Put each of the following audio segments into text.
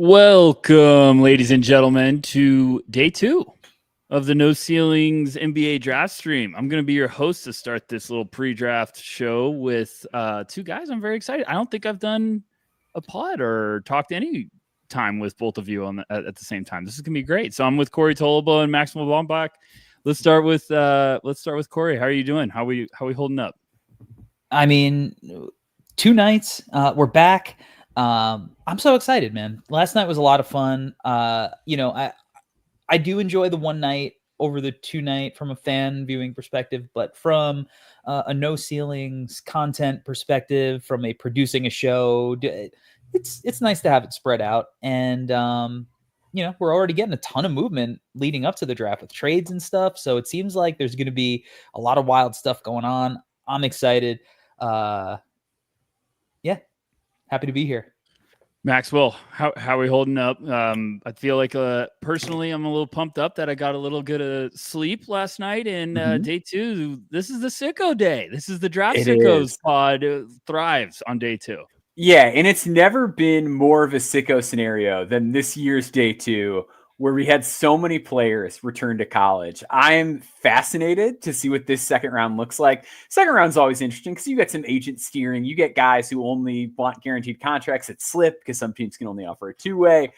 Welcome, ladies and gentlemen, to day 2 of the No Ceilings NBA draft stream. I'm going to be your host to start this little pre-draft show with two guys I'm very excited. I don't think I've done a pod or talked any time with both of you at the same time. This is going to be great. So I'm with Corey Tolabo and Maximilian Raynaud. Let's start with Corey. How are you doing? How are we holding up? I mean, 2 nights. We're back. I'm so excited, man. Last night was a lot of fun. I do enjoy the one night over the 2 night from a fan viewing perspective, but from a No Ceilings content perspective, from a producing a show, it's nice to have it spread out. And we're already getting a ton of movement leading up to the draft with trades and stuff. So it seems like there's going to be a lot of wild stuff going on. I'm excited. Happy to be here. Maxwell, how are we holding up? I feel like personally, I'm a little pumped up that I got a little good of sleep last night. And day 2, this is the sicko day. This is the Draft Sickos pod. Thrives on day 2. Yeah, and it's never been more of a sicko scenario than this year's day 2, where we had so many players return to college. I'm fascinated to see what this second round looks like. Second round's always interesting because you get some agent steering. You get guys who only want guaranteed contracts that slip because some teams can only offer a 2-way.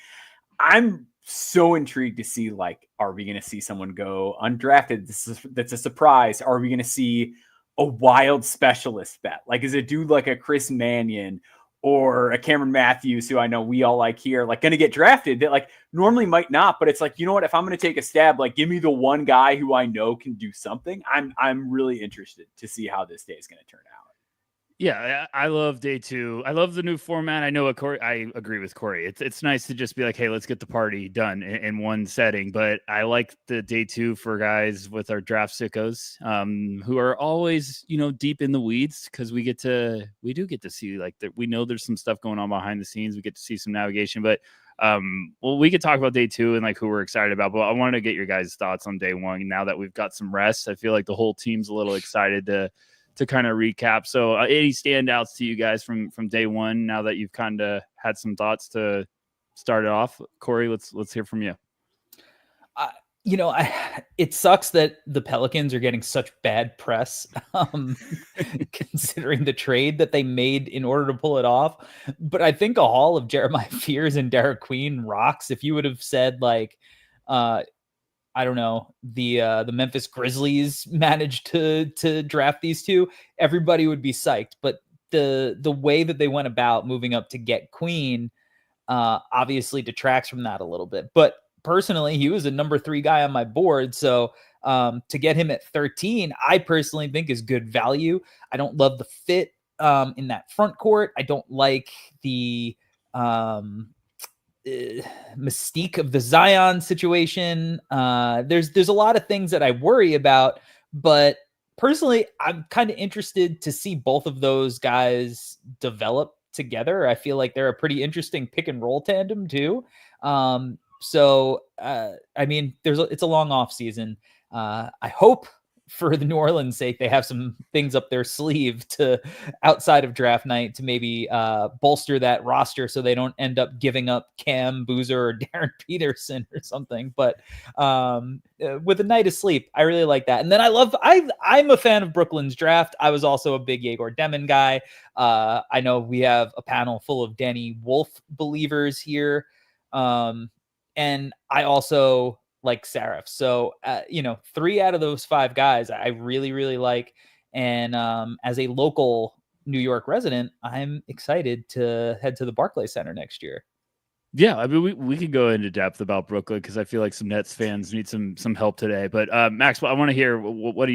I'm so intrigued to see, are we going to see someone go undrafted? That's a surprise. Are we going to see a wild specialist bet? Is a dude like a Chris Mannion or a Cameron Matthews, who I know we all like here, going to get drafted that normally might not, but it's you know what, if I'm going to take a stab, give me the one guy who I know can do something. I'm really interested to see how this day is going to turn out. Yeah, I love day 2. I love the new format. I know I agree with Corey. It's nice to just be hey, let's get the party done in one setting. But I like the day 2 for guys with our draft sickos, who are always, deep in the weeds, because we do get to see we know there's some stuff going on behind the scenes. We get to see some navigation, but we could talk about day 2 and who we're excited about. But I wanted to get your guys' thoughts on day 1. Now that we've got some rest, I feel like the whole team's a little excited to kind of recap. So any standouts to you guys from day 1, now that you've kind of had some thoughts to start it off? Corey, let's hear from you. It sucks that the Pelicans are getting such bad press, considering the trade that they made in order to pull it off. But I think a haul of Jeremiah Fears and Derek Queen rocks. If you would have said I don't know, the Memphis Grizzlies managed to draft these two, everybody would be psyched. But the way that they went about moving up to get Queen obviously detracts from that a little bit. But personally, he was a number 3 guy on my board. So to get him at 13, I personally think is good value. I don't love the fit in that front court. I don't like the mystique of the Zion situation. There's a lot of things that I worry about, but personally, I'm kind of interested to see both of those guys develop together. I feel like they're a pretty interesting pick and roll tandem too. It's a long off season. I hope for the New Orleans sake, they have some things up their sleeve to outside of draft night to maybe bolster that roster so they don't end up giving up Cam Boozer or Darren Peterson or something. But with a night of sleep, I really like that. And then I'm a fan of Brooklyn's draft. I was also a big Yegor Demon guy. I know we have a panel full of Danny Wolf believers here. And I also like Sarif. So, 3 out of those 5 guys I really, really like. And as a local New York resident, I'm excited to head to the Barclays Center next year. Yeah, I mean, we could go into depth about Brooklyn because I feel like some Nets fans need some help today. But Max, I want to hear what are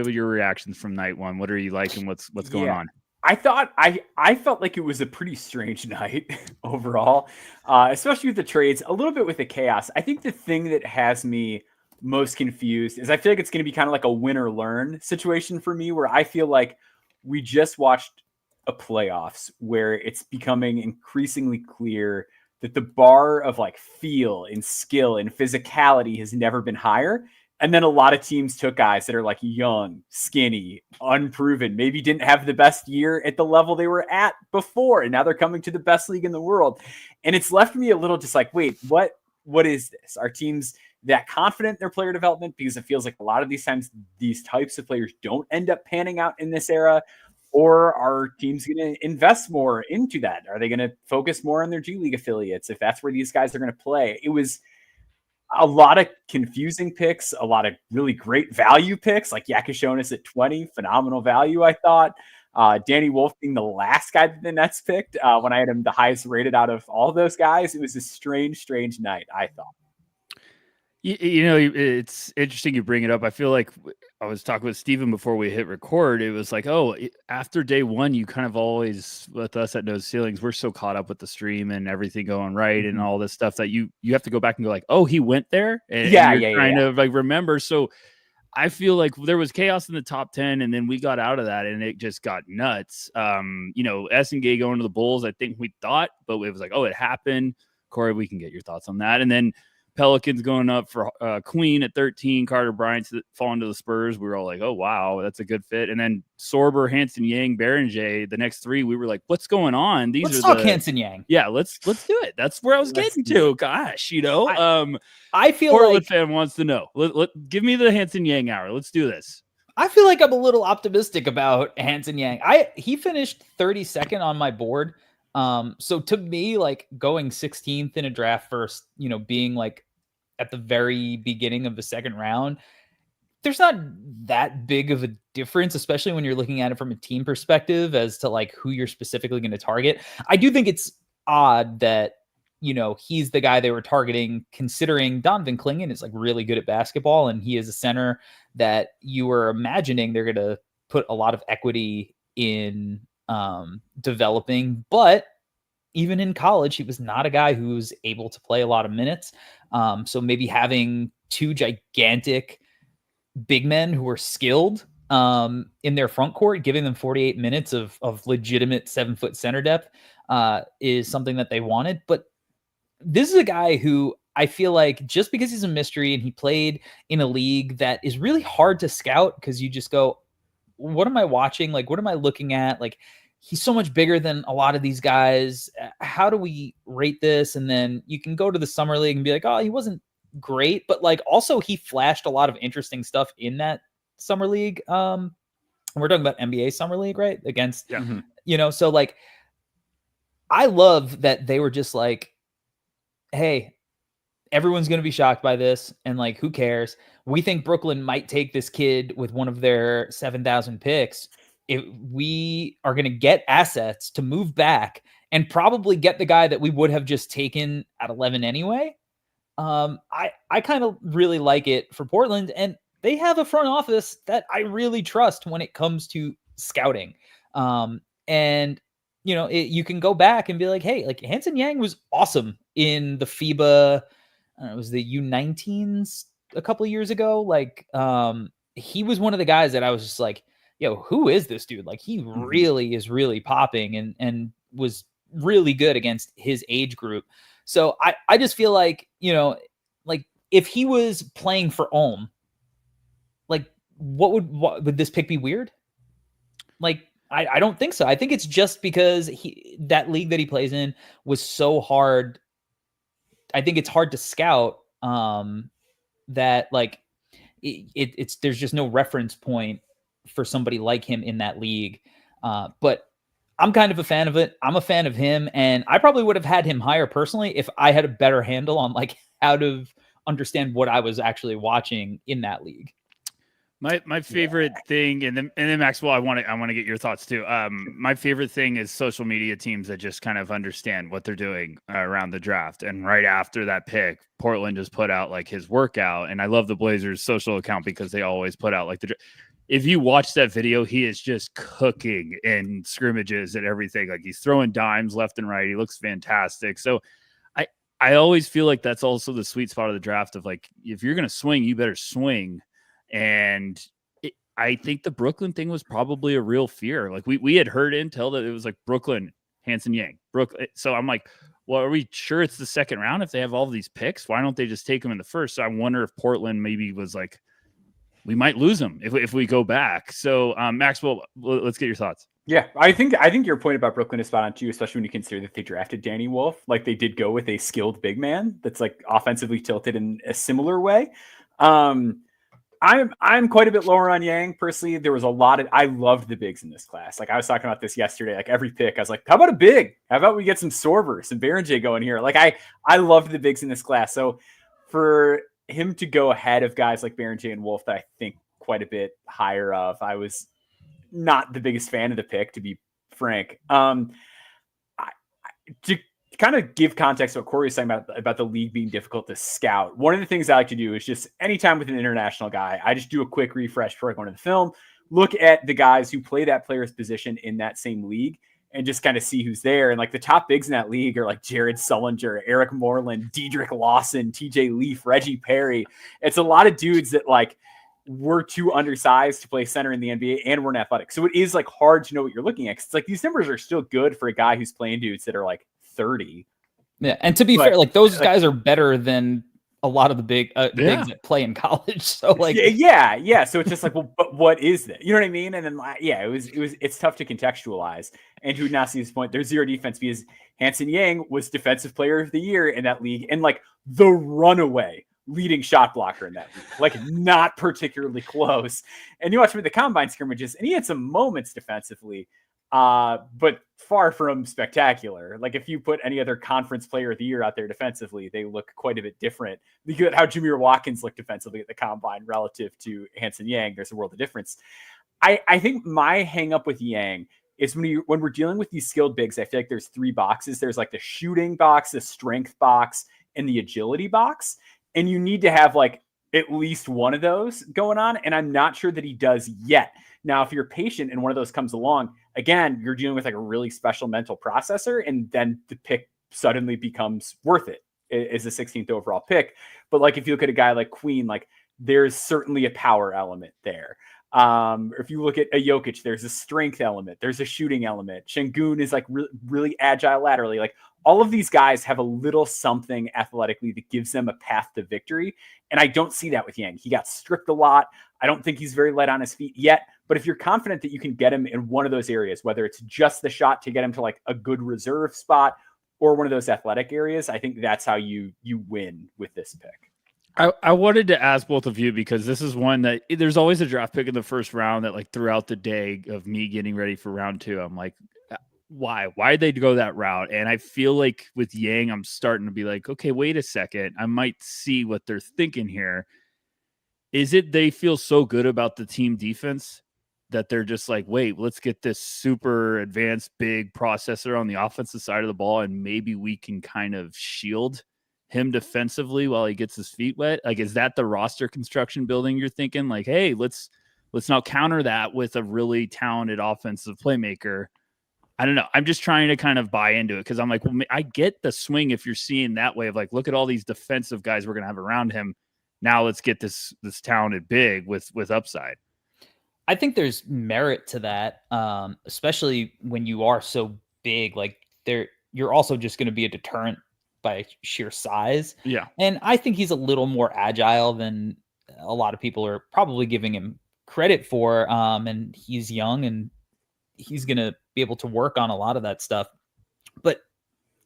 your reactions from night 1? What are you liking? What's going on? I thought I felt like it was a pretty strange night overall, especially with the trades, a little bit with the chaos. I think the thing that has me most confused is I feel like it's going to be kind of like a win or learn situation for me, where I feel like we just watched a playoffs where it's becoming increasingly clear that the bar of feel and skill and physicality has never been higher. And then a lot of teams took guys that are like young, skinny, unproven, maybe didn't have the best year at the level they were at before. And now they're coming to the best league in the world. And it's left me a little just like, wait, what is this? Are teams that confident in their player development? Because it feels like a lot of these times, these types of players don't end up panning out in this era. Or are teams going to invest more into that? Are they going to focus more on their G League affiliates if that's where these guys are going to play? It was a lot of confusing picks, a lot of really great value picks, like Yakashonis at 20, phenomenal value, I thought. Danny Wolf being the last guy that the Nets picked when I had him the highest rated out of all of those guys. It was a strange night, I thought. You know, it's interesting you bring it up. I feel like I was talking with Steven before we hit record. It was like, after day one, you kind of always, with us at No Ceilings, we're so caught up with the stream and everything going right and all this stuff that you have to go back and go like, oh, he went there? And you're trying to like remember. So I feel like there was chaos in the top 10, and then we got out of that, and it just got nuts. You know, Essengay going to the Bulls, I think we thought, but it was like, oh, it happened. Corey, we can get your thoughts on that. And then Pelicans going up for Queen at 13, Carter Bryant falling to the Spurs. We were all like, oh, wow, that's a good fit. And then Sorber, Hansen, Yang, Berenger, the next three, we were like, what's going on? Let's talk Hansen, Yang. Yeah, let's do it. That's where I was getting to. Gosh, you know. I feel Portland like fan wants to know. Give me the Hansen Yang hour. Let's do this. I feel like I'm a little optimistic about Hansen Yang. He finished 32nd on my board. So to me, like going 16th in a draft first, you know, being like at the very beginning of the second round, there's not that big of a difference, especially when you're looking at it from a team perspective as to like who you're specifically going to target. I do think it's odd that, you know, he's the guy they were targeting, considering Donovan Clingan is like really good at basketball. And he is a center that you were imagining they're going to put a lot of equity in developing, but even in college, he was not a guy who was able to play a lot of minutes. So maybe having two gigantic big men who are skilled in their front court, giving them 48 minutes of legitimate 7-foot center depth is something that they wanted. But this is a guy who I feel like just because he's a mystery and he played in a league that is really hard to scout because you just go, what am I watching? Like, what am I looking at? Like, he's so much bigger than a lot of these guys. How do we rate this? And then you can go to the summer league and be like, oh, he wasn't great, but like also he flashed a lot of interesting stuff in that summer league. We're talking about NBA summer league, right? Against, you know, so like, I love that they were just like, hey, everyone's going to be shocked by this. And like, who cares? We think Brooklyn might take this kid with one of their 7,000 picks. If we are going to get assets to move back and probably get the guy that we would have just taken at 11 anyway. I kind of really like it for Portland, and they have a front office that I really trust when it comes to scouting. And you know, you can go back and be like, hey, like Hansen Yang was awesome in the FIBA. It was the U19s a couple of years ago. Like, he was one of the guys that I was just like, yo, who is this dude? Like, he really is really popping and was really good against his age group. So I just feel like, you know, like if he was playing for Ulm, like what would this pick be weird? Like, I don't think so. I think it's just because that league that he plays in was so hard. I think it's hard to scout that like it's there's just no reference point for somebody like him in that league. But I'm kind of a fan of it. I'm a fan of him, and I probably would have had him higher personally if I had a better handle on like how to understand what I was actually watching in that league. My favorite thing, and then Maxwell, I want to get your thoughts too. My favorite thing is social media teams that just kind of understand what they're doing around the draft. And right after that pick, Portland just put out like his workout, and I love the Blazers social account because they always put out like if you watch that video, he is just cooking in scrimmages and everything. Like he's throwing dimes left and right. He looks fantastic. So I always feel like that's also the sweet spot of the draft of like, if you're going to swing, you better swing. And I think the Brooklyn thing was probably a real fear. Like we had heard intel that it was like Brooklyn, Hansen Yang, Brooklyn. So I'm like, well, are we sure it's the second round if they have all of these picks? Why don't they just take them in the first? So I wonder if Portland maybe was like, we might lose him if we go back. So Maxwell, let's get your thoughts. Yeah, I think your point about Brooklyn is spot on too, especially when you consider that they drafted Danny Wolf. Like they did go with a skilled big man that's like offensively tilted in a similar way. I'm quite a bit lower on Yang personally. There was I loved the bigs in this class. Like I was talking about this yesterday. Like every pick, I was like, how about a big? How about we get some Sorver, some Berenger going here? Like I loved the bigs in this class. So for him to go ahead of guys like Berenger and Wolf that I think quite a bit higher of, I was not the biggest fan of the pick, to be frank. To kind of give context to what Corey was saying about the league being difficult to scout, one of the things I like to do is just anytime with an international guy, I just do a quick refresh before I go into the film, look at the guys who play that player's position in that same league and just kind of see who's there. And like the top bigs in that league are like Jared Sullinger, Eric Moreland, Dedrick Lawson, TJ Leaf, Reggie Perry. It's a lot of dudes that like we're too undersized to play center in the NBA and we're athletic. So it is like hard to know what you're looking at. It's like these numbers are still good for a guy who's playing dudes that are like 30. Yeah. And to be fair, like those guys are better than a lot of the bigs that play in college. So like, yeah. So it's just like, well, but what is that? You know what I mean? And then it's tough to contextualize. And who now sees this point, there's zero defense because Hansen Yang was defensive player of the year in that league. And like the runaway leading shot blocker in that league, like not particularly close. And you watch him at the combine scrimmages and he had some moments defensively, but far from spectacular. Like if you put any other conference player of the year out there defensively, they look quite a bit different. Look at how Jameer Watkins looked defensively at the combine relative to Hansen Yang. There's a world of difference. I think my hang up with Yang is when we're dealing with these skilled bigs, I feel like there's three boxes. There's like the shooting box, the strength box, and the agility box. And you need to have like at least one of those going on. And I'm not sure that he does yet. Now, if you're patient and one of those comes along, again, you're dealing with like a really special mental processor. And then the pick suddenly becomes worth it as a 16th overall pick. But like, if you look at a guy like Queen, like there's certainly a power element there. If you look at a Jokic, there's a strength element. There's a shooting element. Şengün is like really agile laterally. Like all of these guys have a little something athletically that gives them a path to victory. And I don't see that with Yang. He got stripped a lot. I don't think he's very light on his feet yet. But if you're confident that you can get him in one of those areas, whether it's just the shot to get him to like a good reserve spot or one of those athletic areas, I think that's how you win with this pick. I wanted to ask both of you because this is one that there's always a draft pick in the first round that like throughout the day of me getting ready for round two, I'm like, why did they go that route? And I feel like with Yang, I'm starting to be like, okay, wait a second. I might see what they're thinking here. Is it they feel so good about the team defense that they're just like, wait, let's get this super advanced big processor on the offensive side of the ball and maybe we can kind of shield him defensively while he gets his feet wet? Like, is that the roster construction building you're thinking? Like, hey, let's now counter that with a really talented offensive playmaker. I don't know. I'm just trying to kind of buy into it because I'm like, well, I get the swing if you're seeing that way of like, look at all these defensive guys we're going to have around him. Now let's get this talented big with upside. I think there's merit to that, especially when you are so big. Like you're also just going to be a deterrent by sheer size. Yeah. And I think he's a little more agile than a lot of people are probably giving him credit for. And he's young and he's going to be able to work on a lot of that stuff. But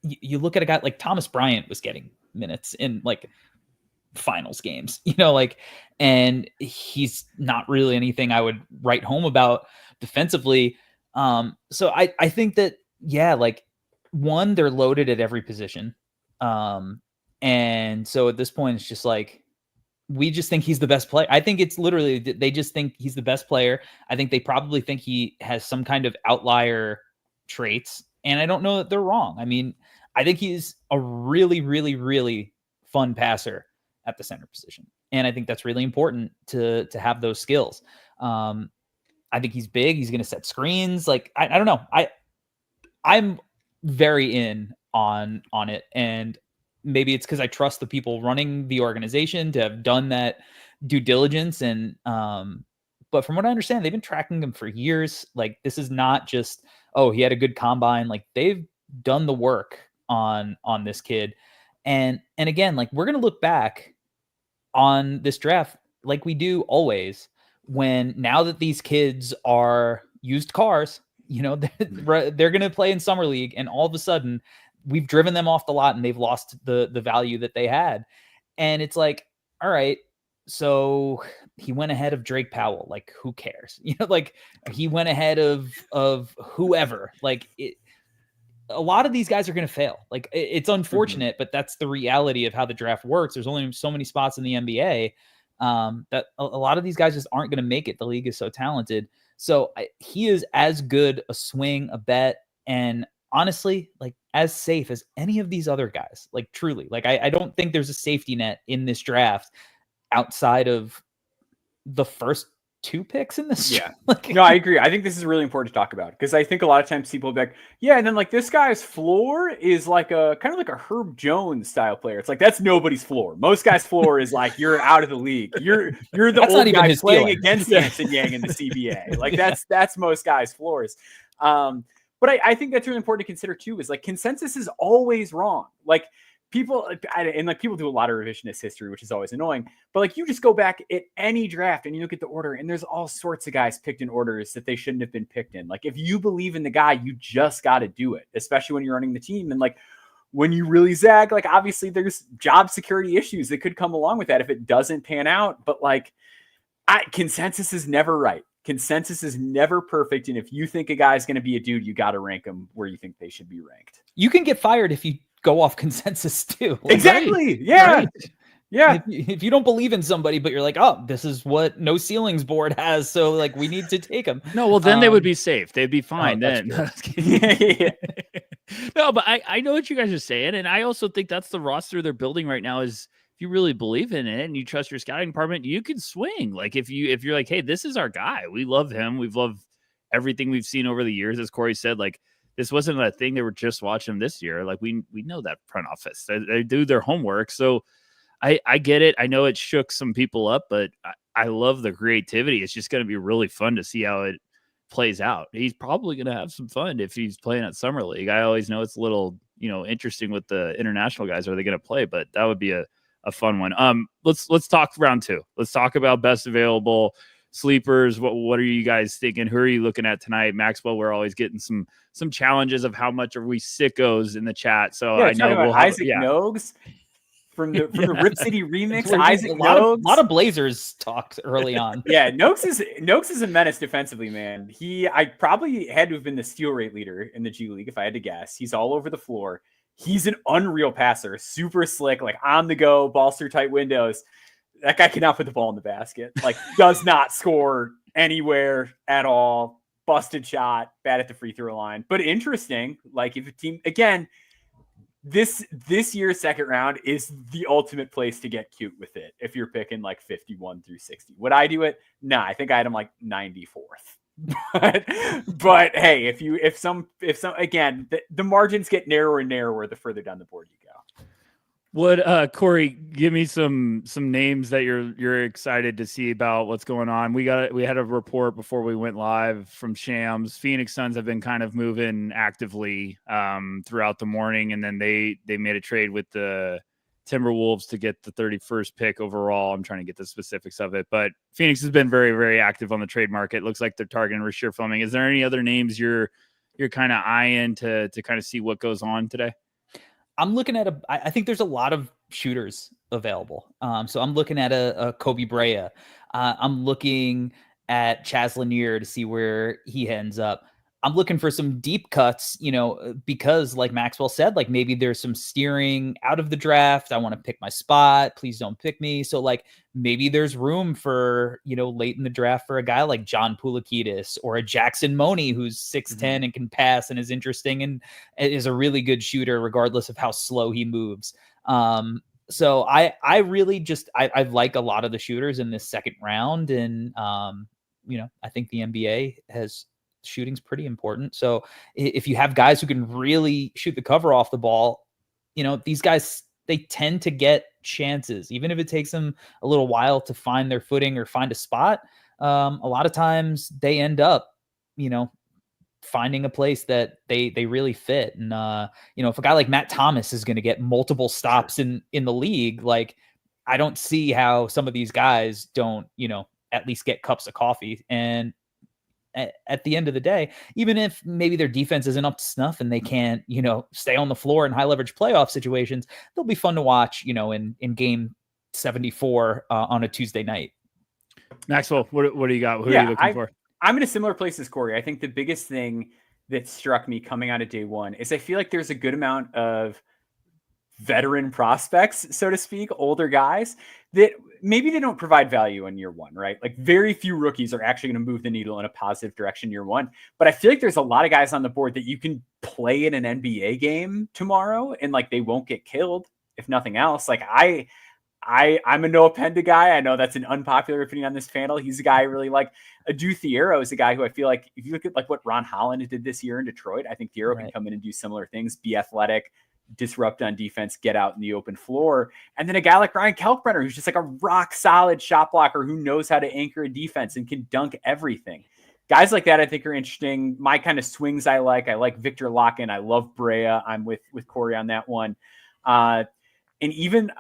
you look at a guy like Thomas Bryant was getting minutes in like finals games, and he's not really anything I would write home about defensively. So I think that, like one, they're loaded at every position. And so at this point, it's just like, we just think he's the best player. I think it's literally, they just think he's the best player. I think they probably think he has some kind of outlier traits. And I don't know that they're wrong. I mean, I think he's a really, really, really fun passer at the center position. And I think that's really important to have those skills. I think he's big. He's going to set screens. Like, I don't know. I'm very in on it. And maybe it's because I trust the people running the organization to have done that due diligence. And, but from what I understand, they've been tracking him for years. Like, this is not just, oh, he had a good combine. Like, they've done the work on this kid. And again, like, we're going to look back on this draft like we do always. when now that these kids are used cars, they're going to play in summer league, and all of a sudden we've driven them off the lot and they've lost the value that they had. And it's like, all right, so he went ahead of Drake Powell. Like, who cares? Like he went ahead of whoever. Like a lot of these guys are going to fail. Like it's unfortunate, but that's the reality of how the draft works. There's only so many spots in the NBA that a lot of these guys just aren't going to make it. The league is so talented. So he is as good a swing, a bet, and honestly, like as safe as any of these other guys. Like truly, like I don't think there's a safety net in this draft outside of the first 2 picks in this. Yeah. No, I agree. I think this is really important to talk about because I think a lot of times people will be like, yeah, and then like this guy's floor is like a kind of like a Herb Jones style player. It's like that's nobody's floor. Most guys' floor is like you're out of the league. You're the that's old guy playing against Hansen Yang in the CBA. Like that's most guys' floors. But I think that's really important to consider too, is like consensus is always wrong. Like people do a lot of revisionist history, which is always annoying, but like you just go back at any draft and you look at the order and there's all sorts of guys picked in orders that they shouldn't have been picked in. Like if you believe in the guy, you just got to do it, especially when you're running the team. And like when you really zag, like obviously there's job security issues that could come along with that if it doesn't pan out. But like consensus is never right. Consensus is never perfect. And if you think a guy's going to be a dude, you got to rank them where you think they should be ranked. You can get fired if you go off consensus too. Like, exactly. Right. Yeah. Right. Yeah. If you don't believe in somebody, but you're like, oh, this is what No Ceilings board has, so like we need to take them. No, well then they would be safe. They'd be fine then. Yeah. No, but I know what you guys are saying. And I also think that's the roster they're building right now is if you really believe in it and you trust your scouting department, you can swing. Like if you're like, hey, this is our guy. We love him. We've loved everything we've seen over the years. As Corey said, like this wasn't a thing they were just watching this year. Like we know that front office. They do their homework. So I get it. I know it shook some people up, but I love the creativity. It's just going to be really fun to see how it plays out. He's probably going to have some fun if he's playing at Summer League. I always know it's a little, interesting with the international guys. Are they going to play? But that would be a fun one. Let's talk round 2. Let's talk about best available sleepers. What are you guys thinking? Who are you looking at tonight? Maxwell, we're always getting some challenges of how much are we sickos in the chat. So yeah, I know we'll have, Isaac Nogues from the Rip City remix. Isaac Nogues. A lot of Blazers talked early on. Yeah, Nogues is a menace defensively, man. I probably had to have been the steal rate leader in the G League if I had to guess. He's all over the floor. He's an unreal passer, super slick, like on the go, balls through tight windows. That guy cannot put the ball in the basket. Like does not score anywhere at all. Busted shot, bad at the free throw line. But interesting, like if a team again, this year's second round is the ultimate place to get cute with it. If you're picking like 51 through 60, would I do it? Nah, I think I had him like 94th. But hey, if some again, the margins get narrower and narrower the further down the board you go. Would Corey give me some names that you're excited to see about what's going on? We had a report before we went live from Shams. Phoenix Suns have been kind of moving actively throughout the morning, and then they made a trade with the Timberwolves to get the 31st pick overall. I'm trying to get the specifics of it, but Phoenix has been very, very active on the trade market. Looks like they're targeting Rasheer Fleming. Is there any other names you're kind of eyeing to kind of see what goes on today? I'm looking at I think there's a lot of shooters available. So I'm looking at a Kobe Brea. I'm looking at Chaz Laneir to see where he ends up. I'm looking for some deep cuts, because like Maxwell said, like maybe there's some steering out of the draft. I want to pick my spot. Please don't pick me. So like maybe there's room for, late in the draft for a guy like John Poulikitis or a Jackson Money who's 6'10" and can pass and is interesting and is a really good shooter regardless of how slow he moves. So I really just I like a lot of the shooters in this second round, and I think the NBA has shooting's pretty important. So if you have guys who can really shoot the cover off the ball, these guys, they tend to get chances, even if it takes them a little while to find their footing or find a spot. A lot of times they end up, finding a place that they really fit. And, if a guy like Matt Thomas is going to get multiple stops in the league, like I don't see how some of these guys don't, at least get cups of coffee. And at the end of the day, even if maybe their defense isn't up to snuff and they can't, stay on the floor in high leverage playoff situations, they'll be fun to watch, in game 74 on a Tuesday night. Maxwell, what do you got? Who are you looking for? I'm in a similar place as Corey. I think the biggest thing that struck me coming out of day one is I feel like there's a good amount of veteran prospects, so to speak, older guys that maybe they don't provide value in year one, right? Like very few rookies are actually going to move the needle in a positive direction year one. But I feel like there's a lot of guys on the board that you can play in an NBA game tomorrow and like they won't get killed, if nothing else. Like I'm a Noah Penda guy. I know that's an unpopular opinion on this panel. He's a guy I really like. Thiero is a guy who I feel like if you look at like what Ron Holland did this year in Detroit, I think Thiero can come in and do similar things, be athletic, disrupt on defense, get out in the open floor. And then a guy like Ryan Kalkbrenner, who's just like a rock solid shot blocker who knows how to anchor a defense and can dunk everything. Guys like that I think are interesting. My kind of swings I like Victor Locken. I love Brea. I'm with Corey on that one. And even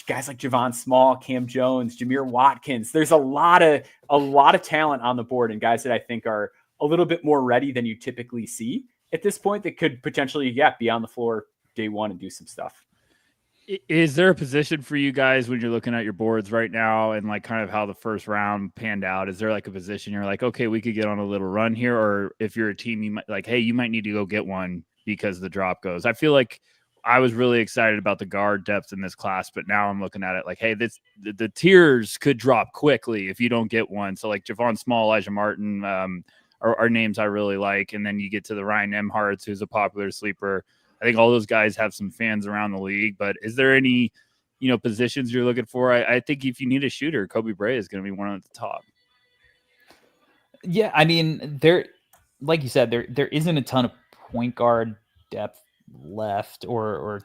guys like Javon Small, Cam Jones, Jameer Watkins, there's a lot of talent on the board and guys that I think are a little bit more ready than you typically see at this point that could potentially, be on the floor day one and do some stuff. Is there a position for you guys when you're looking at your boards right now and like kind of how the first round panned out? Is there like a position you're like, okay, we could get on a little run here? Or if you're a team, you might like, hey, you might need to go get one because the drop goes. I feel like I was really excited about the guard depth in this class, but now I'm looking at it like, hey, the tiers could drop quickly if you don't get one. So like Javon Small, Elijah Martin are names I really like. And then you get to the Ryan Emharts, who's a popular sleeper. I think all those guys have some fans around the league, but is there any, positions you're looking for? I think if you need a shooter, Kobe Brea is going to be one at the top. Yeah. I mean, there, like you said, there isn't a ton of point guard depth left or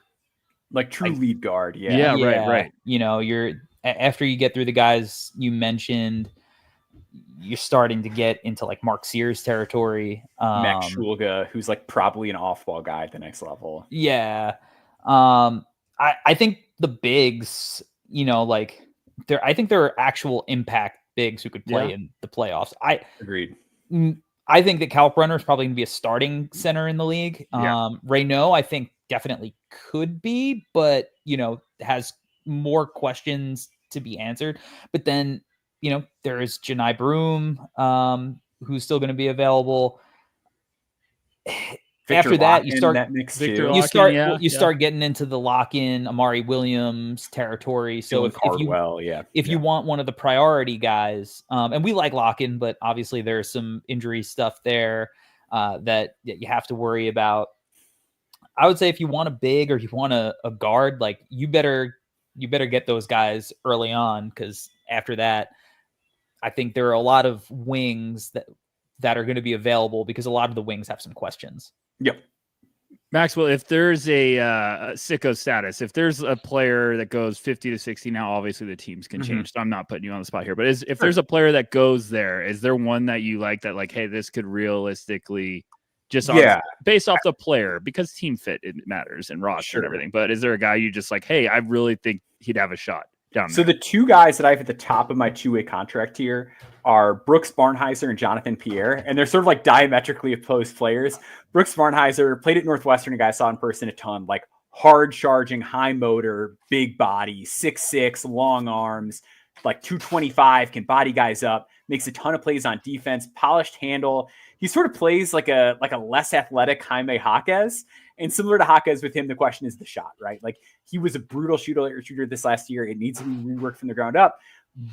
like true lead guard. Yeah. Right. You're after you get through the guys you mentioned, you're starting to get into like Mark Sears territory. Max Shulga, who's like probably an off-ball guy at the next level. Yeah. I think the bigs, I think there are actual impact bigs who could play in the playoffs. Agreed. I think that Kalkbrenner is probably going to be a starting center in the league. Raynaud, I think definitely could be, but, has more questions to be answered. But then, there is Janai Broom, who's still going to be available. After that, you start getting into the lock-in Amari Williams territory. So if you want one of the priority guys, and we like lock-in, but obviously there's some injury stuff there that you have to worry about. I would say if you want a big or you want a guard, like you better get those guys early on, because after that, I think there are a lot of wings that are going to be available because a lot of the wings have some questions. Yep. Maxwell, if there's a sicko status, if there's a player that goes 50 to 60, now obviously the teams can change, so I'm not putting you on the spot here, but if there's a player that goes there, is there one that you like that like, hey, this could realistically just based off the player, because team fit, it matters and roster and everything, but is there a guy you just like, hey, I really think he'd have a shot down there? So the two guys that I have at the top of my two-way contract here are Brooks Barnheiser and Jonathan Pierre, and they're sort of like diametrically opposed players. Brooks Barnheiser played at Northwestern, a guy I saw in person a ton, like hard charging, high motor, big body, 6'6", long arms, like 225, can body guys up, makes a ton of plays on defense, polished handle. He sort of plays like a less athletic Jaime Jaquez. And similar to Jaquez with him, the question is the shot, right? Like he was a brutal shooter this last year. It needs to be reworked from the ground up.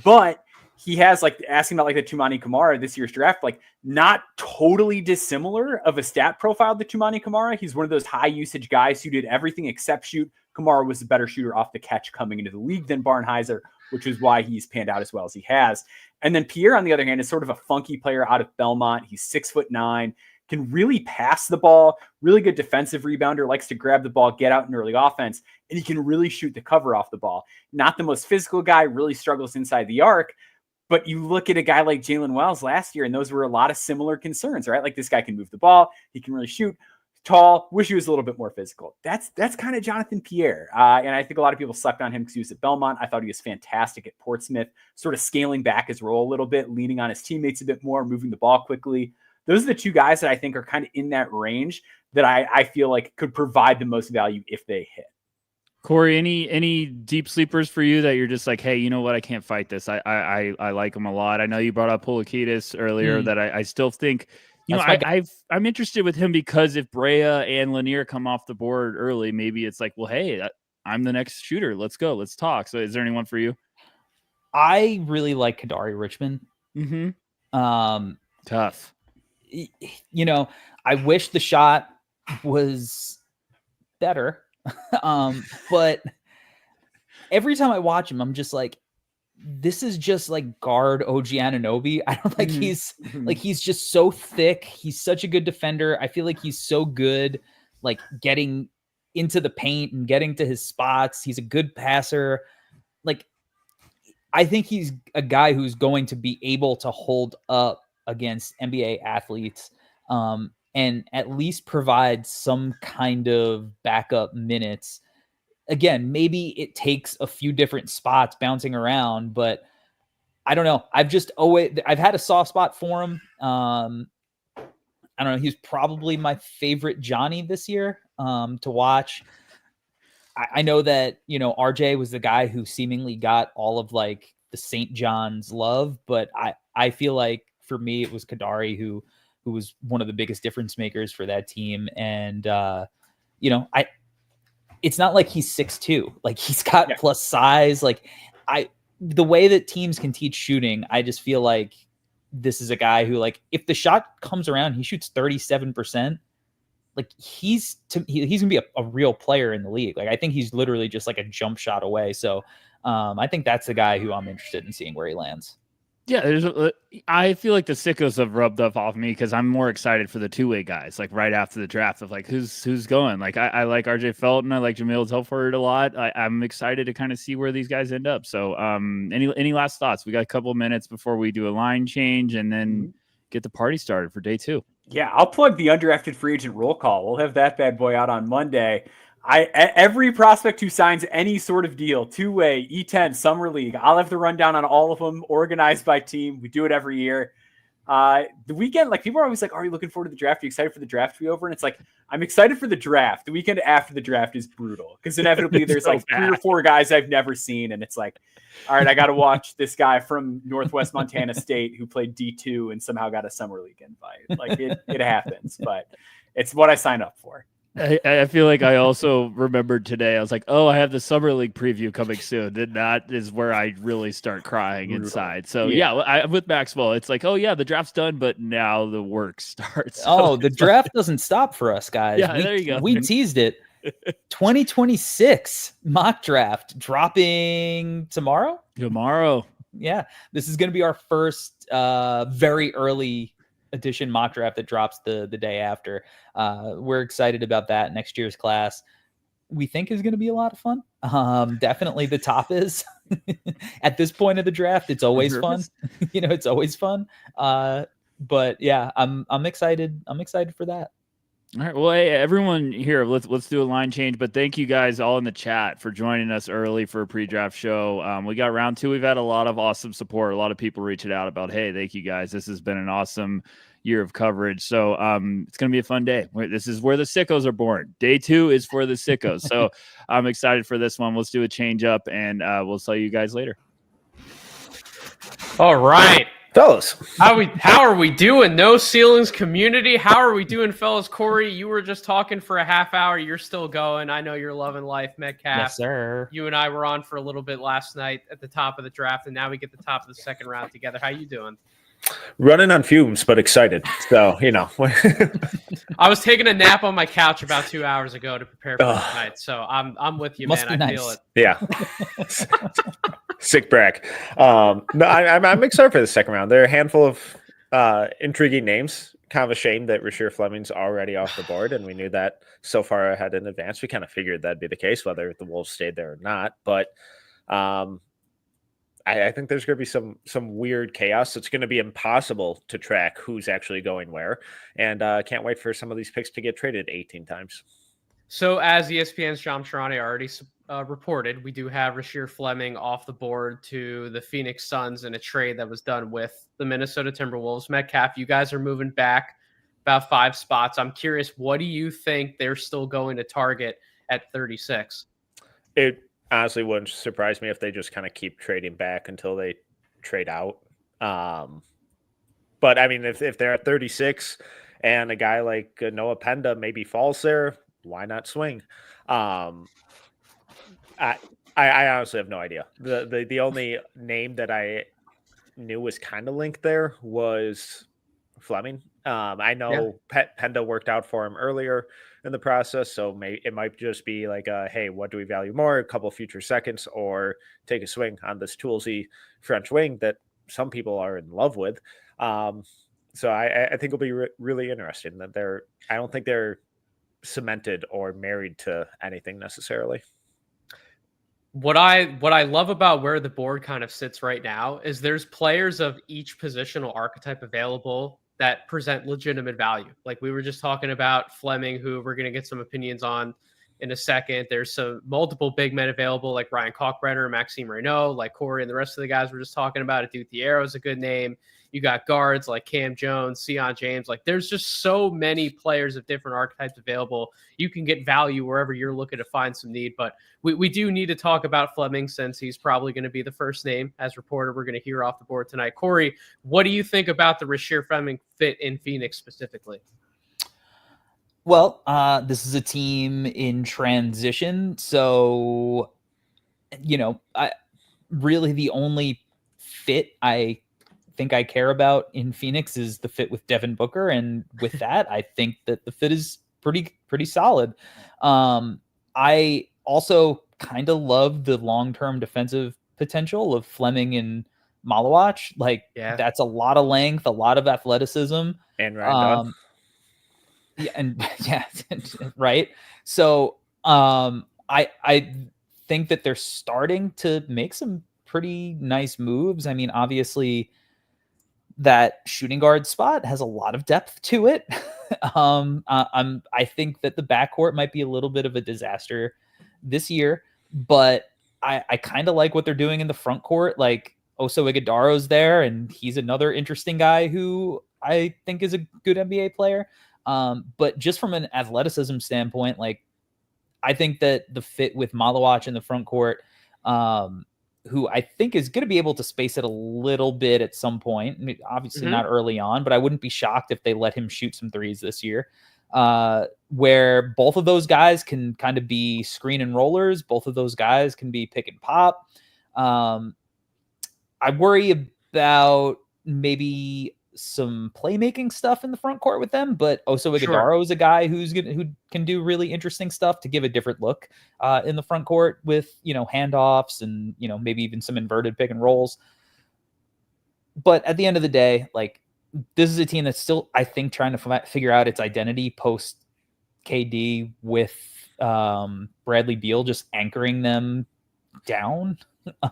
But he has, like, asking about like the Tumani Kamara this year's draft, like not totally dissimilar of a stat profile to Tumani Kamara. He's one of those high usage guys who did everything except shoot. Kamara was a better shooter off the catch coming into the league than Barnheiser, which is why he's panned out as well as he has. And then Pierre, on the other hand, is sort of a funky player out of Belmont. He's 6'9", can really pass the ball, really good defensive rebounder, likes to grab the ball, get out in early offense, and he can really shoot the cover off the ball. Not the most physical guy, really struggles inside the arc, but you look at a guy like Jalen Wells last year, and those were a lot of similar concerns, right? Like this guy can move the ball, he can really shoot. tall, wish he was a little bit more physical. That's kind of Jonathan Pierre. And I think a lot of people sucked on him because he was at Belmont. I thought he was fantastic at Portsmouth, sort of scaling back his role a little bit, leaning on his teammates a bit more, moving the ball quickly. Those are the two guys that I think are kind of in that range that I feel like could provide the most value if they hit. Corey, any deep sleepers for you that you're just like, hey, you know what? I can't fight this. I like them a lot. I know you brought up Polakidis earlier that I still think, I'm interested with him because if Brea and Laneir come off the board early, maybe it's like, well, hey, I'm the next shooter. Let's go. Let's talk. So is there anyone for you? I really like Kadari Richmond. Tough. I wish the shot was better. But every time I watch him, I'm just like, this is just like guard OG Anunoby. I don't like he's just so thick. He's such a good defender. I feel like he's so good, like getting into the paint and getting to his spots. He's a good passer. Like, I think he's a guy who's going to be able to hold up against NBA athletes, and at least provide some kind of backup minutes. Again, maybe it takes a few different spots bouncing around, but I don't know. I've had a soft spot for him. I don't know. He's probably my favorite Johnny this year to watch. I know that, RJ was the guy who seemingly got all of like the St. John's love, but I feel like for me, it was Kadari who was one of the biggest difference makers for that team. And, it's not like he's 6'2", like he's got plus size. Like the way that teams can teach shooting, I just feel like this is a guy who, like, if the shot comes around, he shoots 37%. Like he's gonna be a real player in the league. Like I think he's literally just like a jump shot away. So I think that's the guy who I'm interested in seeing where he lands. Yeah, I feel like the sickos have rubbed off me because I'm more excited for the two-way guys, like right after the draft of like who's going. Like I like RJ Felton, I like Jamil Telford a lot. I'm excited to kind of see where these guys end up. So any last thoughts? We got a couple minutes before we do a line change and then get the party started for day 2. Yeah, I'll plug the undrafted free agent roll call. We'll have that bad boy out on Monday. Every prospect who signs any sort of deal, two-way, E10, Summer League, I'll have the rundown on all of them, organized by team. We do it every year. The weekend, like people are always like, are you looking forward to the draft? Are you excited for the draft to be over? And it's like, I'm excited for the draft. The weekend after the draft is brutal because inevitably there's so like 3 or 4 guys I've never seen. And it's like, all right, I got to watch this guy from Northwest Montana State who played D2 and somehow got a Summer League invite. Like it happens, but it's what I signed up for. I feel like I also remembered today. I was like, oh, I have the Summer League preview coming soon. And that is where I really start crying inside. So, with Maxwell, it's like, oh, yeah, the draft's done, but now the work starts. So the draft doesn't stop for us, guys. Yeah, there you go. We teased it. 2026 mock draft dropping tomorrow? Yeah, this is going to be our first very early edition mock draft that drops the day after. We're excited about that. Next year's class we think is going to be a lot of fun. Definitely the top is at this point of the draft. It's always fun. It's always fun. But yeah, I'm excited. I'm excited for that. All right. Well, hey, everyone here, let's do a line change. But thank you guys all in the chat for joining us early for a pre-draft show. We got round 2. We've had a lot of awesome support. A lot of people reaching out about, hey, thank you guys. This has been an awesome year of coverage. So it's going to be a fun day. This is where the sickos are born. Day 2 is for the sickos. So I'm excited for this one. Let's do a change up and we'll tell you guys later. All right. Fellas, how are we doing? No ceilings community. How are we doing, fellas? Corey, you were just talking for a half hour. You're still going. I know you're loving life, Metcalf. Yes, sir. You and I were on for a little bit last night at the top of the draft, and now we get the top of the second round together. How you doing? Running on fumes, but excited. So, I was taking a nap on my couch about 2 hours ago to prepare for tonight. So I'm with you, man. I feel it. Yeah. Sick brag. No, I'm excited for the second round. There are a handful of intriguing names. Kind of a shame that Rasheer Fleming's already off the board, and we knew that so far ahead in advance. We kind of figured that'd be the case, whether the Wolves stayed there or not. But I think there's going to be some weird chaos. It's going to be impossible to track who's actually going where, and can't wait for some of these picks to get traded 18 times. So as ESPN's Sham Sharani already reported, we do have Rasheer Fleming off the board to the Phoenix Suns in a trade that was done with the Minnesota Timberwolves. Metcalf, you guys are moving back about 5 spots. I'm curious, what do you think they're still going to target at 36? It honestly wouldn't surprise me if they just kind of keep trading back until they trade out. But I mean, if they're at 36 and a guy like Noah Penda maybe falls there, why not swing? I honestly have no idea. The only name that I knew was kind of linked there was Fleming. I know Penda worked out for him earlier in the process, so it might just be like, hey, what do we value more? A couple future seconds, or take a swing on this toolsy French wing that some people are in love with. So I think it'll be really interesting. That I don't think they're cemented or married to anything necessarily. What I love about where the board kind of sits right now is there's players of each positional archetype available that present legitimate value. Like we were just talking about Fleming, who we're going to get some opinions on in a second. There's some multiple big men available like Ryan Kalkbrenner, Maxime Raynaud, like Corey and the rest of the guys we're just talking about. Thiero is a good name. You got guards like Cam Jones, Sion James. Like there's just so many players of different archetypes available. You can get value wherever you're looking to find some need. But we do need to talk about Fleming since he's probably going to be the first name as reported we're going to hear off the board tonight. Corey, what do you think about the Rasheer Fleming fit in Phoenix specifically? Well, this is a team in transition. So, really the only fit I think I care about in Phoenix is the fit with Devin Booker. And with that, I think that the fit is pretty solid. I also kind of love the long-term defensive potential of Fleming and Marovic. That's a lot of length, a lot of athleticism. And Ryan right. So I think that they're starting to make some pretty nice moves. I mean, obviously that shooting guard spot has a lot of depth to it. I think that the backcourt might be a little bit of a disaster this year, but I kind of like what they're doing in the front court. Like Oso Iguodaro's there, and he's another interesting guy who I think is a good NBA player. But just from an athleticism standpoint, like I think that the fit with Marovic in the front court, who I think is going to be able to space it a little bit at some point. I mean, obviously not early on, but I wouldn't be shocked if they let him shoot some threes this year, where both of those guys can kind of be screen and rollers. Both of those guys can be pick and pop. I worry about maybe some playmaking stuff in the front court with them, but Oso Iguodaro is a guy who can do really interesting stuff to give a different look in the front court with, handoffs and, maybe even some inverted pick and rolls. But at the end of the day, like this is a team that's still, I think, trying to figure out its identity post KD with Bradley Beal just anchoring them down.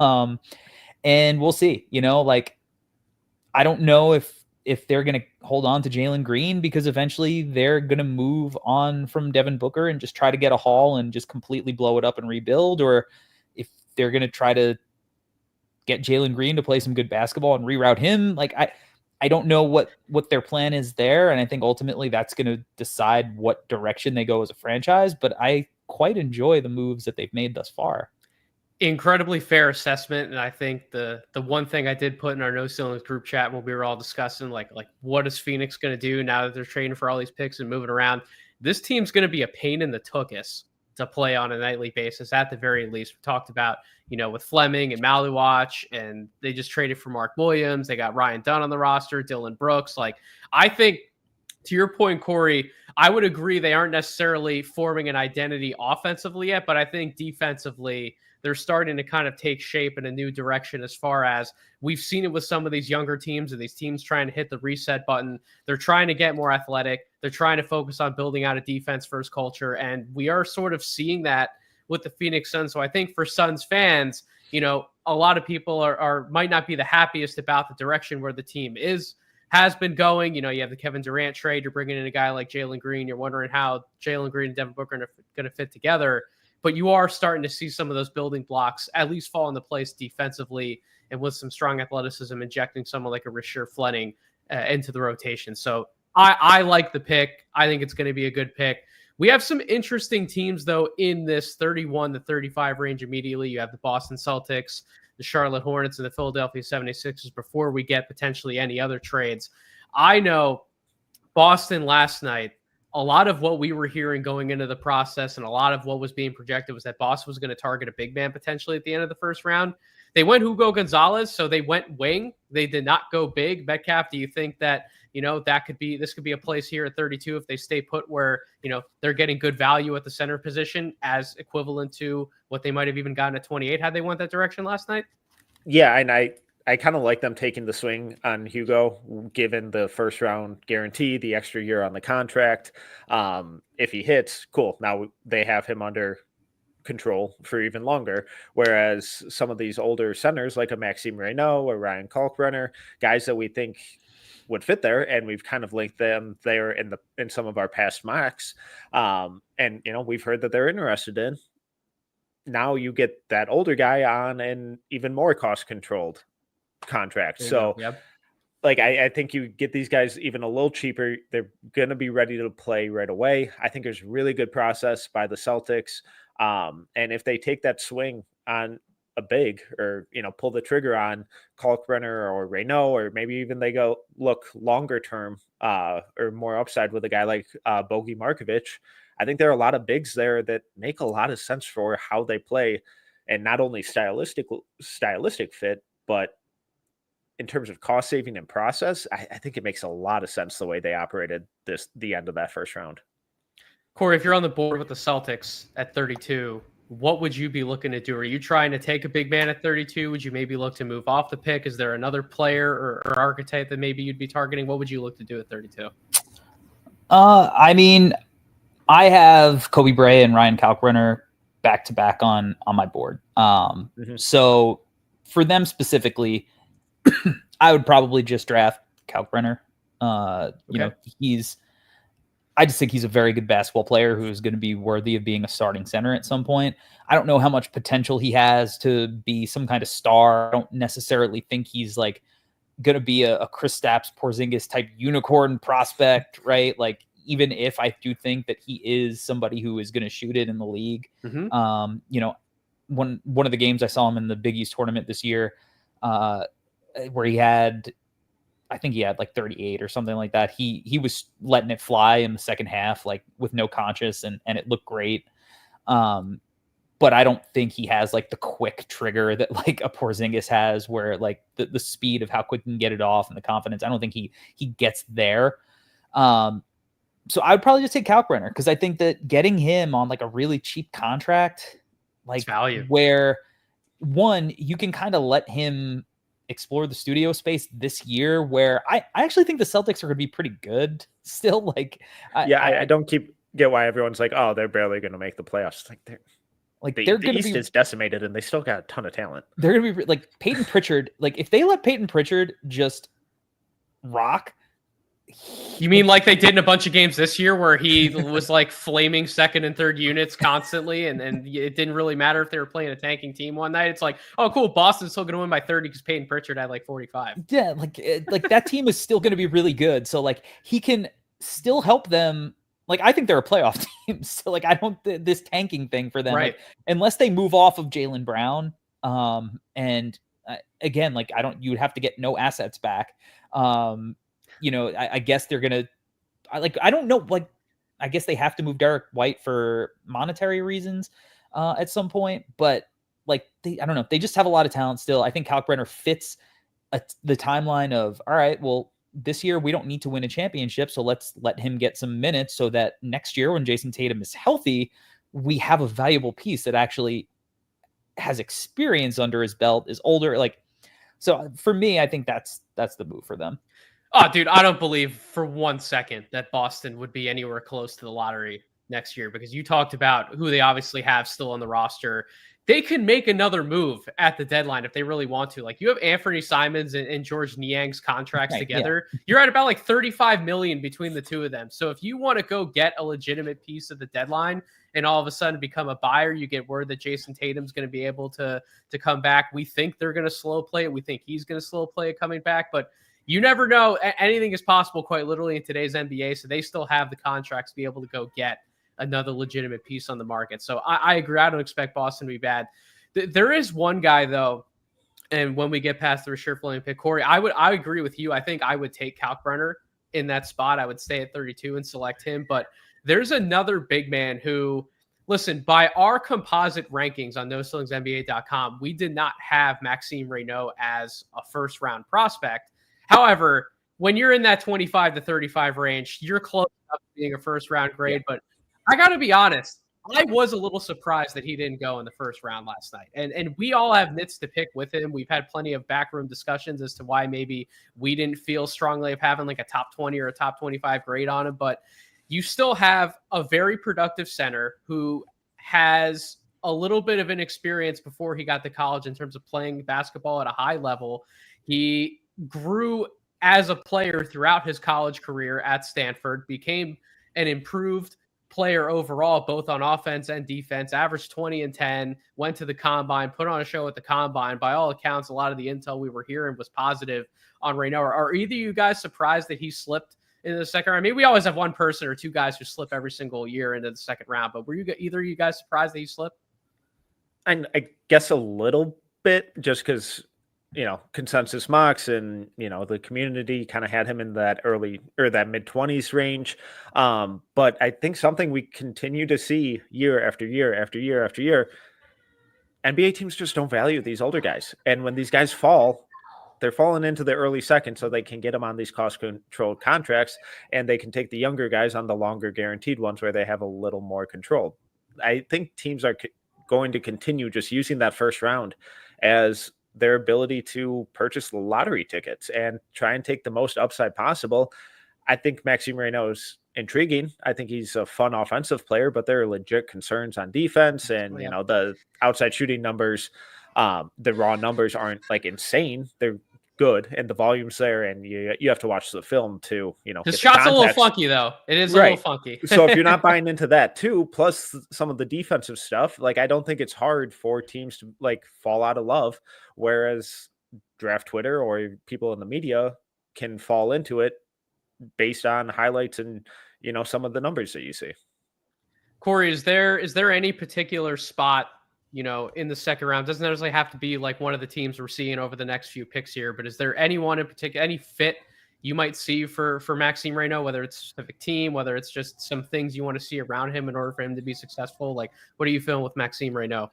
And we'll see, I don't know if they're going to hold on to Jalen Green because eventually they're going to move on from Devin Booker and just try to get a haul and just completely blow it up and rebuild, or if they're going to try to get Jalen Green to play some good basketball and reroute him. Like, I don't know what their plan is there. And I think ultimately that's going to decide what direction they go as a franchise, but I quite enjoy the moves that they've made thus far. Incredibly fair assessment. And I think the one thing I did put in our No Ceilings group chat when we were all discussing like what is Phoenix going to do now that they're trading for all these picks and moving around, this team's going to be a pain in the tuchus to play on a nightly basis at the very least. We talked about, with Fleming and Marovic, and they just traded for Mark Williams. They got Ryan Dunn on the roster, Dylan Brooks. Like, I think to your point, Corey, I would agree they aren't necessarily forming an identity offensively yet, but I think defensively they're starting to kind of take shape in a new direction as far as we've seen it with some of these younger teams and these teams trying to hit the reset button. They're trying to get more athletic. They're trying to focus on building out a defense first culture. And we are sort of seeing that with the Phoenix Suns. So I think for Suns fans, a lot of people are might not be the happiest about the direction where the team has been going. You know, you have the Kevin Durant trade. You're bringing in a guy like Jalen Green. You're wondering how Jalen Green and Devin Booker are going to fit together. But you are starting to see some of those building blocks at least fall into place defensively, and with some strong athleticism, injecting someone like a Rasheer Fleming into the rotation. So I like the pick. I think it's going to be a good pick. We have some interesting teams, though, in this 31 to 35 range immediately. You have the Boston Celtics, the Charlotte Hornets, and the Philadelphia 76ers before we get potentially any other trades. I know Boston last night, a lot of what we were hearing going into the process and a lot of what was being projected was that Boston was going to target a big man potentially at the end of the first round. They went Hugo Gonzalez, so they went wing. They did not go big. Metcalf, do you think that, this could be a place here at 32 if they stay put where, they're getting good value at the center position as equivalent to what they might have even gotten at 28 had they went that direction last night? Yeah, and I kind of like them taking the swing on Hugo, given the first round guarantee, the extra year on the contract. If he hits, cool. Now they have him under control for even longer. Whereas some of these older centers like a Maximilian Raynaud or Ryan Kalkbrenner, guys that we think would fit there, and we've kind of linked them there in some of our past mocks. And we've heard that they're interested in. Now you get that older guy on an even more cost controlled contract. So yep. I think you get these guys even a little cheaper. They're going to be ready to play right away. I think there's really good process by the Celtics. And if they take that swing on a big or, pull the trigger on Kalkbrenner or Raynaud, or maybe even they go look longer term or more upside with a guy like Bogi Markovic, I think there are a lot of bigs there that make a lot of sense for how they play, and not only stylistic fit, but in terms of cost saving and process, I think it makes a lot of sense the way they operated the end of that first round. Corey, if you're on the board with the Celtics at 32, what would you be looking to do? Are you trying to take a big man at 32? Would you maybe look to move off the pick? Is there another player or archetype that maybe you'd be targeting? What would you look to do at 32? I have Kobe Brea and Ryan Kalkbrenner back to back on my board. So for them specifically, I would probably just draft Kalkbrenner. I just think he's a very good basketball player who's going to be worthy of being a starting center at some point. I don't know how much potential he has to be some kind of star. I don't necessarily think he's going to be a Kristaps Porzingis type unicorn prospect, right? Even if I do think that he is somebody who is going to shoot it in the league. One of the games I saw him in the Big East tournament this year, where I think he had 38 or something like that. He was letting it fly in the second half, with no conscience, and it looked great. But I don't think he has the quick trigger that a Porzingis has, where the speed of how quick he can get it off and the confidence. I don't think he gets there. So I would probably just take Kalkbrenner, because I think that getting him on a really cheap contract, value, where one, you can kind of let him explore the studio space this year, where I actually think the Celtics are going to be pretty good still. I don't get why everyone's oh, they're barely going to make the playoffs. The East is decimated, and they still got a ton of talent. They're going to be Peyton Pritchard. If they let Peyton Pritchard just rock. You mean they did in a bunch of games this year where he was flaming second and third units constantly, and it didn't really matter if they were playing a tanking team one night. It's oh, cool, Boston's still going to win by 30 because Peyton Pritchard had 45. Yeah, that team is still going to be really good. So he can still help them. I think they're a playoff team. So I don't this tanking thing for them, right? Unless they move off of Jaylen Brown. And again, you would have to get no assets back. I guess they're going to, I don't know, I guess they have to move Derek White for monetary reasons at some point, but I don't know. They just have a lot of talent still. I think Kalkbrenner fits the timeline of, all right, well, this year we don't need to win a championship, so let's let him get some minutes so that next year when Jason Tatum is healthy, we have a valuable piece that actually has experience under his belt, is older. So for me, I think that's the move for them. Oh, dude, I don't believe for 1 second that Boston would be anywhere close to the lottery next year, because you talked about who they obviously have still on the roster. they can make another move at the deadline if they really want to. Like, you have Anthony Simons and George Niang's contracts together. Yeah. You're at about like $35 million between the two of them. So if you want to go get a legitimate piece of the deadline and all of a sudden become a buyer, you get word that Jason Tatum's going to be able to come back. We think they're going to slow play it. We think he's going to slow play it coming back, but you never know. Anything is possible quite literally in today's NBA. So they still have the contracts to be able to go get another legitimate piece on the market. So I agree. I don't expect Boston to be bad. There is one guy though, and when we get past the Rasheed Fleming pick, Corey, I agree with you. I think I would take Kalkbrenner in that spot. I would stay at 32 and select him. But there's another big man who, listen, by our composite rankings on NoCeilingsNBA.com, we did not have Maxime Raynaud as a first round prospect. However, when you're in that 25 to 35 range, you're close enough to being a first round grade. Yeah. But I got to be honest, I was a little surprised that he didn't go in the first round last night. And we all have nits to pick with him. We've had plenty of backroom discussions as to why maybe we didn't feel strongly of having like a top 20 or a top 25 grade on him. But you still have a very productive center who has a little bit of an experience before he got to college in terms of playing basketball at a high level. He grew as a player throughout his college career at Stanford, became an improved player overall, both on offense and defense, averaged 20 and 10, went to the combine, put on a show at the combine. By all accounts, a lot of the intel we were hearing was positive on Raynaud. Are either of you guys surprised that he slipped in the second round? I mean, we always have one person or two guys who slip every single year into the second round, but were either of you guys surprised that he slipped? I guess a little bit, just because, consensus mocks and, the community kind of had him in that early or that mid-20s range. But I think something we continue to see year after year after year after year, NBA teams just don't value these older guys. And when these guys fall, they're falling into the early second so they can get them on these cost-controlled contracts, and they can take the younger guys on the longer guaranteed ones where they have a little more control. I think teams are going to continue just using that first round as their ability to purchase lottery tickets and try and take the most upside possible. I think Maxime Raynaud is intriguing. I think he's a fun offensive player, but there are legit concerns on defense and, the outside shooting numbers, the raw numbers aren't like insane. They're good and the volume's there, and you have to watch the film to his shot's a little funky though. It is a little funky. So if you're not buying into that too, plus some of the defensive stuff, like I don't think it's hard for teams to like fall out of love, whereas draft Twitter or people in the media can fall into it based on highlights and some of the numbers that you see. Corey, is there any particular spot in the second round? Doesn't necessarily have to be like one of the teams we're seeing over the next few picks here, but is there anyone in particular, any fit you might see for Maxime Raynaud, whether it's a specific team, whether it's just some things you want to see around him in order for him to be successful? Like, what are you feeling with Maxime Raynaud?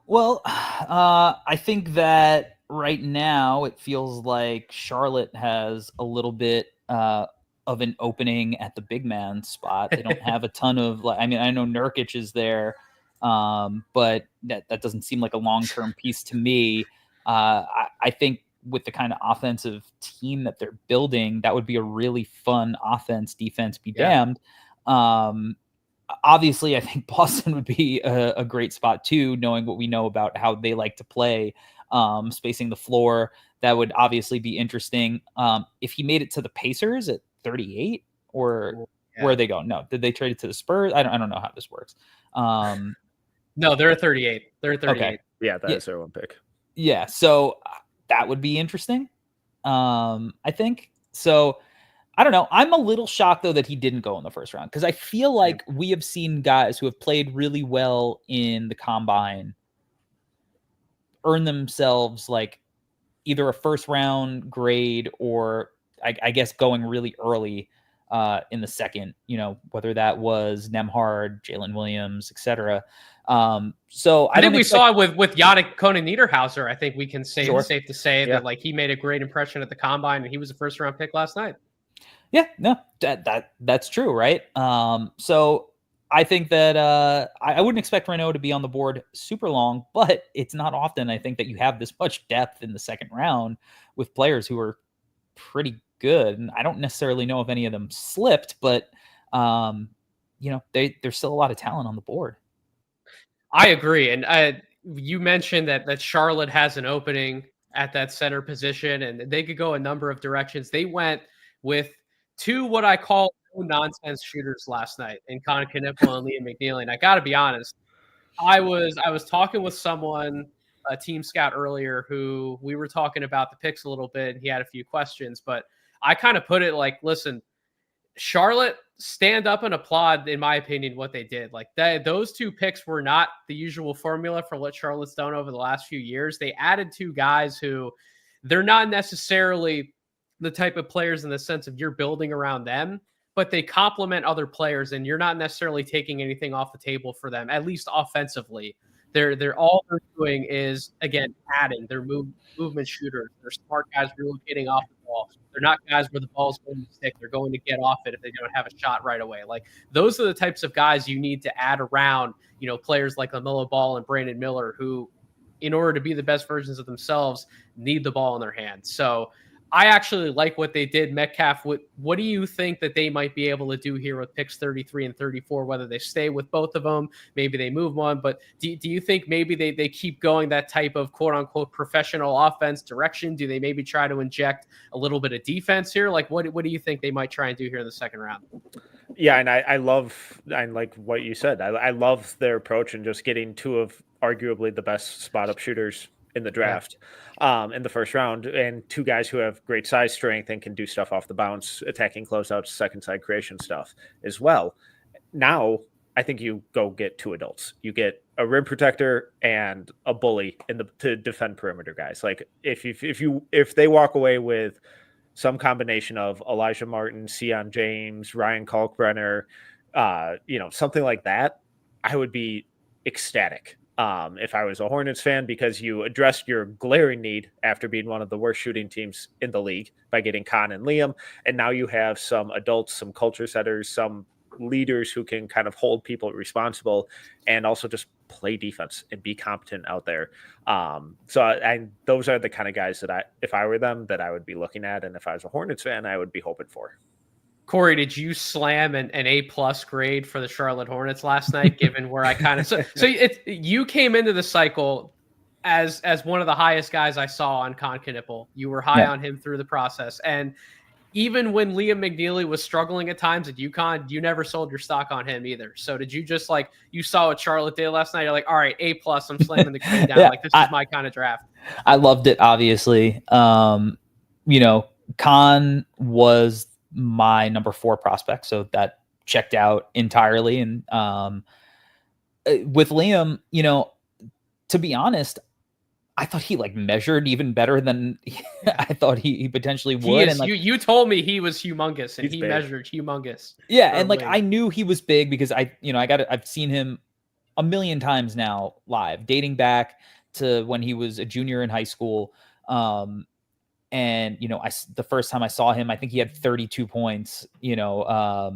Well, I think that right now it feels like Charlotte has a little bit of an opening at the big man spot. They don't have a ton of, I know Nurkic is there, but that doesn't seem like a long-term piece to me. I think with the kind of offensive team that they're building, that would be a really fun offense, defense be damned. Obviously, I think Boston would be a great spot too, knowing what we know about how they like to play, spacing the floor. That would obviously be interesting. If he made it to the Pacers at 38, or where are they going? No, did they trade it to the Spurs? I don't know how this works. No, they're at 38. They're at 38. Okay. Yeah, that's their one pick. Yeah, so that would be interesting. I think so. I don't know. I'm a little shocked though that he didn't go in the first round, because I feel like we have seen guys who have played really well in the combine earn themselves like either a first round grade or I guess going really early in the second, whether that was Nembhard, Jalen Williams, etc. So I think we saw it with Yannick Konen-Niederhauser. I think we can say it's safe to say that like he made a great impression at the combine and he was a first round pick last night. Yeah, no, that's true, right? So I think that I wouldn't expect Raynaud to be on the board super long, but it's not often, I think, that you have this much depth in the second round with players who are pretty good. And I don't necessarily know if any of them slipped, but there's still a lot of talent on the board. I agree. And you mentioned that Charlotte has an opening at that center position, and they could go a number of directions. They went with two what I call no-nonsense shooters last night in Con Knipple and Liam McNeely. And I got to be honest, I was talking with someone, a team scout earlier, who we were talking about the picks a little bit, and he had a few questions. But I kind of put it like, listen, Charlotte, stand up and applaud, in my opinion, what they did. Like those two picks were not the usual formula for what Charlotte's done over the last few years. They added two guys who they're not necessarily the type of players in the sense of you're building around them, but they complement other players, and you're not necessarily taking anything off the table for them, at least offensively. They're all they're doing is, again, adding. They're movement shooters. They're smart guys relocating off the ball. They're not guys where the ball's going to stick. They're going to get off it if they don't have a shot right away. Like those are the types of guys you need to add around, players like LaMelo Ball and Brandon Miller, who, in order to be the best versions of themselves, need the ball in their hands. So I actually like what they did. Metcalf, what do you think that they might be able to do here with picks 33 and 34, whether they stay with both of them, maybe they move one, but do you think maybe they keep going that type of quote unquote professional offense direction? Do they maybe try to inject a little bit of defense here? Like what do you think they might try and do here in the second round? Yeah, and I like what you said. I love their approach and just getting two of arguably the best spot up shooters in the draft, in the first round, and two guys who have great size strength and can do stuff off the bounce, attacking closeouts, second side creation stuff as well. Now, I think you go get two adults. You get a rim protector and a bully to defend perimeter guys. Like if they walk away with some combination of Elijah Martin, Sion James, Ryan Kalkbrenner, something like that, I would be ecstatic. If I was a Hornets fan, because you addressed your glaring need after being one of the worst shooting teams in the league by getting Con and Liam. And now you have some adults, some culture setters, some leaders who can kind of hold people responsible and also just play defense and be competent out there. So those are the kind of guys that if I were them, that I would be looking at. And if I was a Hornets fan, I would be hoping for. Corey, did you slam an A+ grade for the Charlotte Hornets last night, given where I kind of so you came into the cycle as one of the highest guys I saw on Con Knipple. You were high on him through the process. And even when Liam McNeely was struggling at times at UConn, you never sold your stock on him either. So did you just you saw what Charlotte did last night? You're like, all right, A+, I'm slamming the grade down. This is my kind of draft. I loved it, obviously. Con was my number 4 prospect, so that checked out entirely. And with Liam, to be honest, I thought he measured even better than I thought he potentially would. And you told me he was humongous, and he big. Measured humongous. Yeah, and I knew he was big because I've seen him a million times now live, dating back to when he was a junior in high school. And, the first time I saw him, I think he had 32 points, I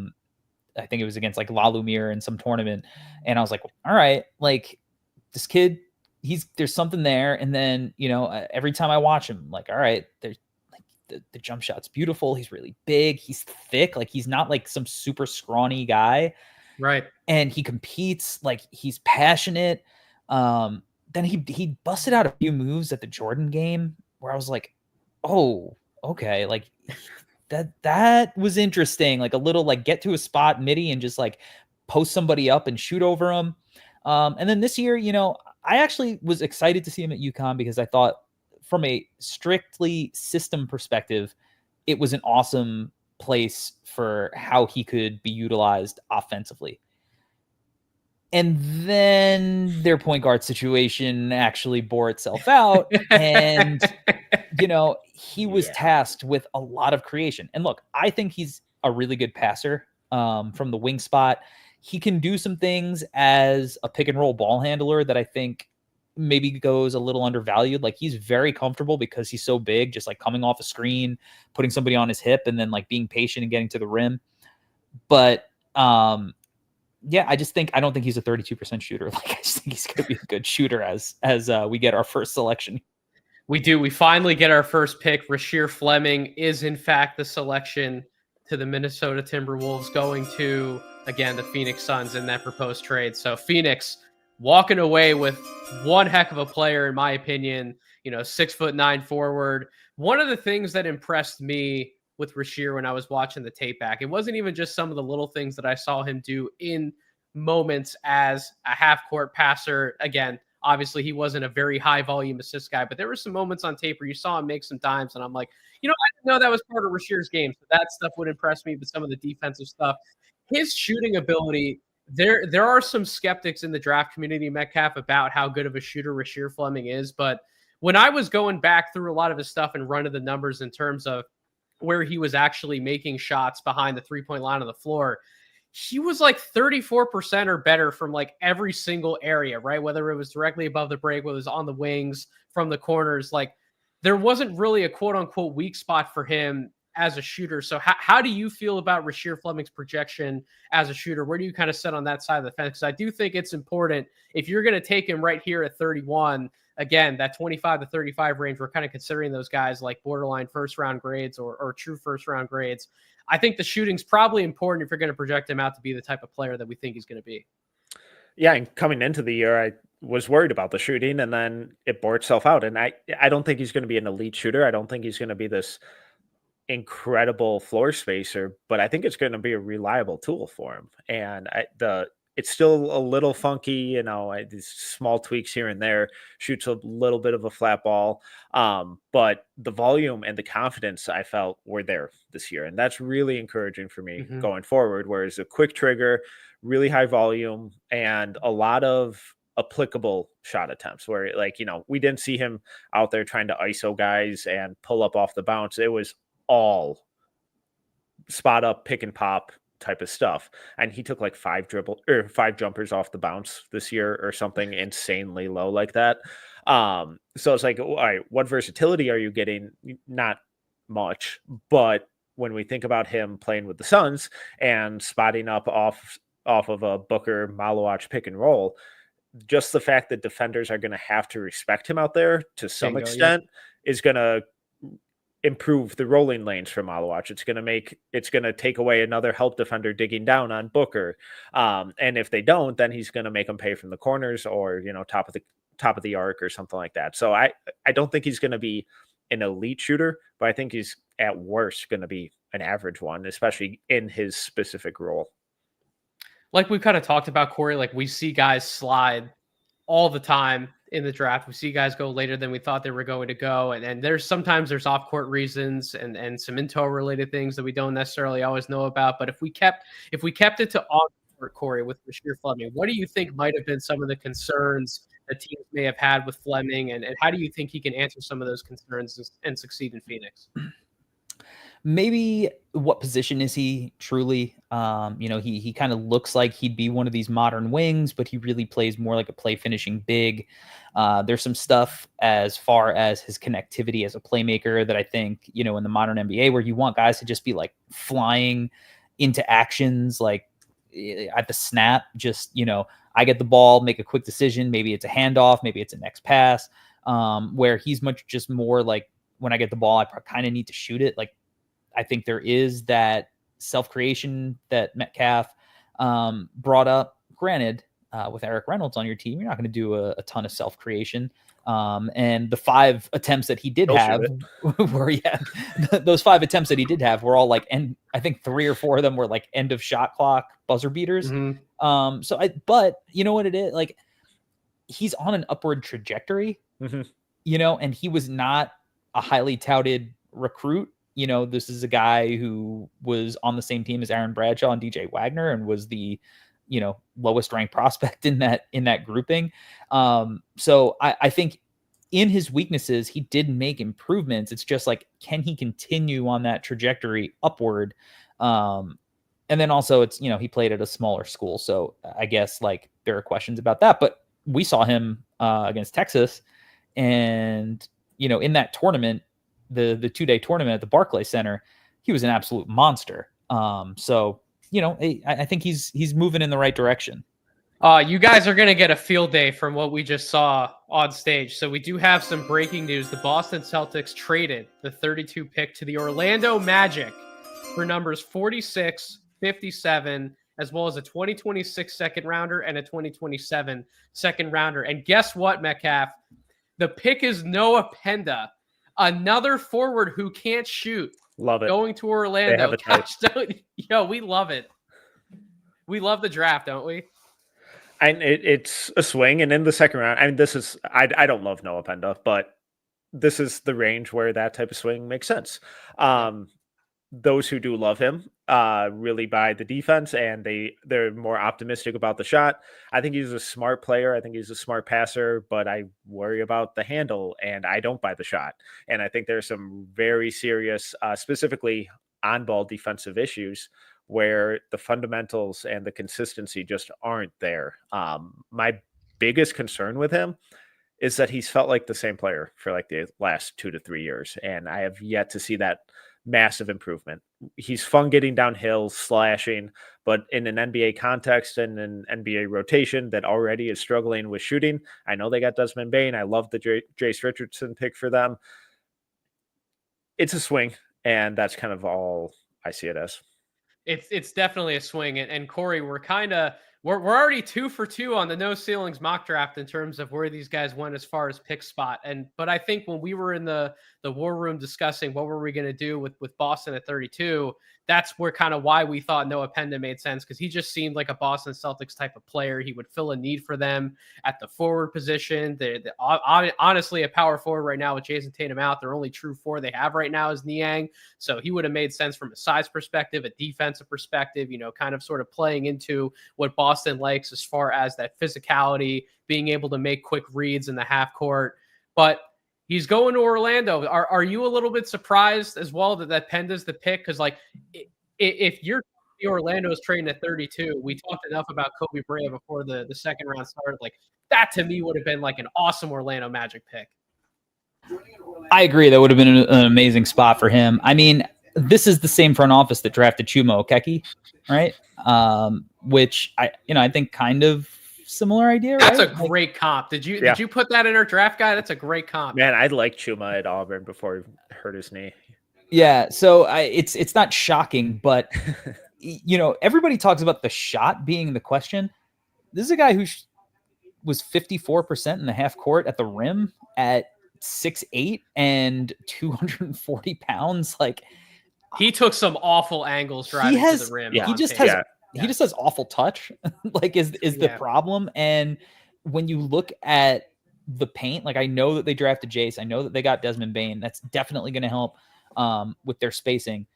think it was against La Lumiere in some tournament. And I was like, all right, this kid, there's something there. And then, every time I watch him, all right, there's the jump shot's beautiful. He's really big. He's thick. He's not some super scrawny guy. Right. And he competes, he's passionate. Then he busted out a few moves at the Jordan game where I was like, oh, okay. That was interesting. A little get to a spot midi and just post somebody up and shoot over him. And then this year, I actually was excited to see him at UConn because I thought from a strictly system perspective, it was an awesome place for how he could be utilized offensively. And then their point guard situation actually bore itself out. And, he was tasked with a lot of creation. And look, I think he's a really good passer from the wing spot. He can do some things as a pick and roll ball handler that I think maybe goes a little undervalued. He's very comfortable because he's so big, just coming off a screen, putting somebody on his hip, and then being patient and getting to the rim. But, I don't think he's a 32% shooter. I just think he's going to be a good shooter as we get our first selection. We do. We finally get our first pick. Rasheer Fleming is, in fact, the selection to the Minnesota Timberwolves, going to, again, the Phoenix Suns in that proposed trade. So Phoenix walking away with one heck of a player, in my opinion, 6'9" forward. One of the things that impressed me with Rasheer when I was watching the tape back, it wasn't even just some of the little things that I saw him do in moments as a half-court passer. Again, obviously he wasn't a very high-volume assist guy, but there were some moments on tape where you saw him make some dimes, and I'm like, I didn't know that was part of Rasheer's game, so that stuff would impress me, but some of the defensive stuff. His shooting ability, there are some skeptics in the draft community, Metcalf, about how good of a shooter Rasheer Fleming is, but when I was going back through a lot of his stuff and running the numbers in terms of where he was actually making shots behind the three-point line of the floor, he was like 34% or better from like every single area, right? Whether it was directly above the break, whether it was on the wings, from the corners, like there wasn't really a quote unquote weak spot for him as a shooter. So how do you feel about Rasheer Fleming's projection as a shooter? Where do you kind of sit on that side of the fence? Because I do think it's important if you're going to take him right here at 31, again, that 25 to 35 range, we're kind of considering those guys like borderline first round grades or true first round grades. I think the shooting's probably important if you're going to project him out to be the type of player that we think he's going to be. Yeah, and coming into the year, I was worried about the shooting, and then it bore itself out. And I don't think he's going to be an elite shooter. I don't think he's going to be this incredible floor spacer, but I think it's going to be a reliable tool for him. And it's still a little funky, these small tweaks here and there, shoots a little bit of a flat ball. But the volume and the confidence I felt were there this year. And that's really encouraging for me going forward, whereas a quick trigger, really high volume, and a lot of applicable shot attempts where we didn't see him out there trying to ISO guys and pull up off the bounce. It was all spot up, pick and pop type of stuff, and he took like 5 jumpers off the bounce this year or something insanely low like that. So it's like, all right, what versatility are you getting? Not much, but when we think about him playing with the Suns and spotting up off of a Booker Malowich pick and roll, just the fact that defenders are going to have to respect him out there to some extent is going to improve the rolling lanes for Malowich. It's going to take away another help defender digging down on Booker. And if they don't, then he's going to make them pay from the corners or, top of the arc or something like that. So I don't think he's going to be an elite shooter, but I think he's at worst going to be an average one, especially in his specific role. Like we've kind of talked about, Corey, like we see guys slide all the time in the draft. We see guys go later than we thought they were going to go. And there's sometimes off-court reasons and some intel related things that we don't necessarily always know about. But if we kept it to on-court, Corey, with Rasheer Fleming, what do you think might have been some of the concerns that teams may have had with Fleming? And how do you think he can answer some of those concerns and succeed in Phoenix? Maybe what position is he truly? He kind of looks like he'd be one of these modern wings, but he really plays more like a play finishing big. There's some stuff as far as his connectivity as a playmaker that I think, in the modern NBA where you want guys to just be like flying into actions, like at the snap, just, I get the ball, make a quick decision. Maybe it's a handoff, maybe it's a next pass, where he's much just more like when I get the ball, I kind of need to shoot it. Like, I think there is that self-creation that Metcalf brought up. Granted, with Eric Reynolds on your team, you're not going to do a ton of self-creation. And the 5 attempts that he did have were, those 5 attempts that he did have were all like, and I think 3 or 4 of them were like end of shot clock buzzer beaters. But you know what it is? Like, he's on an upward trajectory, and he was not a highly touted recruit. This is a guy who was on the same team as Aaron Bradshaw and DJ Wagner and was the, lowest ranked prospect in that grouping. So I think in his weaknesses, he did make improvements. It's just like, can he continue on that trajectory upward? And then also it's, he played at a smaller school. So I guess like there are questions about that, but we saw him against Texas and, in that tournament, the 2-day tournament at the Barclays Center, he was an absolute monster. So, I think he's moving in the right direction. You guys are going to get a field day from what we just saw on stage. So we do have some breaking news. The Boston Celtics traded the 32 pick to the Orlando Magic for numbers 46, 57, as well as a 2026 second rounder and a 2027 second rounder. And guess what, Metcalf? The pick is Noah Penda, another forward who can't shoot. Love it. Going to Orlando. Gosh, yo, we love it. We love the draft, don't we? And it's a swing. And in the second round, I mean, this is, I don't love Noah Penda, but this is the range where that type of swing makes sense. Those who do love him really buy the defense, and they're more optimistic about the shot. I think he's a smart player. I think he's a smart passer, but I worry about the handle, and I don't buy the shot. And I think there's some very serious, specifically on-ball defensive issues where the fundamentals and the consistency just aren't there. My biggest concern with him is that he's felt like the same player for like the last 2 to 3 years, and I have yet to see that massive improvement. He's fun getting downhill, slashing, but in an NBA context and an NBA rotation that already is struggling with shooting, I know they got Desmond Bane. I love the Jace Richardson pick for them. It's a swing, and that's kind of all I see it as. It's definitely a swing. And Corey, we're already 2 for 2 on the no ceilings mock draft in terms of where these guys went as far as pick spot. But I think when we were in the war room discussing what were we going to do with Boston at 32, that's where kind of why we thought Noah Penda made sense, because he just seemed like a Boston Celtics type of player. He would fill a need for them at the forward position. Honestly, a power forward right now with Jason Tatum out, their only true 4 they have right now is Niang. So he would have made sense from a size perspective, a defensive perspective, kind of sort of playing into what Boston likes as far as that physicality, being able to make quick reads in the half court. But he's going to Orlando. Are you a little bit surprised as well that Penda's the pick? Because like, if you're Orlando's trading at 32, we talked enough about Kobe Brea before the second round started. Like that to me would have been like an awesome Orlando Magic pick. I agree. That would have been an amazing spot for him. I mean, this is the same front office that drafted Chuma Okeke, right? Which I think kind of similar idea. That's right? a great comp. Did you put that in our draft guide? That's a great comp. Man, I like Chuma at Auburn before he hurt his knee. Yeah, so it's not shocking, but everybody talks about the shot being the question. This is a guy who was 54% in the half court at the rim at 6'8" and 240 pounds. Like he took some awful angles driving to the rim. Yeah, he just has awful touch. Like is the problem. And when you look at the paint, like I know that they drafted Jace, I know that they got Desmond Bane. That's definitely going to help with their spacing.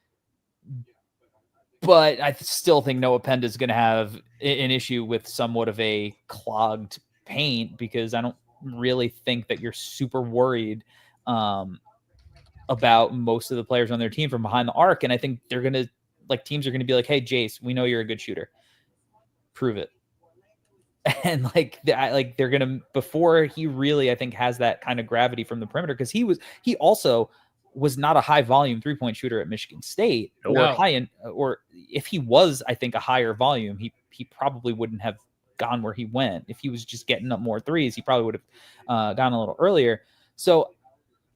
But I still think Noah Penda is going to have an issue with somewhat of a clogged paint, because I don't really think that you're super worried about most of the players on their team from behind the arc. And I think they're going to, teams are going to be like, hey, Jace, we know you're a good shooter. Prove it. And they're going to, before he really, I think, has that kind of gravity from the perimeter, because he also was not a high volume 3-point shooter at Michigan State, or if he was, I think, a higher volume, he probably wouldn't have gone where he went. If he was just getting up more threes, he probably would have gone a little earlier. So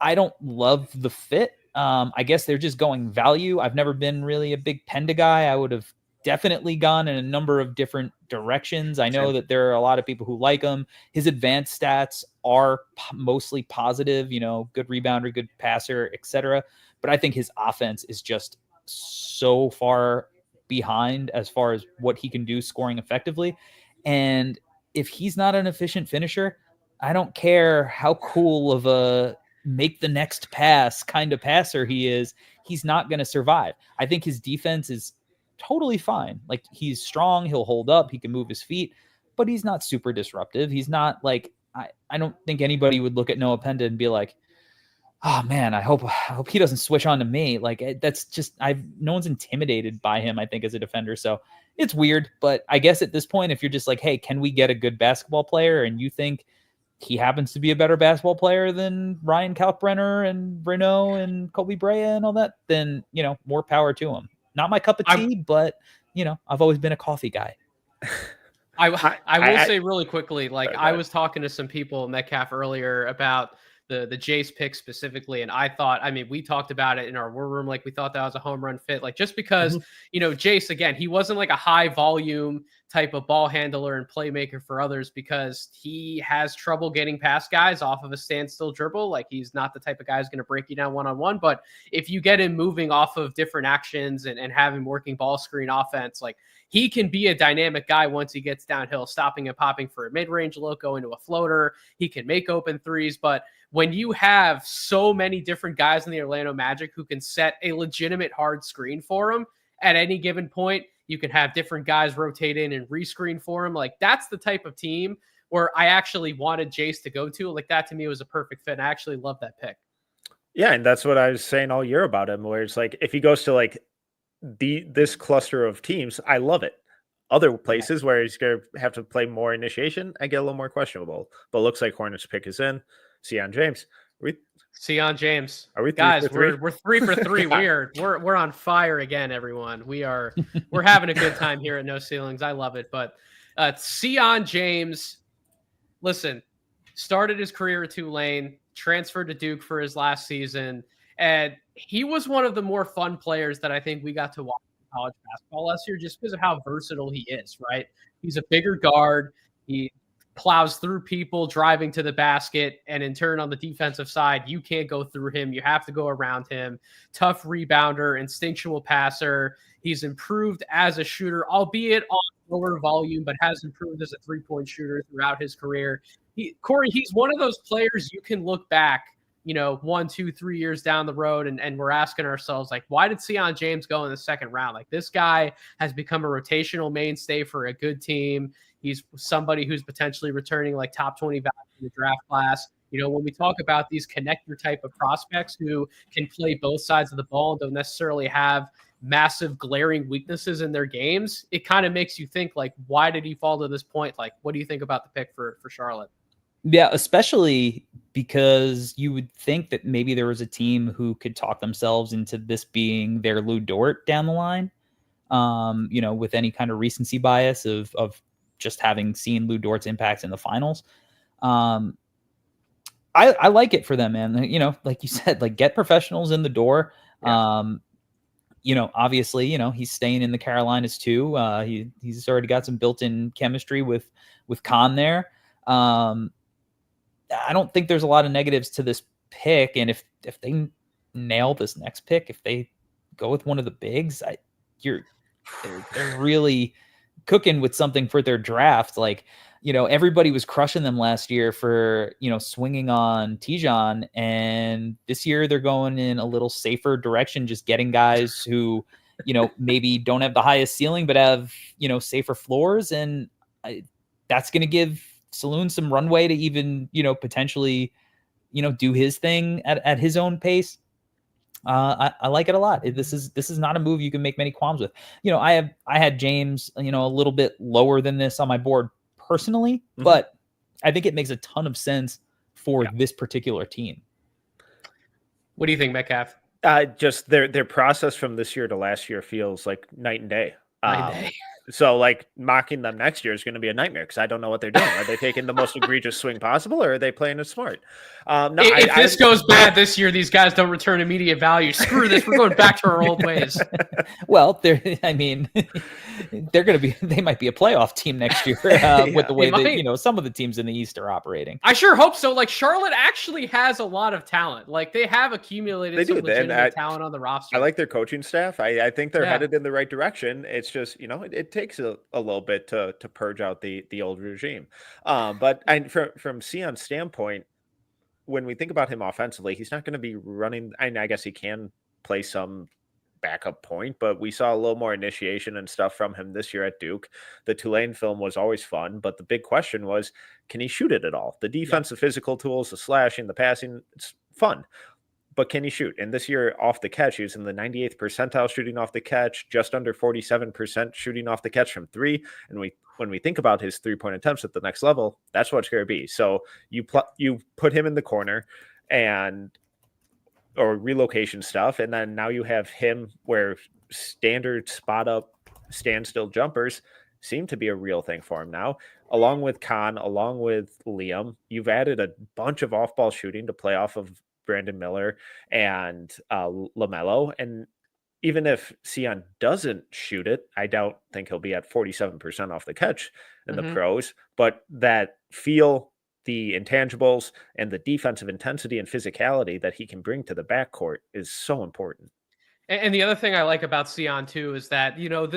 I don't love the fit. I guess they're just going value. I've never been really a big Penda guy. I would have definitely gone in a number of different directions. I know that there are a lot of people who like him. His advanced stats are mostly positive, good rebounder, good passer, etc. But I think his offense is just so far behind as far as what he can do scoring effectively. And if he's not an efficient finisher, I don't care how cool of a make the next pass kind of passer he is, he's not going to survive. I think his defense is totally fine. Like, he's strong, he'll hold up, he can move his feet, but he's not super disruptive. He's not like, I don't think anybody would look at Noah Penda and be like, oh man, I hope he doesn't switch on to me. Like, that's just, no one's intimidated by him, I think, as a defender. So it's weird, but I guess at this point, if you're just like, hey, can we get a good basketball player? And you think he happens to be a better basketball player than Ryan Kalkbrenner and Raynaud and Kobe Brea and all that, then, more power to him. Not my cup of tea, but I've always been a coffee guy. I will say really quickly, I was talking to some people, Metcalf, earlier about the Jace pick specifically. And I thought, I mean, we talked about it in our war room, like we thought that was a home run fit, like just because, you know, Jace, again, he wasn't like a high volume type of ball handler and playmaker for others because he has trouble getting past guys off of a standstill dribble. Like he's not the type of guy who's going to break you down one-on-one, but if you get him moving off of different actions and having working ball screen offense, like he can be a dynamic guy once he gets downhill, stopping and popping for a mid-range look, going to a floater. He can make open threes, but when you have so many different guys in the Orlando Magic who can set a legitimate hard screen for him at any given point, you can have different guys rotate in and rescreen for him. Like that's the type of team where I actually wanted Jace to go to. Like that to me was a perfect fit. I actually love that pick. Yeah, and that's what I was saying all year about him, where it's like if he goes to like this cluster of teams, I love it. Other places where he's going to have to play more initiation, I get a little more questionable. But it looks like Hornets pick is in. Sion James. Sion James. Are we guys? 3 for 3? We're 3 for 3. Yeah. We're on fire again, everyone. We're having a good time here at No Ceilings. I love it. But Sion James, listen, started his career at Tulane, transferred to Duke for his last season, and he was one of the more fun players that I think we got to watch in college basketball last year just because of how versatile he is, right? He's a bigger guard. He plows through people driving to the basket, and in turn on the defensive side, you can't go through him. You have to go around him. Tough rebounder, instinctual passer. He's improved as a shooter, albeit on lower volume, but has improved as a three-point shooter throughout his career. Corey, he's one of those players you can look back, 1, 2, 3 years down the road, and we're asking ourselves, like, why did Sion James go in the second round? Like, this guy has become a rotational mainstay for a good team. He's somebody who's potentially returning like top 20 value in the draft class. When we talk about these connector type of prospects who can play both sides of the ball and don't necessarily have massive glaring weaknesses in their games, it kind of makes you think, like, why did he fall to this point? Like, what do you think about the pick for Charlotte? Yeah, especially because you would think that maybe there was a team who could talk themselves into this being their Lou Dort down the line, with any kind of recency bias of just having seen Lou Dort's impacts in the finals. I like it for them, man. Like you said, like get professionals in the door. Yeah. Obviously, he's staying in the Carolinas too. He's already got some built-in chemistry with Khan there. I don't think there's a lot of negatives to this pick. And if they nail this next pick, if they go with one of the bigs, they're really cooking with something for their draft. Like, everybody was crushing them last year for, swinging on Tijan, and this year they're going in a little safer direction, just getting guys who, maybe don't have the highest ceiling, but have, safer floors. And that's going to give Saloon some runway to even, potentially, do his thing at his own pace. I like it a lot. This is not a move you can make many qualms with. I had James, a little bit lower than this on my board personally, but I think it makes a ton of sense for this particular team. What do you think, Metcalf? Just their process from this year to last year feels like night and day. Night. So, like, mocking them next year is going to be a nightmare because I don't know what they're doing. Are they taking the most egregious swing possible, or are they playing it smart? If this goes bad this year, these guys don't return immediate value. Screw this. We're going back to our old ways. Well, they might be a playoff team next year with the way that, some of the teams in the East are operating. I sure hope so. Like, Charlotte actually has a lot of talent. Like, they have accumulated some legitimate talent on the roster. I like their coaching staff. I think they're headed in the right direction. It's just, it takes a little bit to purge out the old regime. But from Sion's standpoint, when we think about him offensively, he's not going to be running. I guess he can play some backup point, but we saw a little more initiation and stuff from him this year at Duke. The Tulane film was always fun, but the big question was, can he shoot it at all? The defensive physical tools, the slashing, the passing, it's fun. But can he shoot? And this year off the catch, he was in the 98th percentile shooting off the catch, just under 47% shooting off the catch from three. And when we think about his three-point attempts at the next level, that's what it's going to be. So you put him in the corner or relocation stuff, and then now you have him where standard spot-up standstill jumpers seem to be a real thing for him now. along with Khan, along with Liam, you've added a bunch of off-ball shooting to play off of Brandon Miller and LaMelo. And even if Sion doesn't shoot it, I think he'll be at 47% off the catch in the pros, but that feel, the intangibles, and the defensive intensity and physicality that he can bring to the backcourt is so important. And the other thing I like about Sion too is that,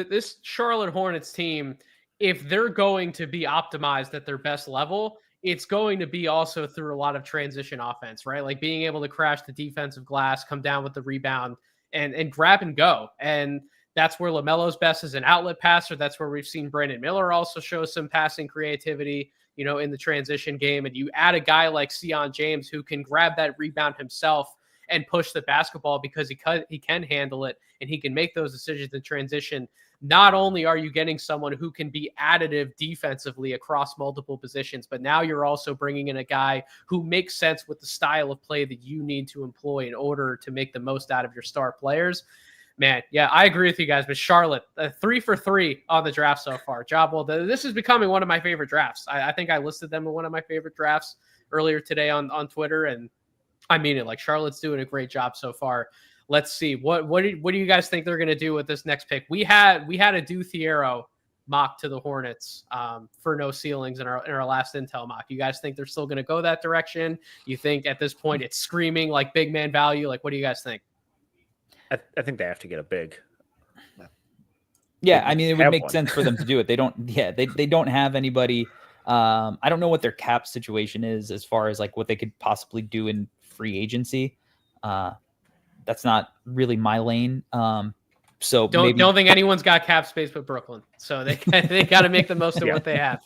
this Charlotte Hornets team, if they're going to be optimized at their best level, it's going to be also through a lot of transition offense, right? Like being able to crash the defensive glass, come down with the rebound, and grab and go. And that's where LaMelo's best as an outlet passer. That's where we've seen Brandon Miller also show some passing creativity, in the transition game. And you add a guy like Sion James who can grab that rebound himself and push the basketball because he can handle it and he can make those decisions in transition. Not only are you getting someone who can be additive defensively across multiple positions, but now you're also bringing in a guy who makes sense with the style of play that you need to employ in order to make the most out of your star players. Man, yeah, I agree with you guys. But Charlotte, 3 for 3 on the draft so far. Job well done. This is becoming one of my favorite drafts. I think I listed them in one of my favorite drafts earlier today on Twitter, and I mean it. Like, Charlotte's doing a great job so far. Let's see what do you guys think they're going to do with this next pick? We had a Thiero mock to the Hornets for no ceilings in our last intel mock. You guys think they're still going to go that direction? You think at this point it's screaming like big man value? Like, what do you guys think? I think they have to get a big. Yeah, I mean, it would make sense for them to do it. They don't. Yeah, they don't have anybody. I don't know what their cap situation is as far as like what they could possibly do in free agency. That's not really my lane. So don't think anyone's got cap space but Brooklyn. So they got to make the most of what they have.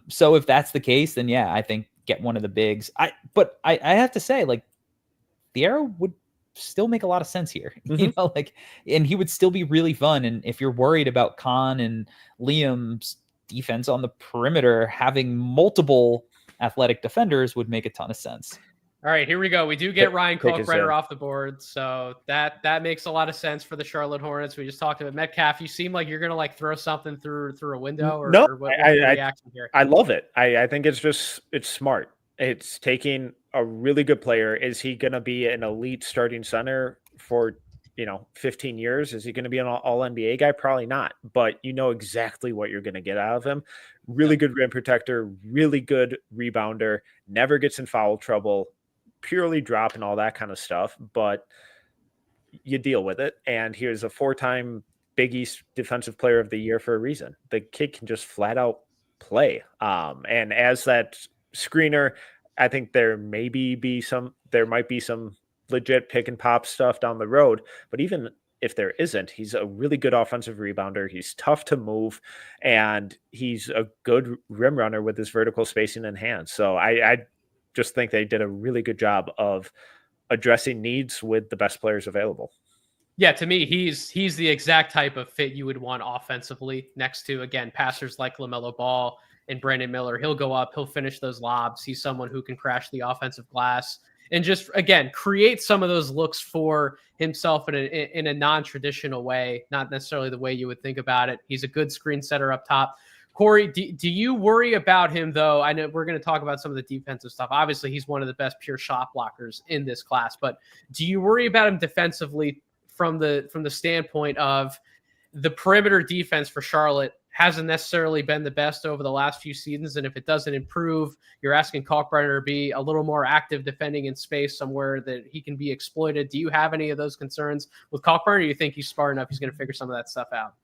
So if that's the case, then yeah, I think get one of the bigs. But I have to say, like, Thiero would still make a lot of sense here, and he would still be really fun. And if you're worried about Khan and Liam's defense on the perimeter, having multiple athletic defenders would make a ton of sense. All right, here we go. We do get Ryan Kalkbrenner off the board, so that makes a lot of sense for the Charlotte Hornets. We just talked about Metcalf. You seem like you're going to like throw something through a window, or no? Or what's the reaction here? I love it. I think it's smart. It's taking a really good player. Is he going to be an elite starting center for 15 years? Is he going to be an all NBA guy? Probably not. But you know exactly what you're going to get out of him. Really good rim protector, really good rebounder, never gets in foul trouble, purely drop and all that kind of stuff. But you deal with it. And here's a 4-time Big East Defensive Player of the Year for a reason. The kid can just flat out play. And as that screener, I think there might be some legit pick and pop stuff down the road, but even if there isn't, he's a really good offensive rebounder. He's tough to move, and he's a good rim runner with his vertical spacing in hand. So I just think they did a really good job of addressing needs with the best players available. Yeah, to me, he's the exact type of fit you would want offensively next to, again, passers like LaMelo Ball and Brandon Miller. He'll go up, he'll finish those lobs. He's someone who can crash the offensive glass and just, again, create some of those looks for himself in a non-traditional way, not necessarily the way you would think about it. He's a good screen setter up top. Corey, do you worry about him, though? I know we're going to talk about some of the defensive stuff. Obviously, he's one of the best pure shot blockers in this class, but do you worry about him defensively from the standpoint of the perimeter defense for Charlotte hasn't necessarily been the best over the last few seasons, and if it doesn't improve, you're asking Kalkbrenner to be a little more active defending in space somewhere that he can be exploited. Do you have any of those concerns with Kalkbrenner, or do you think he's smart enough he's going to figure some of that stuff out?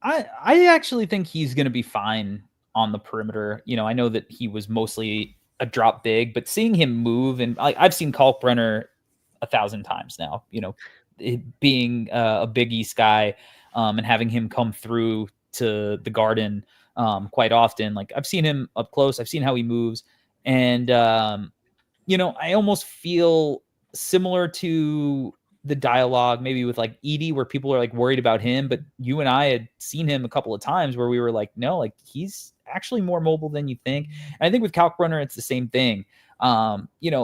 I actually think he's going to be fine on the perimeter. I know that he was mostly a drop big, but seeing him move, and I've seen Kalkbrenner 1,000 times now, being a Big East guy and having him come through to the Garden quite often. Like, I've seen him up close. I've seen how he moves. And, I almost feel similar to the dialogue maybe with like Edie, where people are like worried about him, but you and I had seen him a couple of times where we were like, no, like, he's actually more mobile than you think. And I think with Kalkbrenner, it's the same thing.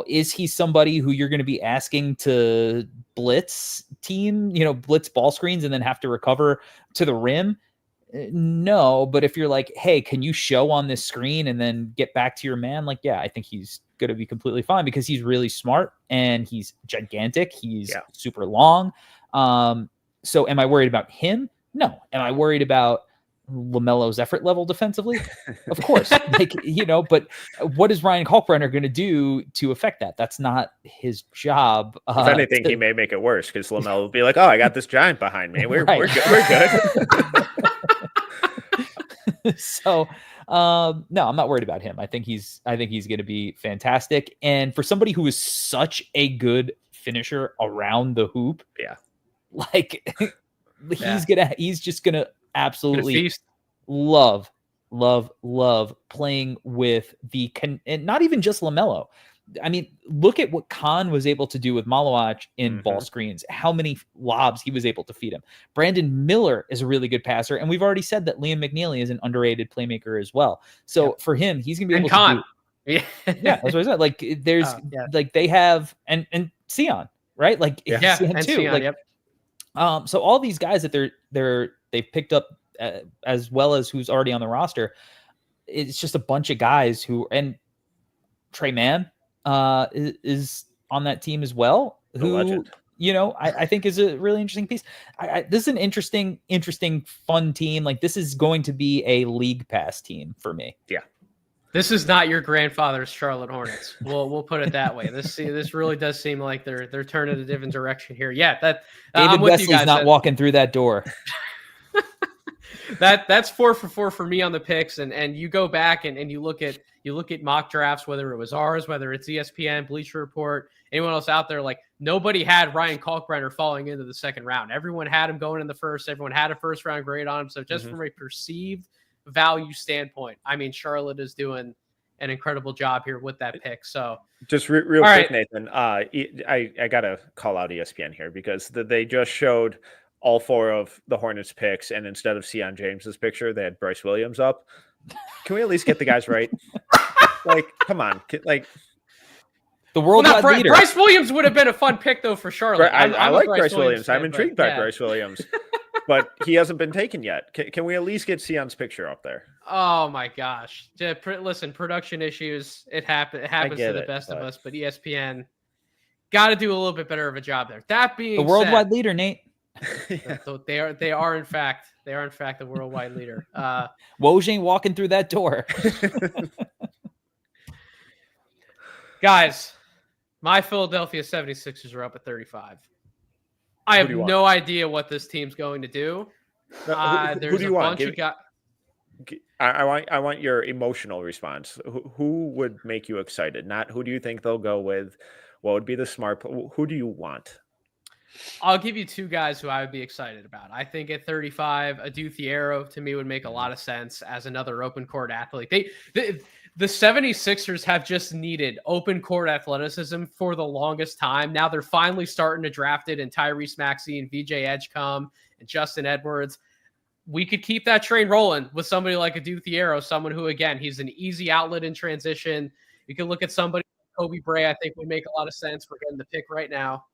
Is he somebody who you're going to be asking to blitz ball screens and then have to recover to the rim? No, but if you're like, hey, can you show on this screen and then get back to your man? Like, yeah, I think he's going to be completely fine because he's really smart and he's gigantic. He's super long. So am I worried about him? No. Am I worried about LaMelo's effort level defensively? Of course. Like, but what is Ryan Kalkbrenner going to do to affect that? That's not his job. If anything, he may make it worse because LaMelo will be like, oh, I got this giant behind me. We're good. We're good. So no, I'm not worried about him. I think he's going to be fantastic. And for somebody who is such a good finisher around the hoop, like he's just gonna absolutely love playing with and not even just LaMelo. I mean, look at what Khan was able to do with Malawach in ball screens, how many lobs he was able to feed him. Brandon Miller is a really good passer. And we've already said that Liam McNeely is an underrated playmaker as well. So for him, he's going to be able to do. That's what I said. Like there's like they have, and Sion, right? Like Sion too. Sion, so all these guys that they've picked up as well as who's already on the roster, it's just a bunch of guys and Trey Mann is on that team as well, who I think is a really interesting piece. This is an interesting fun team. Like this is going to be a league pass team for me. This is not your grandfather's Charlotte Hornets. We'll put it that way. This really does seem like they're turning a different direction here. That David Wesley's not walking through that door. That's 4 for 4 for me on the picks, and you go back and you look at mock drafts, whether it was ours, whether it's ESPN, Bleacher Report, anyone else out there, like nobody had Ryan Kalkbrenner falling into the second round. Everyone had him going in the first. Everyone had a first round grade on him. So just from a perceived value standpoint, I mean, Charlotte is doing an incredible job here with that pick. So just real quick, right, Nathan, I gotta call out ESPN here because they just showed all 4 of the Hornets picks, and instead of Sion James's picture, they had Bryce Williams up. Can we at least get the guys right? Like, come on, like the worldwide leader. Bryce Williams would have been a fun pick though for Charlotte. I like Bryce Williams. I'm intrigued by Bryce Williams, but he hasn't been taken yet. Can we at least get Sion's picture up there? Oh my gosh! Listen, production issues. It happens to the best of us, but ESPN got to do a little bit better of a job there. That being the worldwide leader, Nate. They are in fact the worldwide leader. Woj ain't walking through that door. Guys, my Philadelphia 76ers are up at 35. I have no idea what this team's going to do. Who do you want? I want your emotional response. Who would make you excited? Not who do you think they'll go with? What would be the smart? Who do you want? I'll give you 2 guys who I would be excited about. I think at 35, Thiero to me would make a lot of sense as another open court athlete. The 76ers have just needed open court athleticism for the longest time. Now they're finally starting to draft it, and Tyrese Maxey and VJ Edgecombe and Justin Edwards. We could keep that train rolling with somebody like Thiero, someone who, again, he's an easy outlet in transition. You can look at somebody like Kobe Brea, I think would make a lot of sense. We're getting the pick right now.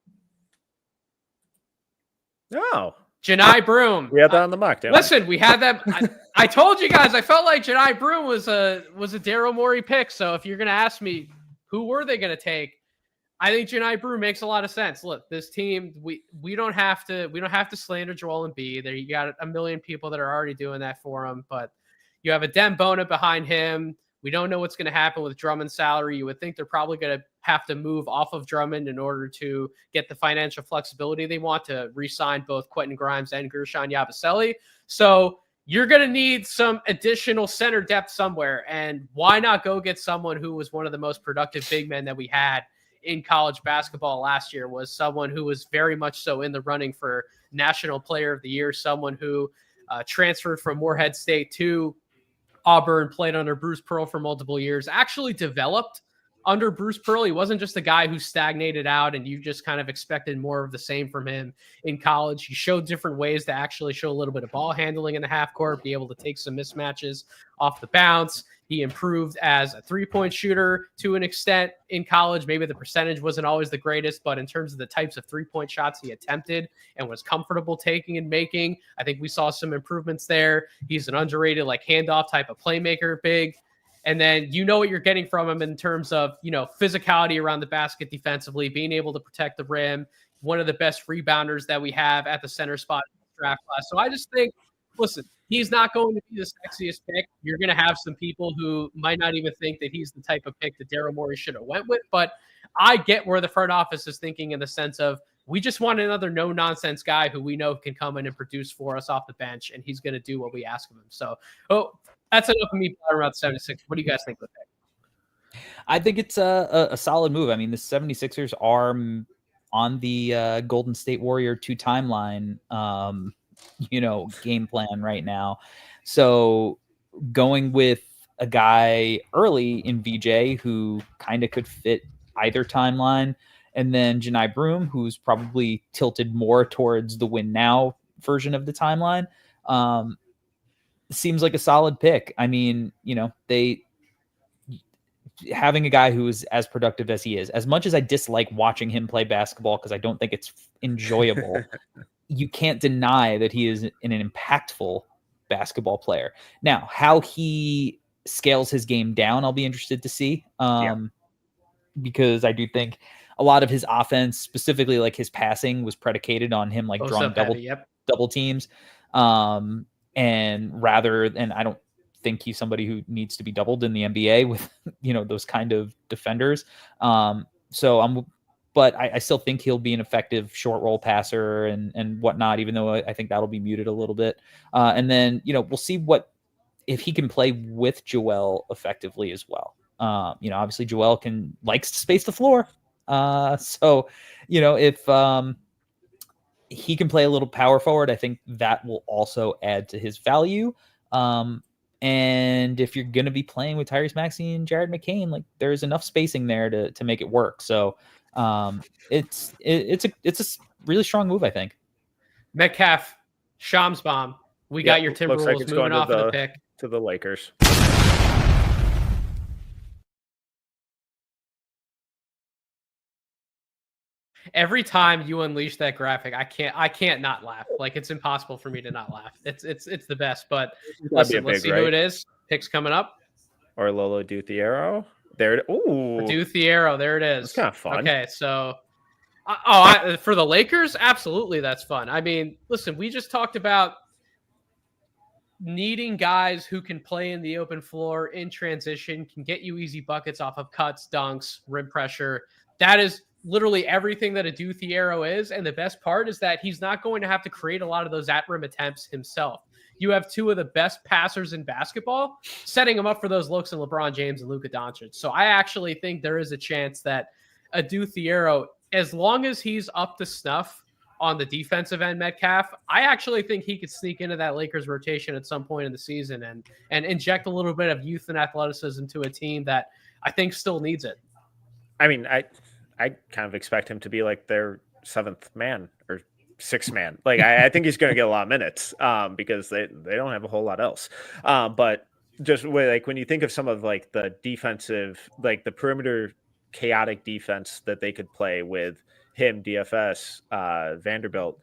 Oh, Janai Broom. We had that on the mock. Listen, we had that. I told you guys. I felt like Janai Broom was a Daryl Morey pick. So if you're going to ask me who were they going to take, I think Janai Broom makes a lot of sense. Look, this team, we don't have to slander Joel Embiid. There, you got a million people that are already doing that for him. But you have a Dem Bona behind him. We don't know what's going to happen with Drummond's salary. You would think they're probably going to have to move off of Drummond in order to get the financial flexibility they want to re-sign both Quentin Grimes and Gershon Yabusele. So you're going to need some additional center depth somewhere. And why not go get someone who was one of the most productive big men that we had in college basketball last year, was someone who was very much so in the running for National Player of the Year, someone who transferred from Morehead State to Auburn, played under Bruce Pearl for multiple years, actually developed under Bruce Pearl, he wasn't just a guy who stagnated out and you just kind of expected more of the same from him in college. He showed different ways to actually show a little bit of ball handling in the half court, be able to take some mismatches off the bounce. He improved as a three-point shooter to an extent in college. Maybe the percentage wasn't always the greatest, but in terms of the types of three-point shots he attempted and was comfortable taking and making, I think we saw some improvements there. He's an underrated, like, handoff type of playmaker, big. And then you know what you're getting from him in terms of, physicality around the basket defensively, being able to protect the rim, one of the best rebounders that we have at the center spot in the draft class. So I just think, listen, he's not going to be the sexiest pick. You're going to have some people who might not even think that he's the type of pick that Daryl Morey should have went with. But I get where the front office is thinking in the sense of, we just want another no-nonsense guy who we know can come in and produce for us off the bench, and he's going to do what we ask of him. So, that's enough of me about the 76. What do you guys think of that? I think it's a solid move. I mean, the 76ers are on the Golden State Warrior 2 timeline, game plan right now. So going with a guy early in VJ who kind of could fit either timeline, and then Janai Broom, who's probably tilted more towards the win now version of the timeline, seems like a solid pick. I mean, they having a guy who is as productive as he is, as much as I dislike watching him play basketball because I don't think it's enjoyable, you can't deny that he is an impactful basketball player. Now, how he scales his game down, I'll be interested to see, because I do think a lot of his offense, specifically like his passing, was predicated on him like drawing double teams. And I don't think he's somebody who needs to be doubled in the NBA with, those kind of defenders. But I still think he'll be an effective short roll passer and whatnot, even though I think that'll be muted a little bit. And then, we'll see if he can play with Joel effectively as well. Obviously Joel likes to space the floor. If he can play a little power forward, I think that will also add to his value. And if you're going to be playing with Tyrese Maxey and Jared McCain, like there's enough spacing there to make it work. So it's a really strong move, I think. Metcalf, Shamsbaum, we got your Timberwolves moving off of the pick to the Lakers. Every time you unleash that graphic, I can't not laugh. Like, it's impossible for me to not laugh. It's the best. But listen, let's see who it is. Picks coming up. Or Lolo Thiero. There it is. Ooh. Thiero, there it is. It's kind of fun. Okay, so for the Lakers, absolutely that's fun. I mean, listen, we just talked about needing guys who can play in the open floor in transition, can get you easy buckets off of cuts, dunks, rim pressure. That is literally everything that a Thiero is. And the best part is that he's not going to have to create a lot of those at rim attempts himself. You have two of the best passers in basketball setting him up for those looks in LeBron James and Luka Doncic. So I actually think there is a chance that a Thiero, as long as he's up to snuff on the defensive end, Metcalf, I actually think he could sneak into that Lakers rotation at some point in the season and inject a little bit of youth and athleticism to a team that I think still needs it. I mean, I kind of expect him to be like their 7th man or 6th man. Like, I think he's going to get a lot of minutes because they don't have a whole lot else. But just when you think of some of like the defensive, like the perimeter chaotic defense that they could play with him, DFS, Vanderbilt,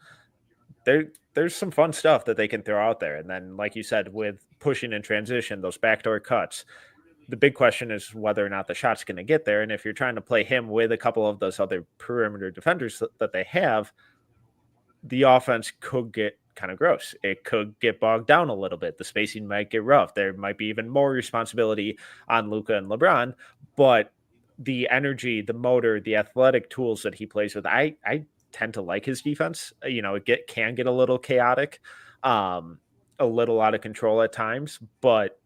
there's some fun stuff that they can throw out there. And then, like you said, with pushing in transition, those backdoor cuts, the big question is whether or not the shot's going to get there. And if you're trying to play him with a couple of those other perimeter defenders that they have, the offense could get kind of gross. It could get bogged down a little bit. The spacing might get rough. There might be even more responsibility on Luka and LeBron, but the energy, the motor, the athletic tools that he plays with, I tend to like his defense. It can get a little chaotic, a little out of control at times, but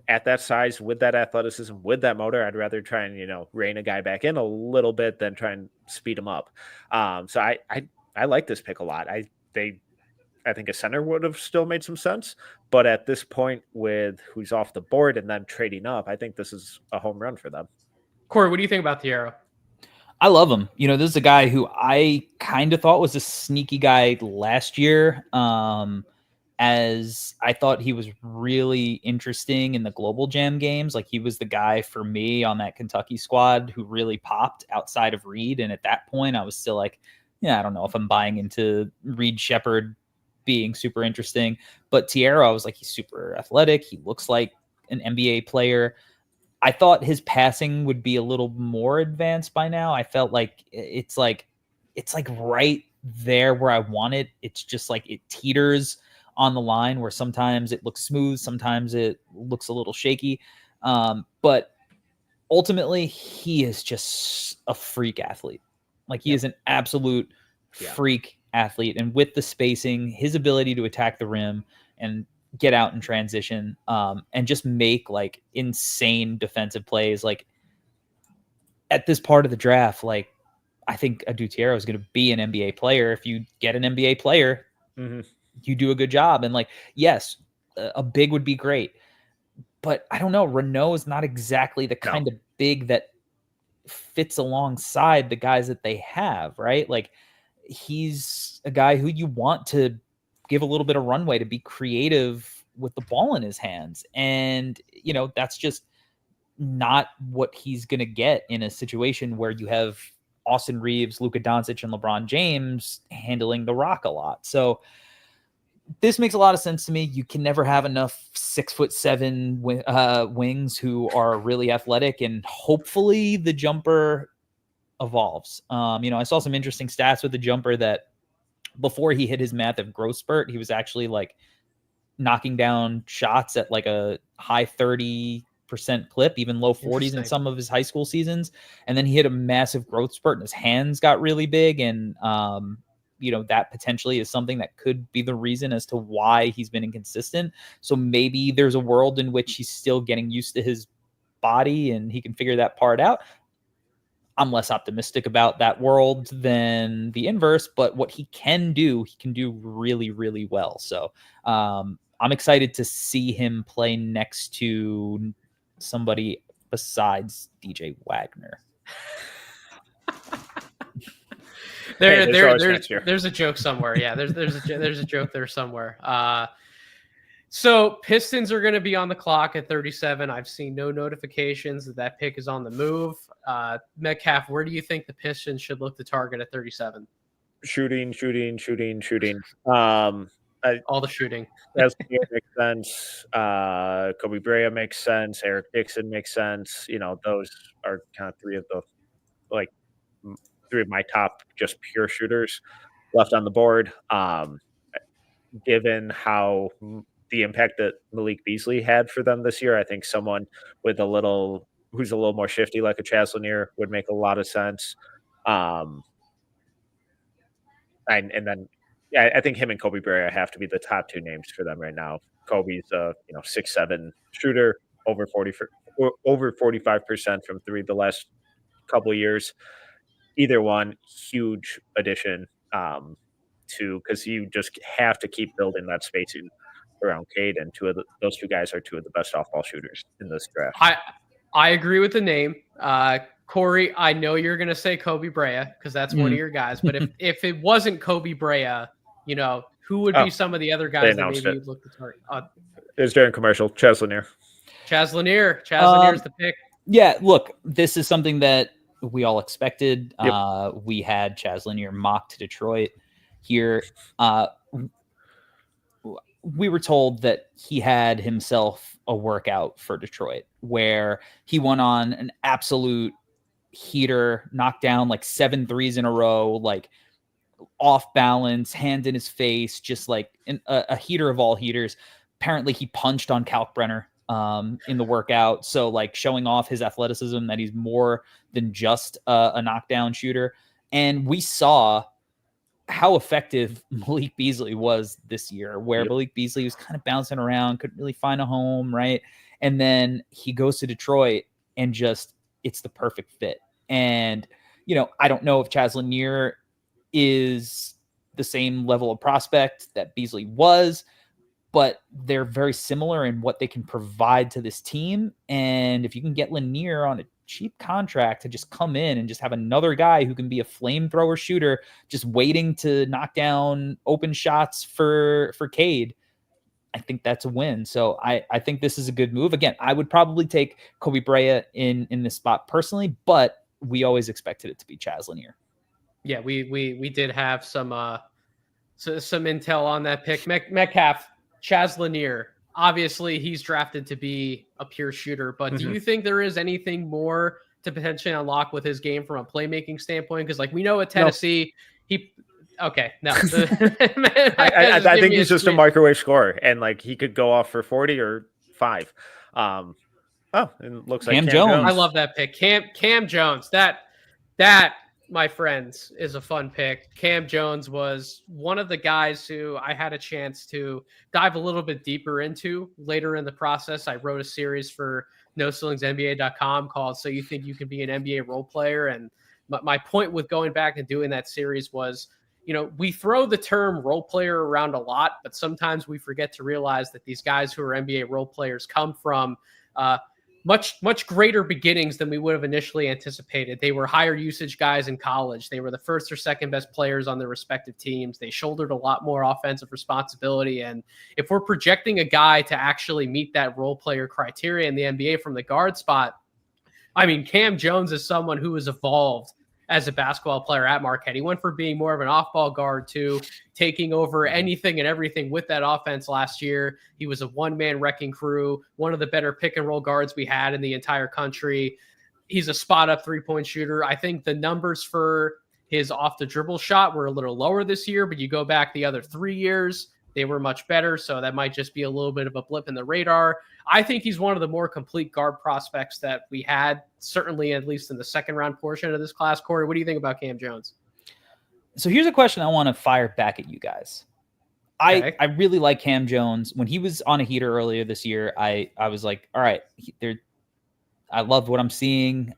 at that size, with that athleticism, with that motor, I'd rather try and, rein a guy back in a little bit than try and speed him up. So I like this pick a lot. I think a center would have still made some sense, but at this point with who's off the board and then trading up, I think this is a home run for them. Corey, what do you think about Thiero? I love him. This is a guy who I kind of thought was a sneaky guy last year. As I thought he was really interesting in the Global Jam games. Like, he was the guy for me on that Kentucky squad who really popped outside of Reed. And at that point, I was still like, I don't know if I'm buying into Reed Shepherd being super interesting. But Thiero, I was like, he's super athletic. He looks like an NBA player. I thought his passing would be a little more advanced by now. I felt like it's like right there where I want it. It's just like it teeters on the line where sometimes it looks smooth, sometimes it looks a little shaky. But ultimately, he is just a freak athlete. Like, he is an absolute freak athlete. And with the spacing, his ability to attack the rim and get out in transition, and just make like insane defensive plays. Like, at this part of the draft, like, I think Adou Thiero is going to be an NBA player. If you get an NBA player, you do a good job. And like, yes, a big would be great, but I don't know. Raynaud is not exactly the kind of big that fits alongside the guys that they have, right? Like, he's a guy who you want to give a little bit of runway to be creative with the ball in his hands. And, that's just not what he's going to get in a situation where you have Austin Reeves, Luka Doncic, and LeBron James handling the rock a lot. So this makes a lot of sense to me. You can never have enough 6'7" wings who are really athletic, and hopefully the jumper evolves. I saw some interesting stats with the jumper that before he hit his massive growth spurt, he was actually like knocking down shots at like a high 30% clip, even low 40s in some of his high school seasons. And then he hit a massive growth spurt and his hands got really big. And, that potentially is something that could be the reason as to why he's been inconsistent. So maybe there's a world in which he's still getting used to his body and he can figure that part out. I'm less optimistic about that world than the inverse, but what he can do really, really well. So I'm excited to see him play next to somebody besides DJ Wagner. There's a joke somewhere. Yeah, there's a joke there somewhere. So Pistons are going to be on the clock at 37. I've seen no notifications that pick is on the move. Metcalf, where do you think the Pistons should look to target at 37? Shooting. All the shooting. That makes sense. Kobe Brea makes sense. Eric Dixon makes sense. Those are kind of three of my top just pure shooters left on the board. Given how the impact that Malik Beasley had for them this year, I think someone with who's a little more shifty, like a Chaz Laneir, would make a lot of sense. And then I think him and Kobe Brea have to be the top two names for them right now. Kobe's a 6'7" shooter, over 45% from three the last couple of years. Either one, huge addition because you just have to keep building that spacing around Cade, and those two guys are two of the best off-ball shooters in this draft. I agree with the name. Corey, I know you're going to say Kobe Brea because that's one of your guys. But if it wasn't Kobe Brea, who would be some of the other guys that maybe you'd look to target? It was during commercial. Chaz Laneir. Chaz Laneir is the pick. Yeah, look, this is something that we all expected. Yep. We had Chaz Laneir mocked to Detroit here. We were told that he had himself a workout for Detroit where he went on an absolute heater, knocked down like 7 threes in a row, like off balance, hands in his face, just like a heater of all heaters. Apparently he punched on Kalkbrenner in the workout. So like showing off his athleticism, that he's more than just a knockdown shooter. And we saw how effective Malik Beasley was this year, where Malik Beasley was kind of bouncing around, couldn't really find a home, right? And then he goes to Detroit and just, it's the perfect fit. And, I don't know if Chaz Laneir is the same level of prospect that Beasley was, but they're very similar in what they can provide to this team. And if you can get Laneir on a cheap contract to just come in and just have another guy who can be a flamethrower shooter, just waiting to knock down open shots for Cade, I think that's a win. So I think this is a good move. Again, I would probably take Kobe Brea in this spot personally, but we always expected it to be Chaz Laneir. Yeah, we did have some intel on that pick. Metcalf, Chaz Laneir. Obviously, he's drafted to be a pure shooter, but do you think there is anything more to potentially unlock with his game from a playmaking standpoint? Because, like, we know at Tennessee, I think he's just a microwave scorer, and like he could go off for 40 or 5. It looks like Cam Jones. I love that pick. Cam Jones. That my friends, is a fun pick. Cam Jones was one of the guys who I had a chance to dive a little bit deeper into later in the process. I wrote a series for NoCeilingsNBA.com called "So You Think You Can Be an NBA Role Player?" And my point with going back and doing that series was, we throw the term role player around a lot, but sometimes we forget to realize that these guys who are NBA role players come from much greater beginnings than we would have initially anticipated. They were higher usage guys in college. They were the first or second best players on their respective teams. They shouldered a lot more offensive responsibility. And if we're projecting a guy to actually meet that role player criteria in the NBA from the guard spot, I mean, Cam Jones is someone who has evolved as a basketball player at Marquette. He went from being more of an off-ball guard to taking over anything and everything with that offense last year. He was a one-man wrecking crew, one of the better pick-and-roll guards we had in the entire country. He's a spot-up three-point shooter. I think the numbers for his off-the-dribble shot were a little lower this year, but you go back the other 3 years, they were much better, so that might just be a little bit of a blip in the radar. I think he's one of the more complete guard prospects that we had, certainly at least in the second round portion of this class. Corey, what do you think about Cam Jones? So here's a question I want to fire back at you guys. I really like Cam Jones. When he was on a heater earlier this year, I was like, all right, I love what I'm seeing.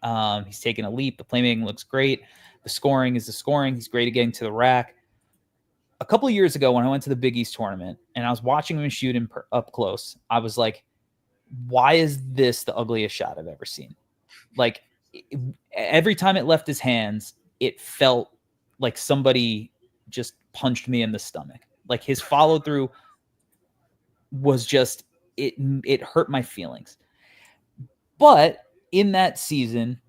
He's taking a leap. The playmaking looks great. The scoring is the scoring. He's great at getting to the rack. A couple of years ago when I went to the Big East tournament and I was watching him shoot up close, I was like, why is this the ugliest shot I've ever seen? Like, every time it left his hands, it felt like somebody just punched me in the stomach. Like, his follow through was just, it hurt my feelings. But in that season,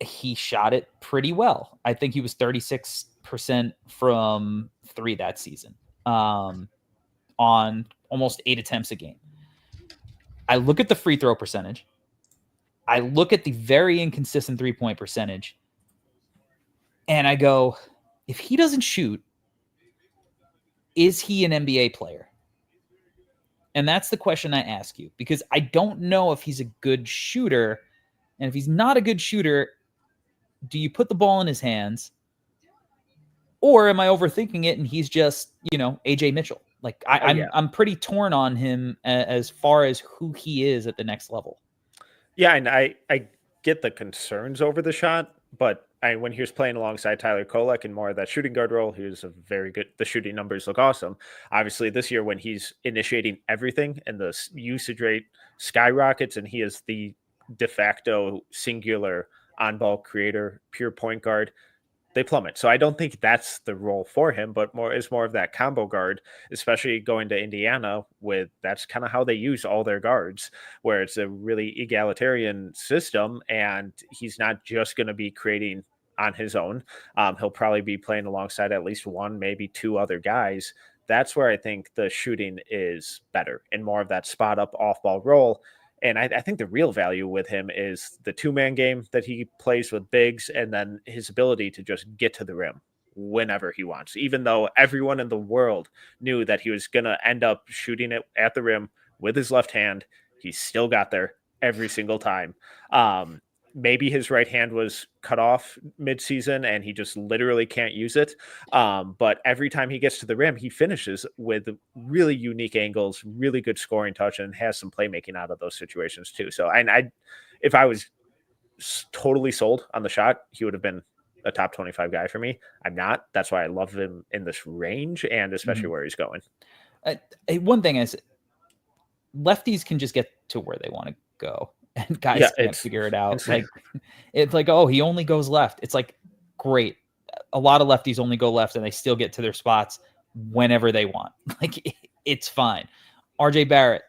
he shot it pretty well. I think he was 36% from 3 that season, on almost 8 attempts a game. I look at the free throw percentage. I look at the very inconsistent 3-point percentage. And I go, if he doesn't shoot, is he an NBA player? And that's the question I ask you, because I don't know if he's a good shooter. And if he's not a good shooter, do you put the ball in his hands? Or am I overthinking it and he's just, AJ Mitchell? Like, I'm pretty torn on him as far as who he is at the next level. Yeah, and I get the concerns over the shot, but when he was playing alongside Tyler Kolek in more of that shooting guard role, he was a very good. The shooting numbers look awesome. Obviously, this year when he's initiating everything and the usage rate skyrockets, and he is the de facto singular on-ball creator, pure point guard, they plummet. So I don't think that's the role for him, but more of that combo guard, especially going to Indiana that's kind of how they use all their guards, where it's a really egalitarian system and he's not just going to be creating on his own. He'll probably be playing alongside at least one, maybe 2 other guys. That's where I think the shooting is better and more of that spot up off ball role. And I think the real value with him is the 2-man game that he plays with bigs, and then his ability to just get to the rim whenever he wants, even though everyone in the world knew that he was going to end up shooting it at the rim with his left hand. He still got there every single time. Maybe his right hand was cut off midseason and he just literally can't use it. But every time he gets to the rim, he finishes with really unique angles, really good scoring touch, and has some playmaking out of those situations too. So, if I was totally sold on the shot, he would have been a top 25 guy for me. I'm not. That's why I love him in this range and especially where he's going. One thing is, lefties can just get to where they want to go. and guys Yeah, can't figure it out. Like, it's like, oh, he only goes left. It's like, great. A lot of lefties only go left and they still get to their spots whenever they want. Like, it's fine. RJ Barrett,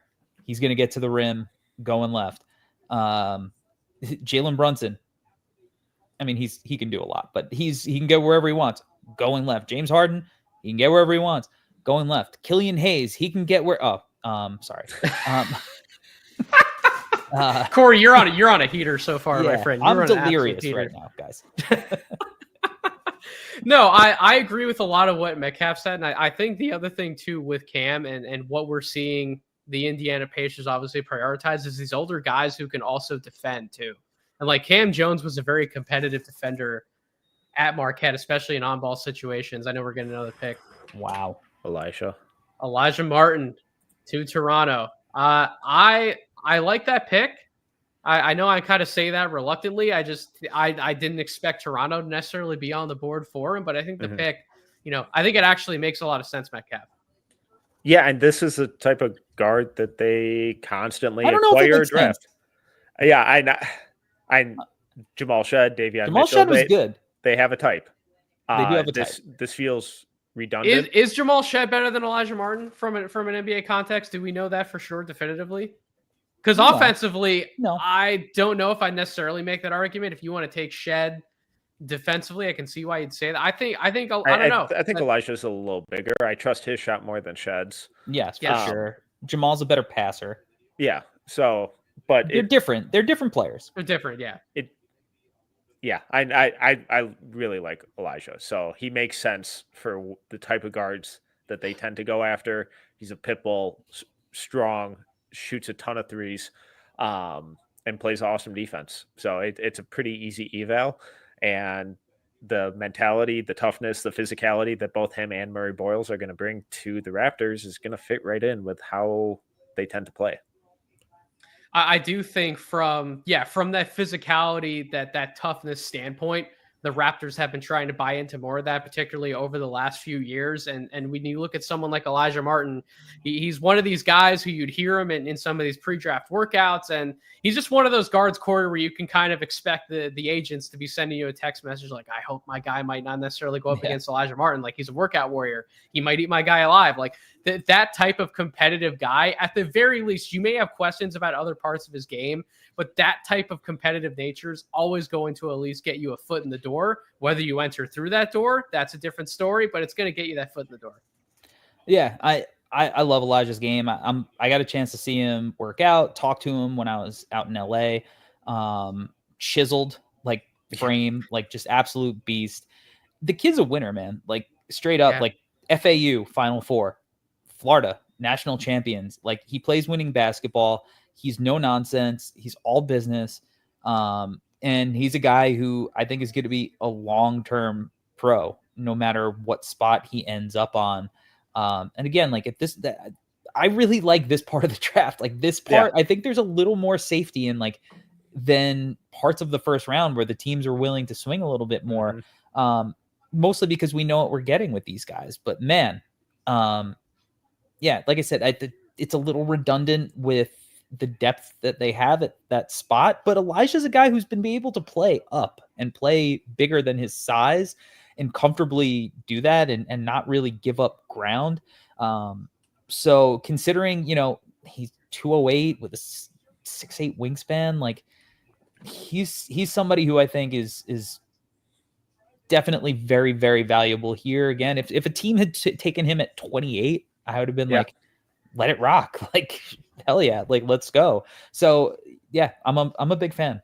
he's going to get to the rim going left. Jalen Brunson, I mean, he can do a lot, but he can get wherever he wants going left. James Harden, he can get wherever he wants going left. Killian Hayes, he can get where. Sorry. Corey, you're on a heater so far, yeah, my friend. I'm delirious right now, guys. No, I agree with a lot of what Metcalf said. And I think the other thing, too, with Cam and what we're seeing the Indiana Pacers obviously prioritize is these older guys who can also defend, too. And like Cam Jones was a very competitive defender at Marquette, especially in on-ball situations. I know we're getting another pick. Wow. Elijah Martin to Toronto. I like that pick. I know I kind of say that reluctantly. I didn't expect Toronto to necessarily be on the board for him, but I think the pick, I think it actually makes a lot of sense, Metcalf. Yeah, and this is the type of guard that they constantly acquire or draft. Yeah, I Jamal Shead, Davion Jamal Mitchell, Shead was good. They have a type. They do have a type. This feels redundant. Is Jamal Shead better than Elijah Martin from an NBA context? Do we know that for sure, definitively? Because offensively, I don't know if I necessarily make that argument. If you want to take Shead defensively, I can see why you'd say that. I think I don't know. I think Elijah's a little bigger. I trust his shot more than Shead's. Yes, for sure. Jamal's a better passer. Yeah. So, but they're different. They're different players. They're different. Yeah. I really like Elijah. So he makes sense for the type of guards that they tend to go after. He's a pit bull, strong, shoots a ton of threes, and plays awesome defense. So it's a pretty easy eval. And the mentality, the toughness, the physicality that both him and Murray Boyles are going to bring to the Raptors is going to fit right in with how they tend to play. I do think from that physicality, that toughness standpoint, the Raptors have been trying to buy into more of that, particularly over the last few years. And when you look at someone like Elijah Martin, he's one of these guys who you'd hear him in some of these pre-draft workouts. And he's just one of those guards, Corey, where you can kind of expect the agents to be sending you a text message like, I hope my guy might not necessarily go up against Elijah Martin. Like, he's a workout warrior. He might eat my guy alive. Like that type of competitive guy, at the very least, you may have questions about other parts of his game, but that type of competitive nature is always going to at least get you a foot in the door. Whether you enter through that door, that's a different story, but it's going to get you that foot in the door. Yeah, I love Elijah's game. I got a chance to see him work out, talk to him when I was out in LA. Chiseled, like frame, like just absolute beast. The kid's a winner, man. Like straight up, like FAU Final Four, Florida national champions. Like, he plays winning basketball. He's no nonsense. He's all business. And he's a guy who I think is going to be a long-term pro, no matter what spot he ends up on. And again, like I really like this part of the draft. Like this part, I think there's a little more safety in than parts of the first round where the teams are willing to swing a little bit more. Mostly because we know what we're getting with these guys. But man, like I said, it's a little redundant with the depth that they have at that spot, but Elijah's a guy who's been able to play up and play bigger than his size and comfortably do that and not really give up ground. So considering, he's 208 with a 6'8" wingspan, like he's somebody who I think is definitely very, very valuable here. Again, if a team had taken him at 28, I would have been like, let it rock. Like, hell yeah. Like, let's go. So yeah, I'm a big fan.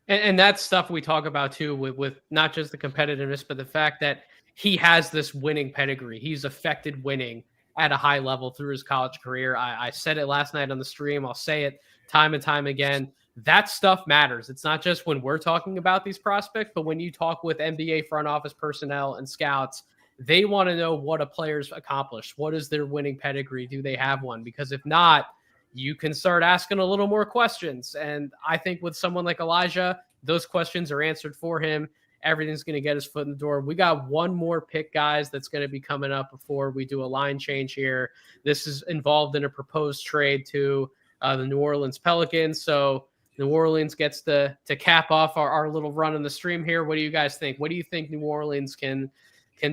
And that's stuff we talk about too, with not just the competitiveness, but the fact that he has this winning pedigree. He's affected winning at a high level through his college career. I said it last night on the stream. I'll say it time and time again. That stuff matters. It's not just when we're talking about these prospects, but when you talk with NBA front office personnel and scouts, they want to know what a player's accomplished. What is their winning pedigree? Do they have one? Because if not, you can start asking a little more questions. And I think with someone like Elijah, those questions are answered for him. Everything's going to get his foot in the door. We got one more pick, guys, that's going to be coming up before we do a line change here. This is involved in a proposed trade to the New Orleans Pelicans. So New Orleans gets to cap off our little run on the stream here. What do you guys think? What do you think New Orleans can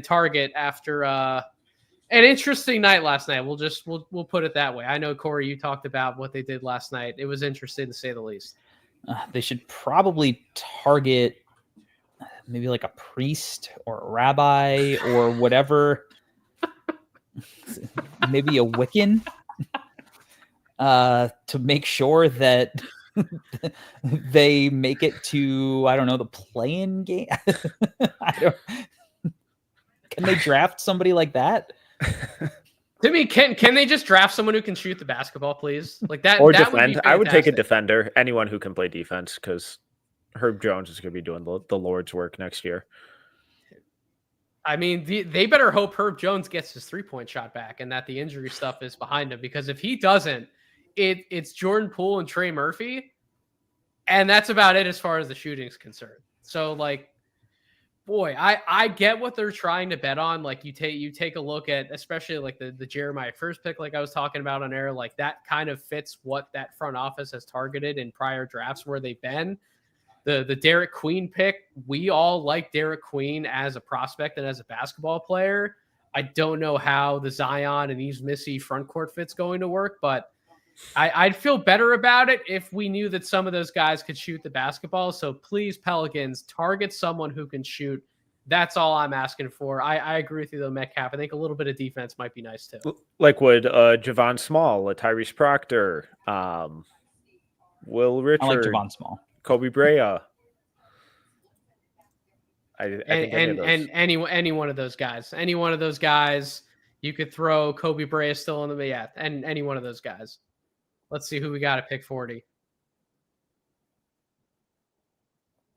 target after an interesting night last night? We'll put it that way. I know, Corey, you talked about what they did last night. It was interesting to say the least. They should probably target maybe like a priest or a rabbi or whatever. Maybe a Wiccan to make sure that they make it to, I don't know, the play-in game. Can they draft somebody like that? Timmy, can they just draft someone who can shoot the basketball, please? Like that, or that defend. Would be I would take a fantastic. defender, anyone who can play defense, because Herb Jones is going to be doing the Lord's work next year. I mean, they better hope Herb Jones gets his 3-point shot back and that the injury stuff is behind him, because if he doesn't, it's Jordan Poole and Trey Murphy, and that's about it as far as the shooting is concerned. So, like, boy, I get what they're trying to bet on. Like, you take a look at, especially like the Jeremiah first pick, like I was talking about on air, like that kind of fits what that front office has targeted in prior drafts where they've been. The Derek Queen pick, we all like Derek Queen as a prospect and as a basketball player. I don't know how the Zion and Yves Missy front court fit's going to work, but I'd feel better about it if we knew that some of those guys could shoot the basketball. So please, Pelicans, target someone who can shoot. That's all I'm asking for. I agree with you, though, Metcalf. I think a little bit of defense might be nice, too. Like would Javon Small, Tyrese Proctor, Will Richard, I like Javon Small, Kobe Brea. I think any one of those guys. Any one of those guys. You could throw Kobe Brea still in the and any one of those guys. Let's see who we got at pick 40.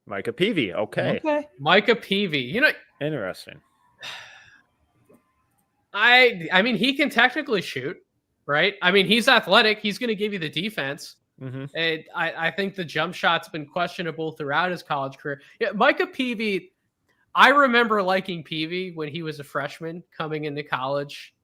Micah Peavy. Okay. Micah Peavy. You know, interesting. I mean, he can technically shoot, right? I mean, he's athletic. He's going to give you the defense. Mm-hmm. And I think the jump shot's been questionable throughout his college career. Yeah, Micah Peavy, I remember liking Peavy when he was a freshman coming into college.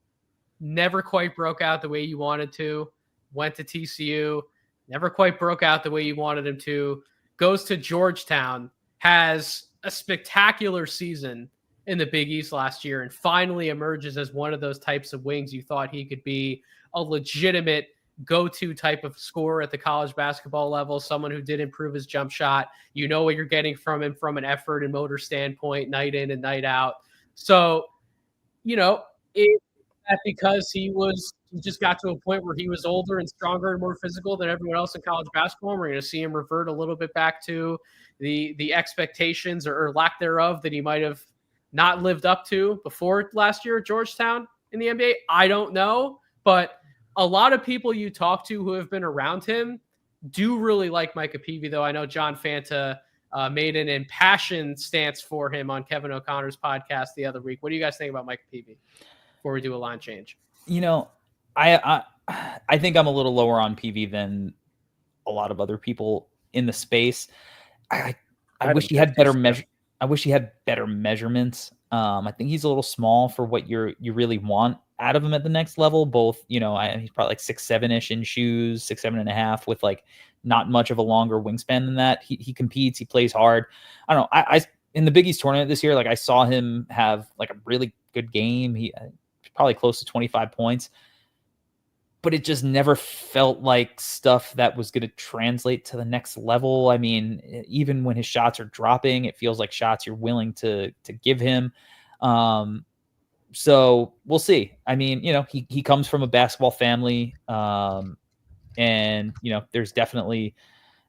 Never quite broke out the way you wanted to. Went to TCU. Never quite broke out the way you wanted him to. Goes to Georgetown. Has a spectacular season in the Big East last year and finally emerges as one of those types of wings you thought he could be a legitimate go-to type of scorer at the college basketball level, someone who did improve his jump shot. You know what you're getting from him from an effort and motor standpoint, night in and night out. So, you know, because he just got to a point where he was older and stronger and more physical than everyone else in college basketball. We're going to see him revert a little bit back to the expectations or lack thereof that he might have not lived up to before last year at Georgetown in the NBA. I don't know, but a lot of people you talk to who have been around him do really like Micah Peavy, though. I know John Fanta made an impassioned stance for him on Kevin O'Connor's podcast the other week. What do you guys think about Micah Peavy before we do a line change? You know, I think I'm a little lower on Peavy than a lot of other people in the space. I wish he had better measure. I wish he had better measurements. I think he's a little small for what you really want out of him at the next level. Both, you know, he's probably like 6'7" in shoes, 6'7.5", with like not much of a longer wingspan than that. He competes, he plays hard. I don't know. I in the Big East tournament this year, like I saw him have like a really good game. He probably close to 25 points, but it just never felt like stuff that was going to translate to the next level. I mean, even when his shots are dropping, it feels like shots you're willing to give him. So we'll see. I mean, you know, he comes from a basketball family, and you know, there's definitely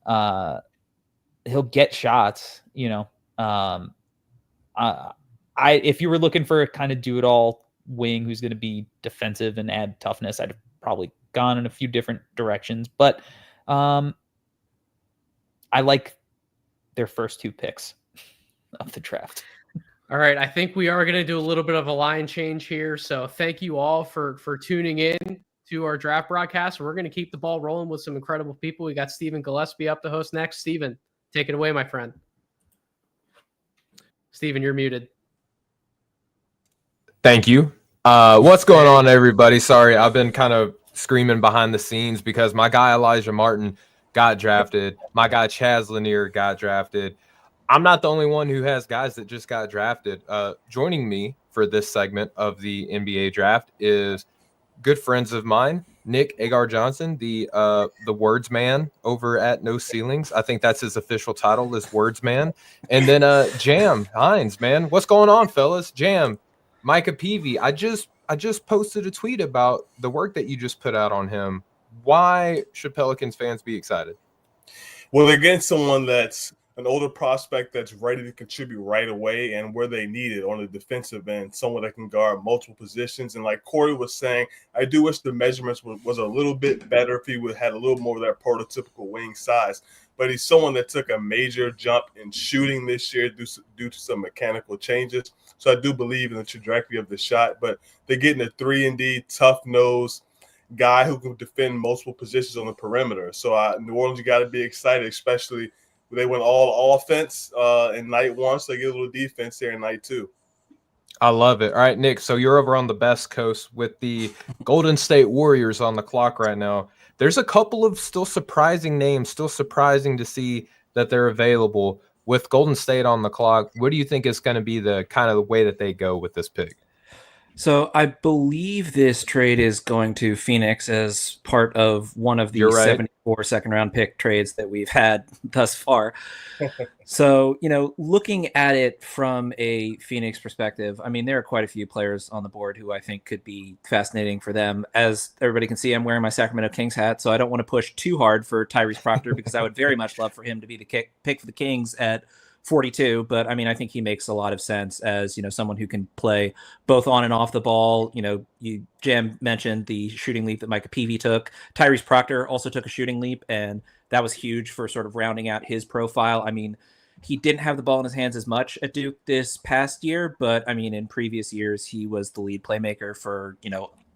he'll get shots. You know, if you were looking for a kind of do it all wing who's going to be defensive and add toughness, I'd have probably gone in a few different directions, but I like their first two picks of the draft. All right, I think we are going to do a little bit of a line change here. So thank you all for tuning in to our draft broadcast. We're going to keep the ball rolling with some incredible people. We got Stephen Gillespie up to host next. Stephen, take it away, my friend. Stephen, you're muted. Thank you. What's going on, everybody? Sorry, I've been kind of screaming behind the scenes because my guy Elijah Martin got drafted. My guy Chaz Laneir got drafted. I'm not the only one who has guys that just got drafted. Joining me for this segment of the NBA draft is good friends of mine, Nick Agar Johnson, the words man over at No Ceilings. I think that's his official title, is words man. And then Jam Hines, man. What's going on, fellas? Jam, Micah Peavy. I just posted a tweet about the work that you just put out on him. Why should Pelicans fans be excited? Well, they're getting someone that's an older prospect that's ready to contribute right away and where they need it on the defensive end, someone that can guard multiple positions. And like Corey was saying, I do wish the measurements was a little bit better if he would had a little more of that prototypical wing size. But he's someone that took a major jump in shooting this year due to some mechanical changes. So I do believe in the trajectory of the shot. But they're getting a 3-and-D, tough-nosed guy who can defend multiple positions on the perimeter. So New Orleans, you got to be excited, especially – they went all offense in night one, so they get a little defense there in night two. I love it. All right, Nick, so you're over on the Best Coast with the Golden State Warriors on the clock right now. There's a couple of still surprising names, still surprising to see that they're available. With Golden State on the clock, what do you think is going to be the kind of the way that they go with this pick? So I believe this trade is going to Phoenix as part of one of the 74 second-round pick trades that we've had thus far. So, looking at it from a Phoenix perspective, I mean, there are quite a few players on the board who I think could be fascinating for them. As everybody can see, I'm wearing my Sacramento Kings hat, so I don't want to push too hard for Tyrese Proctor because I would very much love for him to be the pick for the Kings at 42, but I mean, I think he makes a lot of sense as, someone who can play both on and off the ball. Jam mentioned the shooting leap that Micah Peavy took. Tyrese Proctor also took a shooting leap, and that was huge for sort of rounding out his profile. I mean, he didn't have the ball in his hands as much at Duke this past year, but I mean, in previous years, he was the lead playmaker for,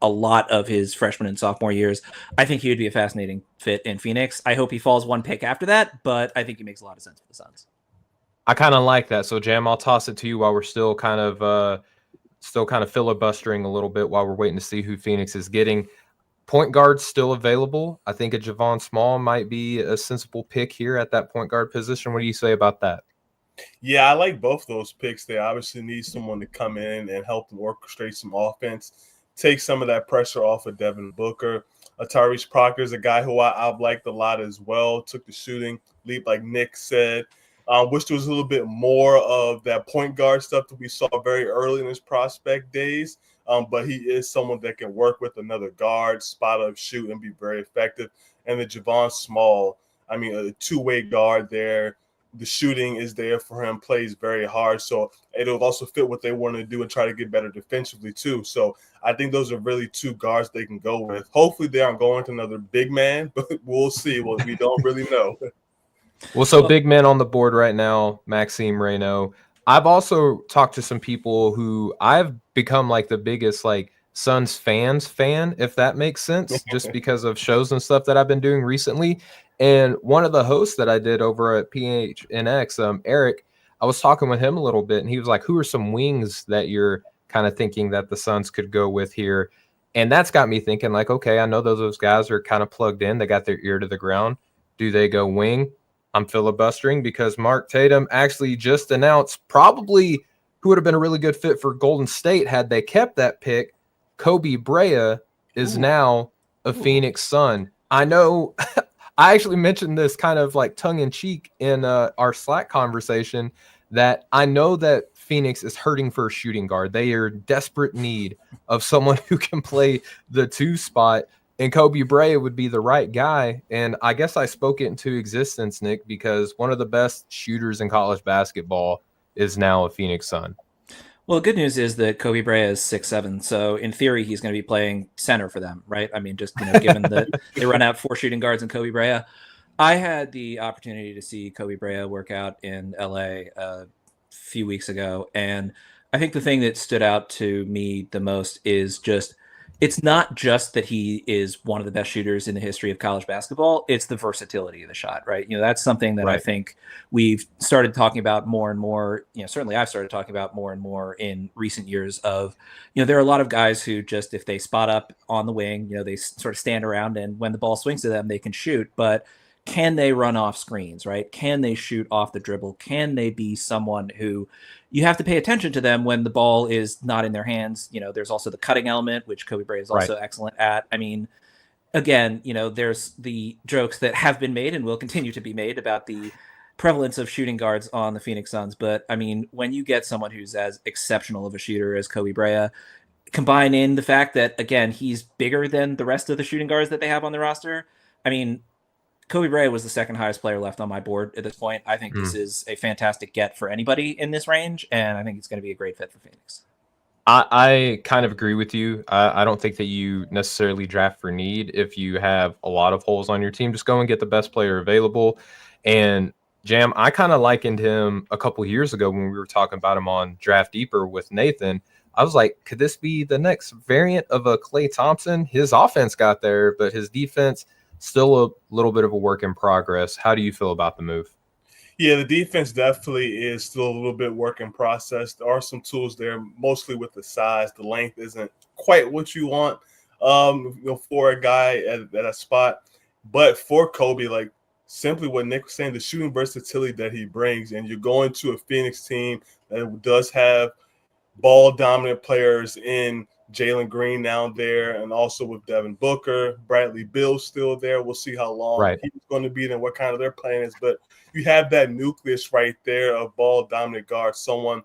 a lot of his freshman and sophomore years. I think he would be a fascinating fit in Phoenix. I hope he falls one pick after that, but I think he makes a lot of sense for the Suns. I kind of like that. So, Jam, I'll toss it to you while we're still kind of filibustering a little bit while we're waiting to see who Phoenix is getting. Point guard still available. I think a Javon Small might be a sensible pick here at that point guard position. What do you say about that? Yeah, I like both those picks. They obviously need someone to come in and help them orchestrate some offense, take some of that pressure off of Devin Booker. Tyrese Proctor is a guy who I've liked a lot as well. Took the shooting leap, like Nick said. Wish there was a little bit more of that point guard stuff that we saw very early in his prospect days. But he is someone that can work with another guard, spot up, shoot, and be very effective. And the Javon Small, I mean, a two-way guard there. The shooting is there for him, plays very hard. So it'll also fit what they want to do and try to get better defensively too. So I think those are really two guards they can go with. Hopefully they aren't going to another big man, but we'll see. Well, we don't really know. Well, so big men on the board right now, Maxime Raynaud. I've also talked to some people who I've become like the biggest Suns fan, if that makes sense, just because of shows and stuff that I've been doing recently. And one of the hosts that I did over at PHNX, Eric, I was talking with him a little bit, and he was like, who are some wings that you're kind of thinking that the Suns could go with here? And that's got me thinking okay, I know those guys are kind of plugged in. They got their ear to the ground. Do they go wing? I'm filibustering because Mark Tatum actually just announced probably who would have been a really good fit for Golden State had they kept that pick. Kobe Brea is now a Phoenix Sun. I know I actually mentioned this kind of tongue-in-cheek in our Slack conversation that I know that Phoenix is hurting for a shooting guard. They are in desperate need of someone who can play the 2 spot. And Kobe Brea would be the right guy. And I guess I spoke it into existence, Nick, because one of the best shooters in college basketball is now a Phoenix Sun. Well, the good news is that Kobe Brea is 6'7", so in theory he's going to be playing center for them, right? I mean, just given that they run out 4 shooting guards in Kobe Brea. I had the opportunity to see Kobe Brea work out in LA a few weeks ago, and I think the thing that stood out to me the most is just it's not just that he is one of the best shooters in the history of college basketball. It's the versatility of the shot, right? That's something that I think we've started talking about more and more. Certainly I've started talking about more and more in recent years of, there are a lot of guys who just, if they spot up on the wing, they sort of stand around and when the ball swings to them, they can shoot. But can they run off screens, right? Can they shoot off the dribble? Can they be someone who you have to pay attention to them when the ball is not in their hands? There's also the cutting element, which Kobe Brea is also excellent at. I mean, again, there's the jokes that have been made and will continue to be made about the prevalence of shooting guards on the Phoenix Suns. But I mean, when you get someone who's as exceptional of a shooter as Kobe Brea, combine in the fact that, again, he's bigger than the rest of the shooting guards that they have on the roster. I mean, Kobe Brea was the second highest player left on my board at this point. I think this is a fantastic get for anybody in this range, and I think it's going to be a great fit for Phoenix. I kind of agree with you. I don't think that you necessarily draft for need. If you have a lot of holes on your team, just go and get the best player available. And Jam, I kind of likened him a couple years ago when we were talking about him on Draft Deeper with Nathan. I was like, could this be the next variant of a Klay Thompson? His offense got there, but his defense still a little bit of a work in progress. How do you feel about the move? Yeah, the defense definitely is still a little bit work in process. There are some tools there, mostly with the size. The length isn't quite what you want for a guy at a spot. But for Kobe, like simply what Nick was saying, the shooting versatility that he brings, and you're going to a Phoenix team that does have ball-dominant players in Jalen Green down there, and also with Devin Booker, Bradley Beal still there. We'll see how long he's going to be and what kind of their plan is. But you have that nucleus right there of ball-dominant guards, someone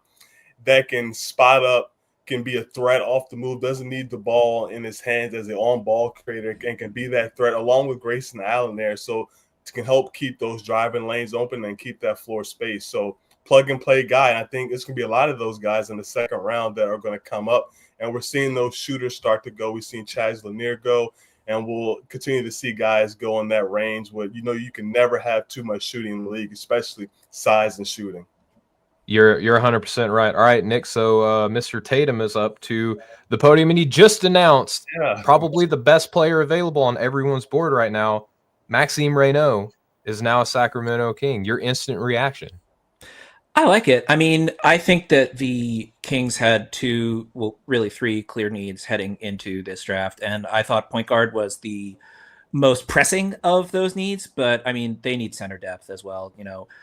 that can spot up, can be a threat off the move, doesn't need the ball in his hands as an on-ball creator, and can be that threat along with Grayson Allen there. So it can help keep those driving lanes open and keep that floor space. So plug-and-play guy. And I think it's going to be a lot of those guys in the second round that are going to come up. And we're seeing those shooters start to go. We've seen Chaz Laneir go, and we'll continue to see guys go in that range where, you can never have too much shooting in the league, especially size and shooting. You're 100% right. All right, Nick, so Mr. Tatum is up to the podium, and he just announced probably the best player available on everyone's board right now. Maxime Raynaud is now a Sacramento King. Your instant reaction? I like it. I mean, I think that the Kings had really three clear needs heading into this draft. And I thought point guard was the most pressing of those needs. But, I mean, they need center depth as well.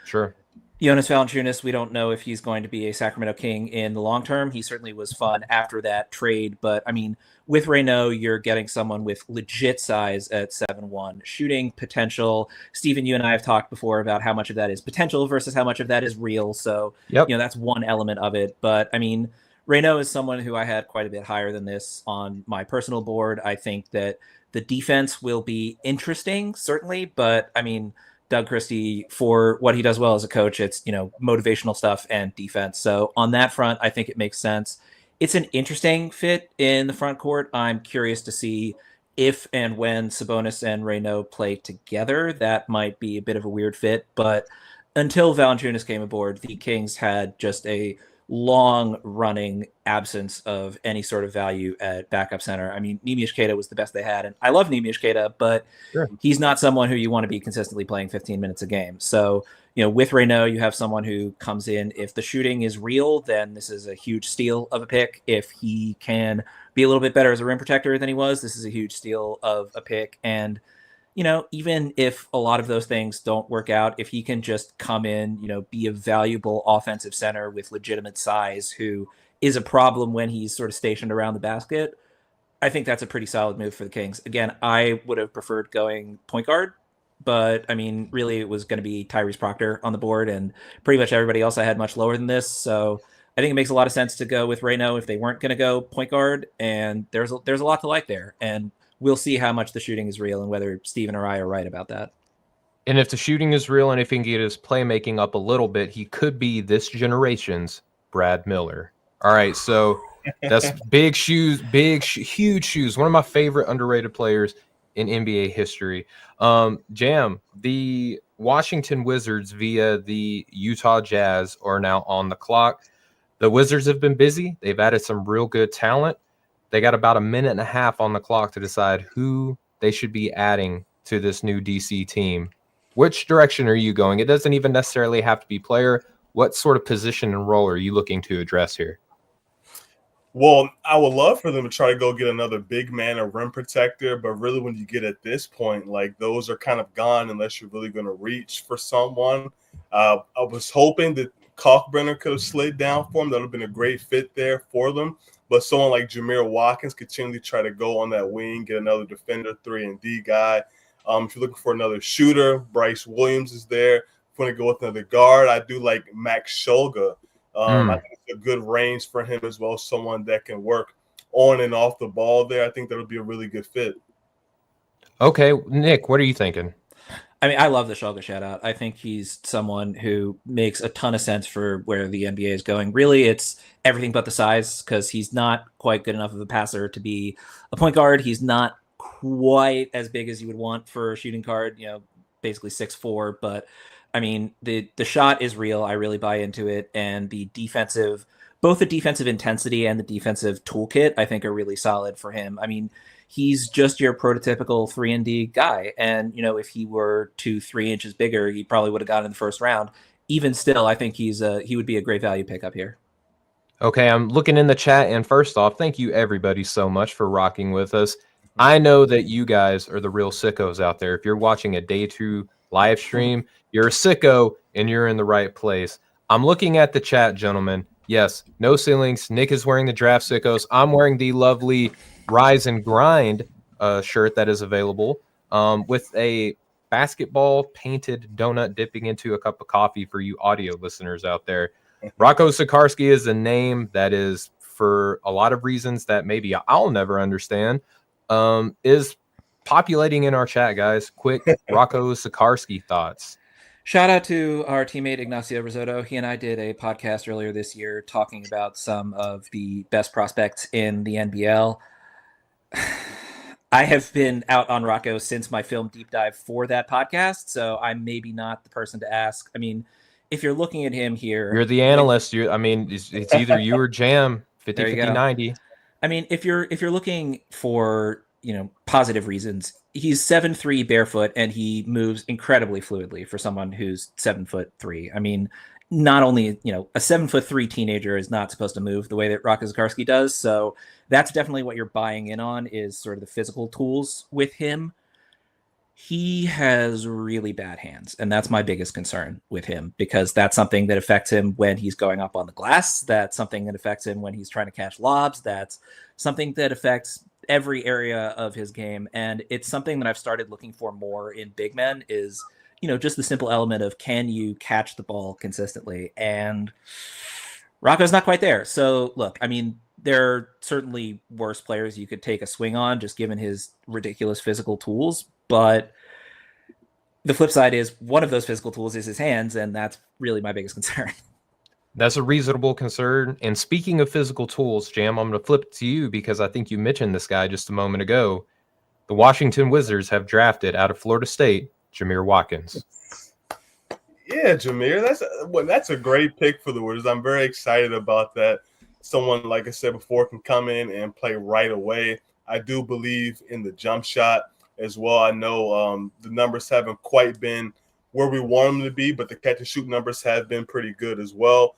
Sure. Jonas Valanciunas, we don't know if he's going to be a Sacramento King in the long term. He certainly was fun after that trade. But, I mean, with Raynaud, you're getting someone with legit size at 7'1", shooting potential. Steven, you and I have talked before about how much of that is potential versus how much of that is real. So, that's one element of it. But, I mean, Raynaud is someone who I had quite a bit higher than this on my personal board. I think that the defense will be interesting, certainly. But, I mean, Doug Christie, for what he does well as a coach, it's, motivational stuff and defense. So on that front, I think it makes sense. It's an interesting fit in the front court. I'm curious to see if and when Sabonis and Raynaud play together. That might be a bit of a weird fit, but until Valanciunas came aboard, the Kings had just a long-running absence of any sort of value at backup center. I mean, Neemias Queta was the best they had, and I love Neemias Queta, but he's not someone who you want to be consistently playing 15 minutes a game. So, with Raynaud, you have someone who comes in. If the shooting is real, then this is a huge steal of a pick. If he can be a little bit better as a rim protector than he was, this is a huge steal of a pick. And even if a lot of those things don't work out, if he can just come in, be a valuable offensive center with legitimate size who is a problem when he's sort of stationed around the basket, I think that's a pretty solid move for the Kings. Again, I would have preferred going point guard, but I mean, really it was going to be Tyrese Proctor on the board, and pretty much everybody else I had much lower than this. So I think it makes a lot of sense to go with Raynaud if they weren't going to go point guard, and there's a lot to like there. And we'll see how much the shooting is real and whether Steven or I are right about that. And if the shooting is real and if he can get his playmaking up a little bit, he could be this generation's Brad Miller. All right, so that's big shoes, huge shoes. One of my favorite underrated players in NBA history. Jam, the Washington Wizards via the Utah Jazz are now on the clock. The Wizards have been busy. They've added some real good talent. They got about a minute and a half on the clock to decide who they should be adding to this new DC team. Which direction are you going? It doesn't even necessarily have to be player. What sort of position and role are you looking to address here? Well, I would love for them to try to go get another big man or rim protector, but really when you get at this point, like those are kind of gone unless you're really going to reach for someone. I was hoping that Kalkbrenner could have slid down for him. That would have been a great fit there for them. But someone like Jameer Watkins continually try to go on that wing, get another defender, 3-and-D guy. If you're looking for another shooter, Bryce Williams is there. If you want to go with another guard, I do like Max Shulga. I think it's a good range for him as well, someone that can work on and off the ball there. I think that'll be a really good fit. Okay, Nick, what are you thinking? I mean, I love the Shulga shout out. I think he's someone who makes a ton of sense for where the NBA is going. Really, it's everything but the size, because he's not quite good enough of a passer to be a point guard. He's not quite as big as you would want for a shooting guard, basically 6'4", but I mean, the shot is real. I really buy into it. And both the defensive intensity and the defensive toolkit, I think, are really solid for him. I mean, he's just your prototypical 3-and-D guy. And, if he were 2-3 inches bigger, he probably would have gotten in the first round. Even still, I think he would be a great value pickup here. Okay, I'm looking in the chat. And first off, thank you everybody so much for rocking with us. I know that you guys are the real sickos out there. If you're watching a day 2 live stream, you're a sicko and you're in the right place. I'm looking at the chat, gentlemen. Yes, no ceilings. Nick is wearing the Draft Sickos. I'm wearing the lovely Rise and Grind shirt that is available with a basketball painted donut dipping into a cup of coffee for you audio listeners out there. Rocco Sikorsky is a name that is, for a lot of reasons that maybe I'll never understand, is populating in our chat, guys. Quick Rocco Sikorsky thoughts. Shout out to our teammate Ignacio Risotto. He and I did a podcast earlier this year talking about some of the best prospects in the NBL. I have been out on Rocco since my film deep dive for that podcast, so I'm maybe not the person to ask. I mean, if you're looking at him here, you're the analyst. It's either you or Jam. 50-50-90. I mean, if you're looking for positive reasons, he's 7'3" barefoot, and he moves incredibly fluidly for someone who's 7'3". I mean, not only a 7'3" teenager is not supposed to move the way that Rocco Sikorsky does, so that's definitely what you're buying in on, is sort of the physical tools with him. He has really bad hands, and that's my biggest concern with him, because that's something that affects him when he's going up on the glass. That's something that affects him when he's trying to catch lobs. That's something that affects every area of his game. And it's something that I've started looking for more in big men is, just the simple element of, can you catch the ball consistently? And Rocco's not quite there. So look, I mean, there are certainly worse players you could take a swing on just given his ridiculous physical tools. But the flip side is, one of those physical tools is his hands. And that's really my biggest concern. That's a reasonable concern. And speaking of physical tools, Jam, I'm going to flip it to you because I think you mentioned this guy just a moment ago. The Washington Wizards have drafted out of Florida State, Jameer Watkins. Yeah, Jameer, that's a great pick for the Wizards. I'm very excited about that. Someone, like I said before, can come in and play right away. I do believe in the jump shot as well. I know the numbers haven't quite been where we want them to be, but the catch and shoot numbers have been pretty good as well.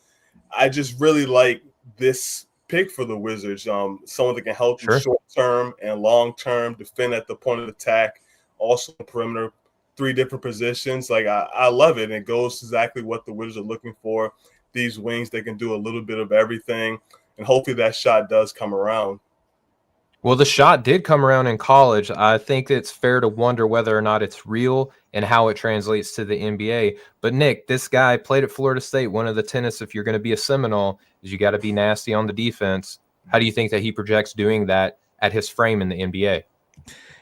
I just really like this pick for the Wizards. Someone that can help them short term and long term, defend at the point of attack, also perimeter, 3 different positions. Like I love it. And it goes exactly what the Wizards are looking for. These wings, they can do a little bit of everything, and hopefully that shot does come around. Well, the shot did come around in college. I think it's fair to wonder whether or not it's real and how it translates to the NBA. But, Nick, this guy played at Florida State. One of the tenets, if you're going to be a Seminole, is you got to be nasty on the defense. How do you think that he projects doing that at his frame in the NBA?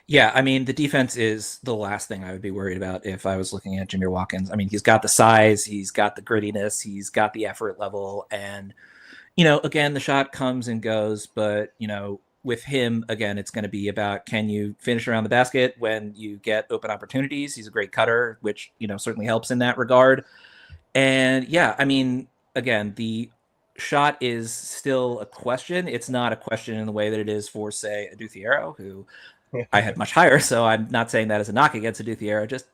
Yeah, I mean, the defense is the last thing I would be worried about if I was looking at Jameer Watkins. I mean, he's got the size, he's got the grittiness, he's got the effort level. And, again, the shot comes and goes, but, with him, again, it's going to be about, can you finish around the basket when you get open opportunities? He's a great cutter, which, certainly helps in that regard. And yeah, I mean, again, the shot is still a question. It's not a question in the way that it is for, say, a Thiero, who I had much higher. So I'm not saying that as a knock against a Thiero. Just,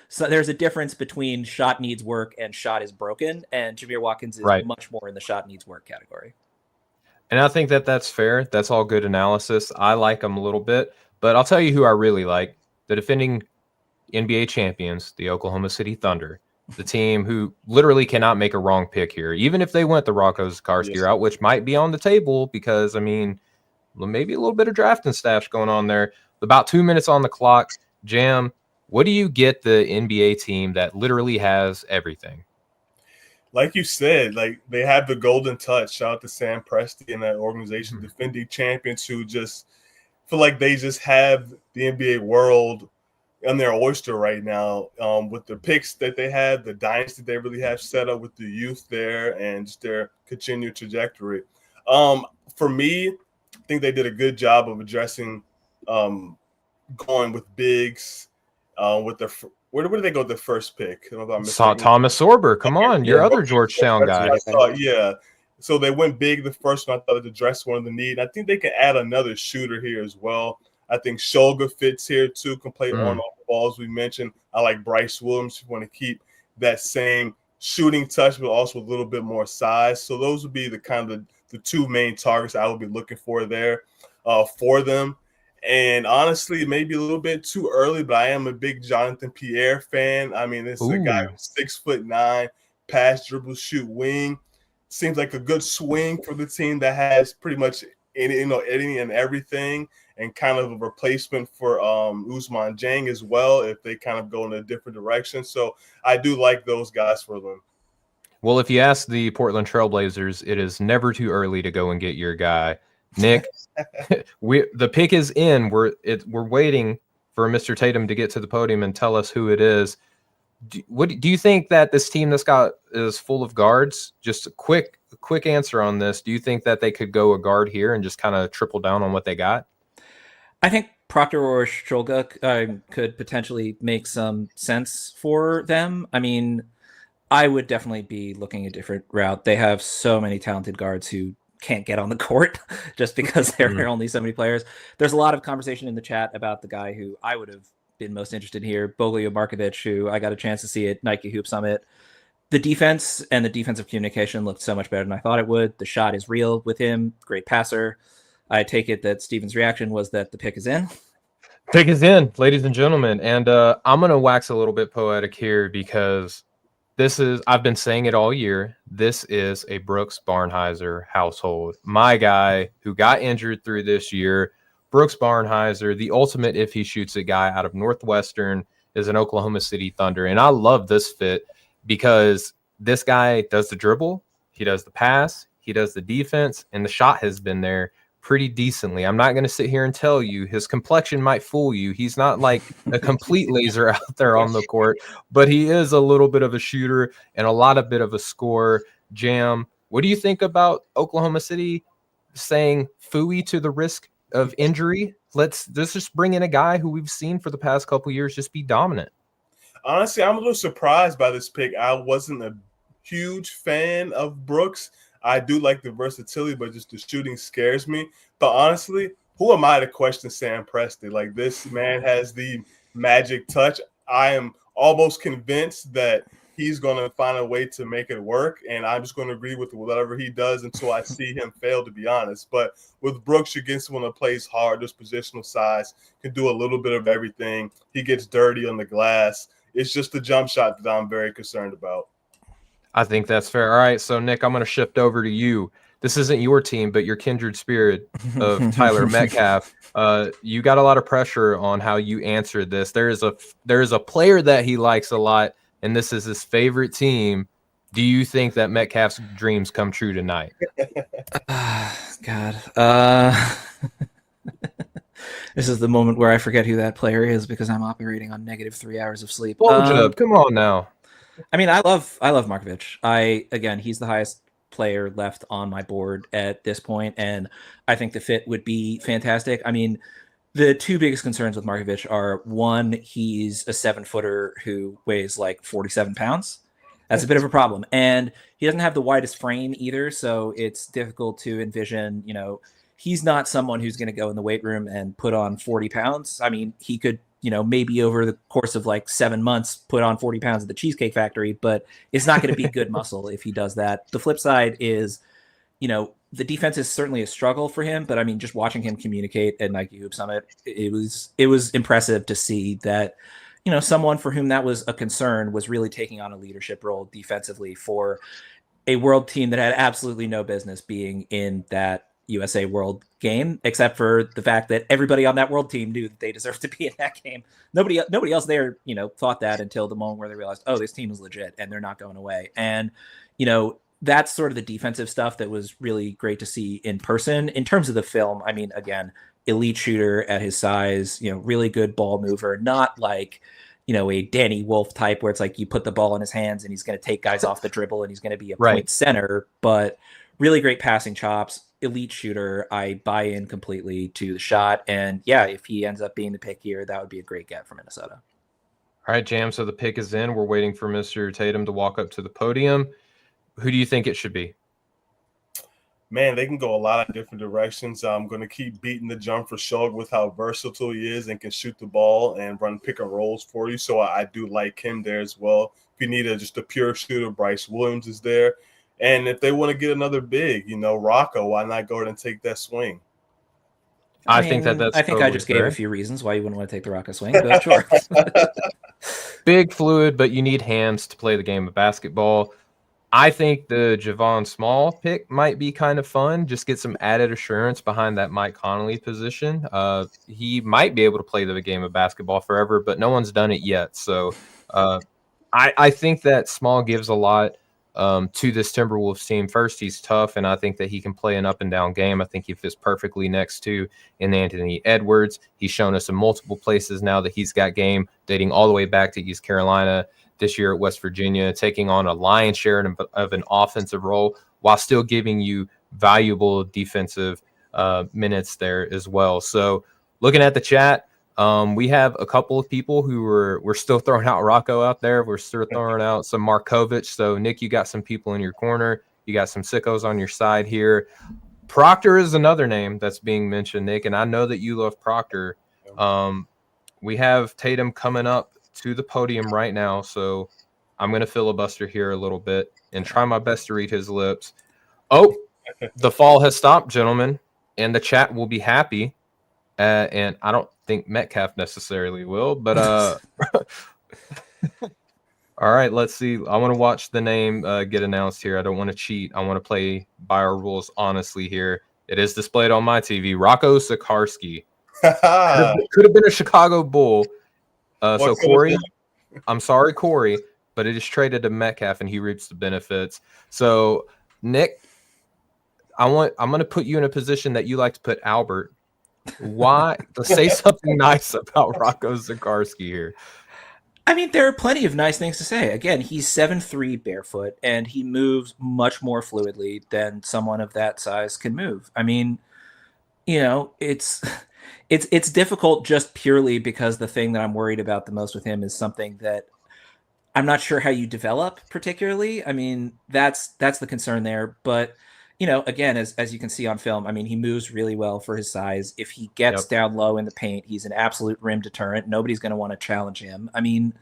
so there's a difference between shot needs work and shot is broken. And Jameer Watkins is much more in the shot needs work category. And I think that that's fair. That's all good analysis. I like them a little bit, but I'll tell you who I really like: the defending NBA champions, the Oklahoma City Thunder, the team who literally cannot make a wrong pick here, even if they went the Rocco Karski route, which might be on the table because, I mean, maybe a little bit of drafting stash going on there. About 2 minutes on the clock. Jam, what do you get the NBA team that literally has everything? Like you said, like they have the golden touch. Shout out to Sam Presti and that organization, defending champions who just feel like they just have the NBA world on their oyster right now, with the picks that they have, the dynasty they really have set up with the youth there, and just their continued trajectory. For me, I think they did a good job of addressing going with bigs with their where did they go with the first pick? Thomas Sorber. Come on, your other Georgetown guy. Yeah. So they went big the first one. I thought it addressed one of the need. I think they can add another shooter here as well. I think Shulga fits here too, can play on off the balls we mentioned. I like Bryce Williams if you want to keep that same shooting touch, but also a little bit more size. So those would be the kind of the two main targets I would be looking for there for them. And honestly, maybe a little bit too early, but I am a big Jonathan Pierre fan. I mean, this is a guy who's 6'9", pass, dribble, shoot, wing. Seems like a good swing for the team that has pretty much any and everything, and kind of a replacement for Ousmane Dieng as well if they kind of go in a different direction. So I do like those guys for them. Well, if you ask the Portland Trailblazers, it is never too early to go and get your guy. Nick, the pick is in. We're waiting for Mr. Tatum to get to the podium and tell us who it is. Do you think that this team is full of guards? Just a quick answer on this. Do you think that they could go a guard here and just kind of triple down on what they got? I think Proctor or Shulga could potentially make some sense for them. I mean, I would definitely be looking a different route. They have so many talented guards who can't get on the court just because there are only so many players. There's a lot of conversation in the chat about the guy who I would have been most interested in here, Boglio Markovic, who I got a chance to see at Nike Hoop Summit. The defense and the defensive communication looked so much better than I thought it would. The shot is real with him. Great passer. I take it that Steven's reaction was that the pick is in. Pick is in, ladies and gentlemen. And I'm going to wax a little bit poetic here because I've been saying it all year. This is a Brooks Barnheiser household. My guy who got injured through this year, Brooks Barnheiser, the ultimate if he shoots it guy out of Northwestern, is an Oklahoma City Thunder. And I love this fit because this guy does the dribble, he does the pass, he does the defense, and the shot has been there pretty decently. I'm not going to sit here and tell you his complexion might fool you. He's not like a complete laser out there on the court, but he is a little bit of a shooter and a bit of a scorer. Jam, what do you think about Oklahoma City saying phooey to the risk of injury? Let's just bring in a guy who we've seen for the past couple of years just be dominant. Honestly, I'm a little surprised by this pick. I wasn't a huge fan of Brooks. I do like the versatility, but just the shooting scares me. But honestly, who am I to question Sam Presti? Like, this man has the magic touch. I am almost convinced that he's going to find a way to make it work, and I'm just going to agree with whatever he does until I see him fail, to be honest. But with Brooks, you're getting someone that plays hard, just positional size, can do a little bit of everything. He gets dirty on the glass. It's just the jump shot that I'm very concerned about. I think that's fair. All right, so Nick, I'm going to shift over to you. This isn't your team, but your kindred spirit of Tyler Metcalf. You got a lot of pressure on how you answered this. There is a player that he likes a lot, and this is his favorite team. Do you think that Metcalf's dreams come true tonight? God. This is the moment where I forget who that player is because I'm operating on -3 hours of sleep. Come on now. I mean, I love Markovic. He's the highest player left on my board at this point, and I think the fit would be fantastic. I mean, the two biggest concerns with Markovic are, one, he's a 7-footer who weighs like 47 pounds. That's a bit of a problem. And he doesn't have the widest frame either, so it's difficult to envision, he's not someone who's going to go in the weight room and put on 40 pounds. I mean, he could, maybe over the course of like 7 months, put on 40 pounds at the Cheesecake Factory, but it's not going to be good muscle if he does that. The flip side is, the defense is certainly a struggle for him, but I mean, just watching him communicate at Nike Hoop Summit, it was impressive to see that, someone for whom that was a concern was really taking on a leadership role defensively for a world team that had absolutely no business being in that USA World game, except for the fact that everybody on that world team knew that they deserved to be in that game. Nobody else there, thought that until the moment where they realized, oh, this team is legit and they're not going away. And, that's sort of the defensive stuff that was really great to see in person. In terms of the film, I mean, again, elite shooter at his size, really good ball mover, not like, a Danny Wolf type where it's like you put the ball in his hands and he's going to take guys off the dribble and he's going to be a point center, but really great passing chops, elite shooter. I buy in completely to the shot. And yeah, if he ends up being the pick here, that would be a great get for Minnesota. All right, Jam. So the pick is in. We're waiting for Mr. Tatum to walk up to the podium. Who do you think it should be? Man, they can go a lot of different directions. I'm going to keep beating the drum for Shug with how versatile he is and can shoot the ball and run pick and rolls for you. So I do like him there as well. If you need just a pure shooter, Bryce Williams is there. And if they want to get another big, Rocco, why not go ahead and take that swing? I think that's I think totally I just fair. gave a few reasons why you wouldn't want to take the Rocco swing, but sure. Big, fluid, but you need hands to play the game of basketball. I think the Javon Small pick might be kind of fun. Just get some added assurance behind that Mike Conley position. He might be able to play the game of basketball forever, but no one's done it yet. So I think that Small gives a lot to this Timberwolves team. First, he's tough, and I think that he can play an up and down game. I think he fits perfectly next to Anthony Edwards. He's shown us in multiple places now that he's got game, dating all the way back to East Carolina, this year at West Virginia, taking on a lion's share of an offensive role while still giving you valuable defensive minutes there as well. So looking at the chat, we have a couple of people who we're still throwing out Rocco out there. We're still throwing out some Markovic. So Nick, you got some people in your corner. You got some sickos on your side here. Proctor is another name that's being mentioned, Nick, and I know that you love Proctor. We have Tatum coming up to the podium right now, so I'm going to filibuster here a little bit and try my best to read his lips. Oh, the fall has stopped, gentlemen, and the chat will be happy. And I don't think Metcalf necessarily will, but all right, let's see. I want to watch the name get announced here. I don't want to cheat. I want to play by our rules honestly here. It is displayed on my TV. Rocco Sikorsky. Could have been a Chicago Bull. So Corey, I'm sorry, Corey, but it is traded to Metcalf and he reaps the benefits. So Nick, I'm going to put you in a position that you like to put Albert. Why? Say something nice about Rocco Sikorsky here. I mean, there are plenty of nice things to say. Again, he's 7'3" barefoot, and he moves much more fluidly than someone of that size can move. I mean, it's difficult just purely because the thing that I'm worried about the most with him is something that I'm not sure how you develop particularly. I mean, that's the concern there. But, again, as you can see on film, I mean, he moves really well for his size. If he gets down low in the paint, he's an absolute rim deterrent. Nobody's going to want to challenge him. I mean,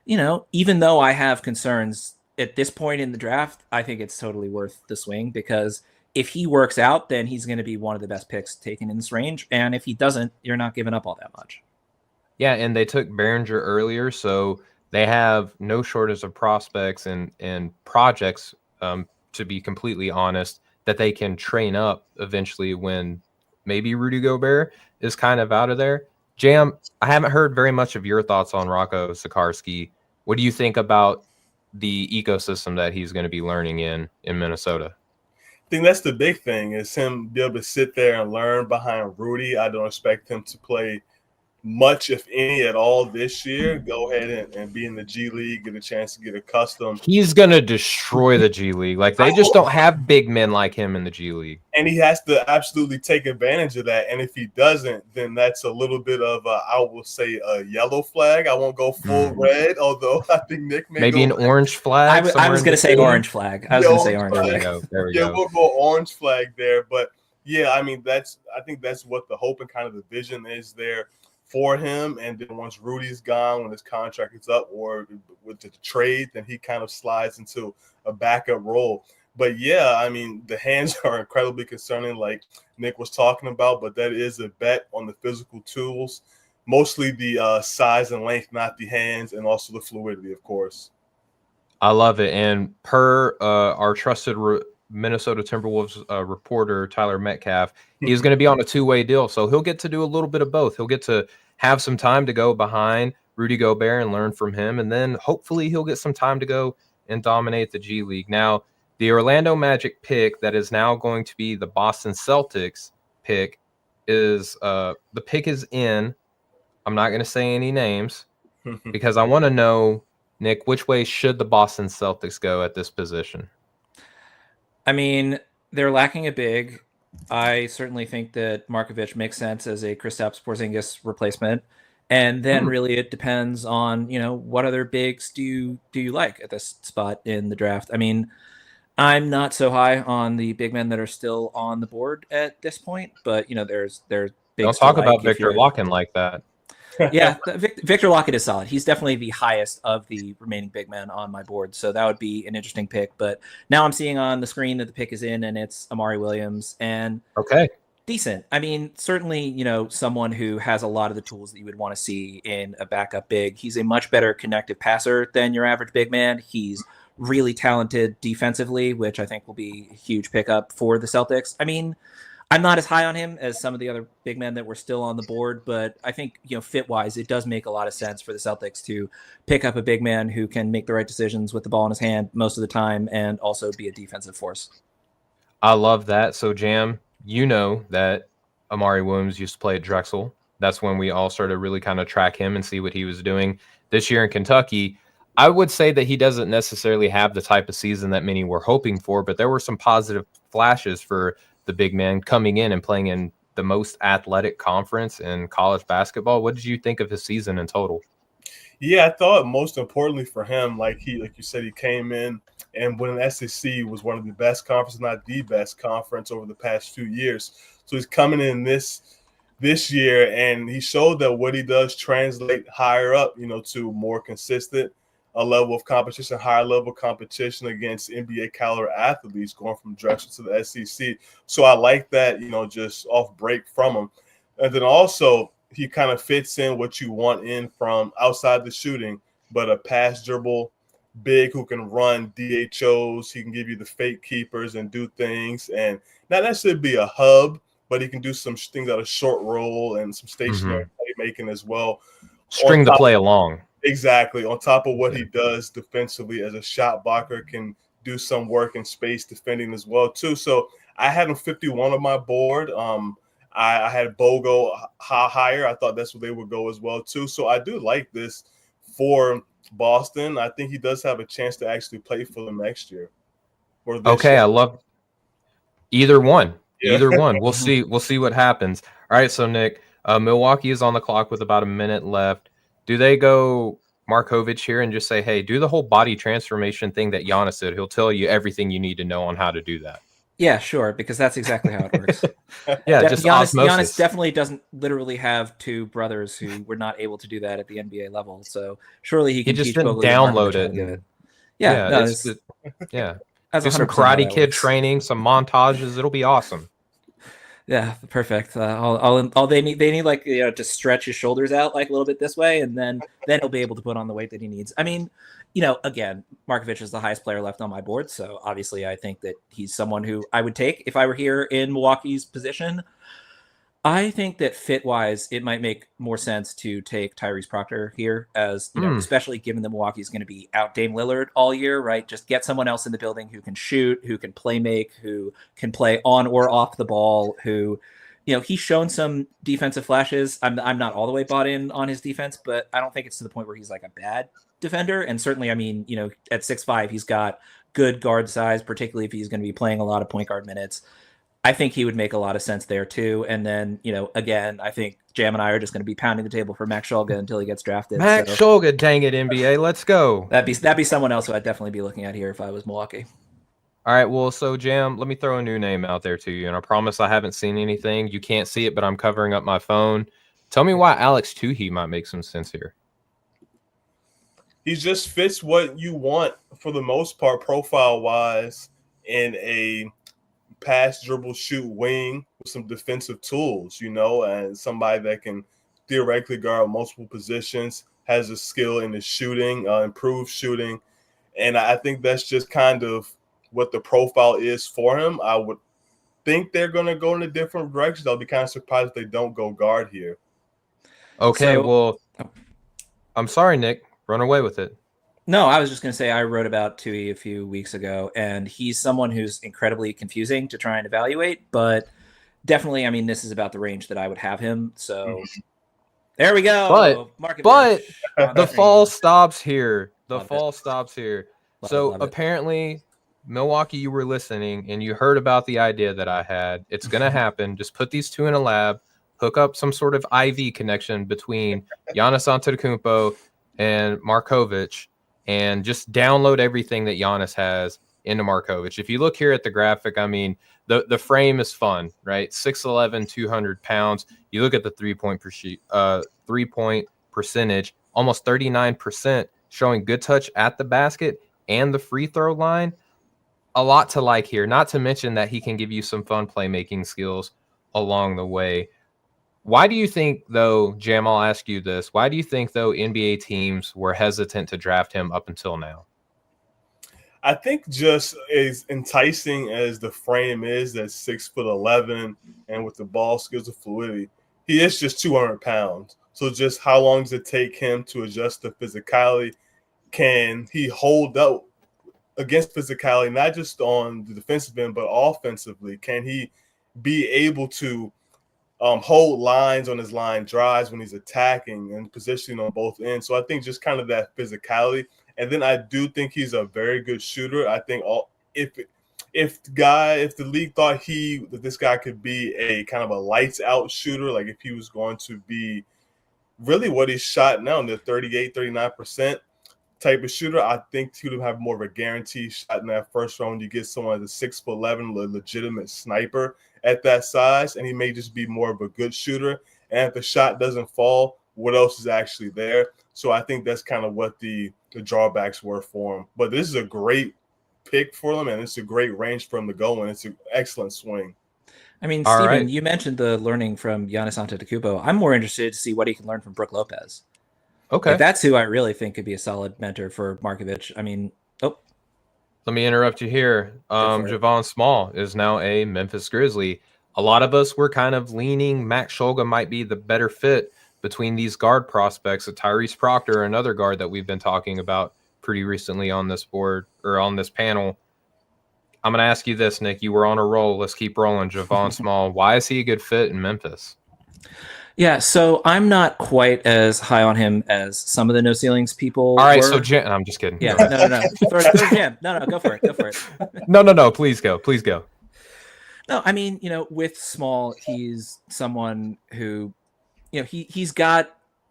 even though I have concerns at this point in the draft, I think it's totally worth the swing because if he works out, then he's going to be one of the best picks taken in this range. And if he doesn't, you're not giving up all that much. Yeah, and they took Behringer earlier, so they have no shortage of prospects and projects, to be completely honest, that they can train up eventually when maybe Rudy Gobert is kind of out of there. Jam, I haven't heard very much of your thoughts on Rocco Sikorsky. What do you think about the ecosystem that he's going to be learning in Minnesota? I think that's the big thing is him be able to sit there and learn behind Rudy. I don't expect him to play much, if any, at all this year. Go ahead and be in the G League, get a chance to get accustomed. He's going to destroy the G League. Like, they just don't have big men like him in the G League. And he has to absolutely take advantage of that. And if he doesn't, then that's a little bit of, I will say, a yellow flag. I won't go full red, although I think Nick may maybe go an orange flag. I was going to say orange flag. I was going to say orange flag. There we go. We'll go orange flag there. But, yeah, I mean, I think that's what the hope and kind of the vision is there for him. And then once Rudy's gone, when his contract is up or with the trade, then he kind of slides into a backup role. But yeah, I mean, the hands are incredibly concerning, like Nick was talking about, but that is a bet on the physical tools, mostly the size and length, not the hands, and also the fluidity, of course. I love it. And per our trusted Minnesota Timberwolves reporter, Tyler Metcalf, he's going to be on a two-way deal. So he'll get to do a little bit of both. He'll get to have some time to go behind Rudy Gobert and learn from him. And then hopefully he'll get some time to go and dominate the G League. Now, the Orlando Magic pick that is now going to be the Boston Celtics pick is the pick is in. I'm not going to say any names because I want to know, Nick, which way should the Boston Celtics go at this position? I mean, they're lacking a big. I certainly think that Marovic makes sense as a Kristaps Porzingis replacement. And then really it depends on, what other bigs do you like at this spot in the draft? I mean, I'm not so high on the big men that are still on the board at this point, but there's bigs. Don't talk about Victor Locken like that. Yeah, Victor Lockett is solid. He's definitely the highest of the remaining big men on my board, so that would be an interesting pick. But now I'm seeing on the screen that the pick is in, and it's Amari Williams, and decent. I mean, certainly, someone who has a lot of the tools that you would want to see in a backup big. He's a much better connective passer than your average big man. He's really talented defensively, which I think will be a huge pickup for the Celtics. I mean, I'm not as high on him as some of the other big men that were still on the board, but I think, fit-wise, it does make a lot of sense for the Celtics to pick up a big man who can make the right decisions with the ball in his hand most of the time and also be a defensive force. I love that. So, Jam, you know that Amari Williams used to play at Drexel. That's when we all started really kind of track him and see what he was doing this year in Kentucky. I would say that he doesn't necessarily have the type of season that many were hoping for, but there were some positive flashes for the big man coming in and playing in the most athletic conference in college basketball. What did you think of his season in total? Yeah, I thought most importantly for him, like you said, he came in and when an SEC was one of the best conferences, not the best conference over the past few years. So he's coming in this year and he showed that what he does translate higher up, to more consistent a level of competition, higher level competition against NBA caliber athletes going from Drexel to the SEC. So I like that, just off break from him. And then also he kind of fits in what you want in from outside the shooting, but a pass dribble big who can run DHOs. He can give you the fake keepers and do things and not necessarily be a hub, but he can do some things out of short roll and some stationary playmaking as well. String the play along. Exactly. On top of what he does defensively as a shot blocker, can do some work in space defending as well, too. So I had him 51 on my board. I had Bogo higher. I thought that's where they would go as well, too. So I do like this for Boston. I think he does have a chance to actually play for them next year. Okay, I love either one. Yeah. Either one. We'll see. We'll see what happens. All right, so Nick, Milwaukee is on the clock with about a minute left. Do they go Marovic here and just say, hey, do the whole body transformation thing that Giannis did? He'll tell you everything you need to know on how to do that. Yeah, sure, because that's exactly how it works. Just Giannis definitely doesn't literally have two brothers who were not able to do that at the NBA level. So surely he can just teach didn't download it. Yeah. Do some Karate Kid training, some montages. It'll be awesome. Yeah, perfect. All they need like to stretch his shoulders out like a little bit this way, and then he'll be able to put on the weight that he needs. I mean, again, Marovic is the highest player left on my board, so obviously I think that he's someone who I would take if I were here in Milwaukee's position. I think that fit-wise, it might make more sense to take Tyrese Proctor here, as especially given that Milwaukee is going to be out Dame Lillard all year, right? Just get someone else in the building who can shoot, who can play make, who can play on or off the ball, who, he's shown some defensive flashes. I'm not all the way bought in on his defense, but I don't think it's to the point where he's like a bad defender. And certainly, I mean, at 6'5", he's got good guard size, particularly if he's going to be playing a lot of point guard minutes. I think he would make a lot of sense there too. And then, again, I think Jam and I are just going to be pounding the table for Max Shulga until he gets drafted. Max Shulga, dang it, NBA, let's go. That'd be someone else who I'd definitely be looking at here if I was Milwaukee. All right, well, so Jam, let me throw a new name out there to you, and I promise I haven't seen anything. You can't see it, but I'm covering up my phone. Tell me why Alex Tuhei might make some sense here. He just fits what you want for the most part, profile-wise. in a pass, dribble, shoot wing with some defensive tools, and somebody that can theoretically guard multiple positions, has a skill in his shooting, improved shooting. And I think that's just kind of what the profile is for him. I would think they're going to go in a different direction. I'll be kind of surprised if they don't go guard here. Okay, well, I'm sorry, Nick. Run away with it. No, I was just going to say I wrote about Tuhei a few weeks ago, and he's someone who's incredibly confusing to try and evaluate, but definitely, I mean, this is about the range that I would have him. So there we go. But the fall stops here. Stops here. Love it. Apparently, Milwaukee, you were listening, and you heard about the idea that I had. It's going to happen. Just put these two in a lab, hook up some sort of IV connection between Giannis Antetokounmpo and Marovic, and just download everything that Giannis has into Marovic. If you look here at the graphic, I mean, the frame is fun, right? 6'11", 200 pounds. You look at the three-point percentage, almost 39%, showing good touch at the basket and the free throw line. A lot to like here, not to mention that he can give you some fun playmaking skills along the way. Why do you think, though, Jam, I'll ask you this. Why do you think, though, NBA teams were hesitant to draft him up until now? I think just as enticing as the frame is, that 6'11", and with the ball skills and fluidity, he is just 200 pounds. So just how long does it take him to adjust to physicality? Can he hold up against physicality, not just on the defensive end, but offensively? Can he be able to hold lines on his line drives when he's attacking and positioning on both ends? So I think just kind of that physicality. And then I do think he's a very good shooter. I think if the league thought that this guy could be a kind of a lights out shooter, like if he was going to be really what he's shot now in the 38, 39% type of shooter, I think he would have more of a guaranteed shot in that first round. You get someone that's 6'11", a legitimate sniper at that size, and he may just be more of a good shooter. And if the shot doesn't fall, what else is actually there? So I think that's kind of what the drawbacks were for him. But this is a great pick for him, and it's a great range for him to go in. It's an excellent swing. I mean, Steven, you mentioned the learning from Giannis Antetokounmpo. I'm more interested to see what he can learn from Brook Lopez. Okay. Like, that's who I really think could be a solid mentor for Marovic. I mean, let me interrupt you here. Javon Small is now a Memphis Grizzly. A lot of us were kind of leaning Max Shulga might be the better fit between these guard prospects, Tyrese Proctor, another guard that we've been talking about pretty recently on this board or on this panel. I'm going to ask you this, Nick. You were on a roll. Let's keep rolling. Javon Small, why is he a good fit in Memphis? Yeah, so I'm not quite as high on him as some of the No Ceilings people. All right, were. so Jam, I'm just kidding. Yeah, no. Throw Jam. No, go for it. No. Please go. No, I mean, with Small, he's someone who, he's a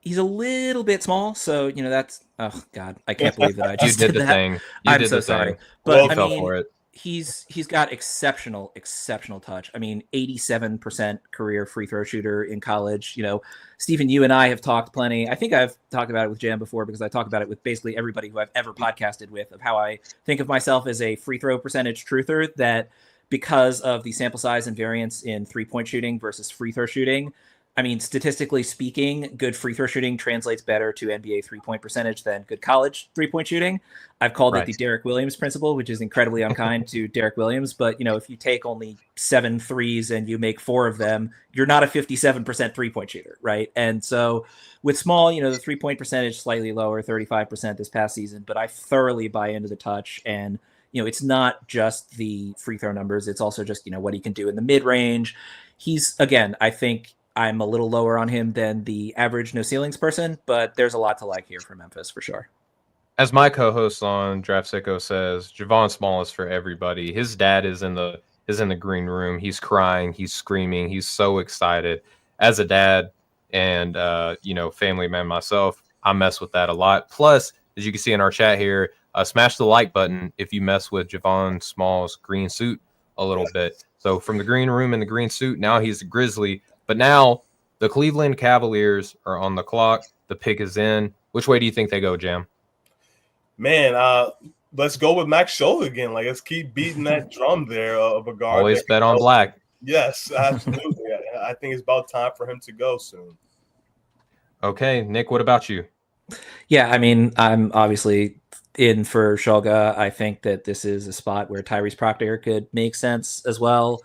little bit small. So, that's, oh God, I can't believe that I just did the that. thing. I'm so sorry. But I mean, for it. He's got exceptional touch. I mean, 87% career free throw shooter in college. Stephen, you and I have talked plenty. I think I've talked about it with Jam before because I talk about it with basically everybody who I've ever podcasted with, of how I think of myself as a free throw percentage truther, that because of the sample size and variance in 3-point shooting versus free throw shooting, I mean, statistically speaking, good free throw shooting translates better to NBA 3-point percentage than good college 3-point shooting. I've called it the Derek Williams principle, which is incredibly unkind to Derek Williams. But, if you take only 7 threes and you make 4 of them, you're not a 57% 3-point shooter, right? And so with Small, the 3-point percentage slightly lower, 35% this past season, but I thoroughly buy into the touch. And, it's not just the free throw numbers. It's also just, what he can do in the mid range. He's, again, I think I'm a little lower on him than the average No Ceilings person, but there's a lot to like here for Memphis for sure. As my co-host on Draft Sicko says, Javon Small is for everybody. His dad is in the green room. He's crying. He's screaming. He's so excited. As a dad and family man myself, I mess with that a lot. Plus, as you can see in our chat here, smash the like button if you mess with Javon Small's green suit a little bit. So from the green room and the green suit, now he's a Grizzly. But now the Cleveland Cavaliers are on the clock. The pick is in. Which way do you think they go, Jam? Man, let's go with Max Scholl again. Like, let's keep beating that drum there of a guard. Always bet on black. Yes, absolutely. I think it's about time for him to go soon. Okay, Nick, what about you? Yeah, I mean, I'm obviously in for Shulga. I think that this is a spot where Tyrese Proctor could make sense as well.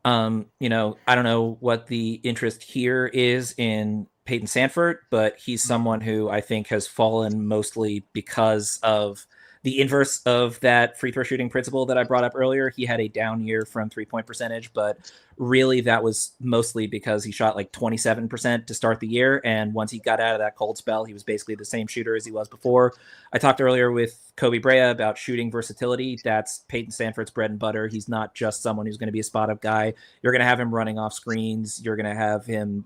I don't know what the interest here is in Peyton Sandfort, but he's someone who I think has fallen mostly because of the inverse of that free throw shooting principle that I brought up earlier. He had a down year from 3-point percentage, but really that was mostly because he shot like 27% to start the year. And once he got out of that cold spell, he was basically the same shooter as he was before. I talked earlier with Kobe Brea about shooting versatility. That's Peyton Sandfort's bread and butter. He's not just someone who's going to be a spot up guy. You're going to have him running off screens. You're going to have him,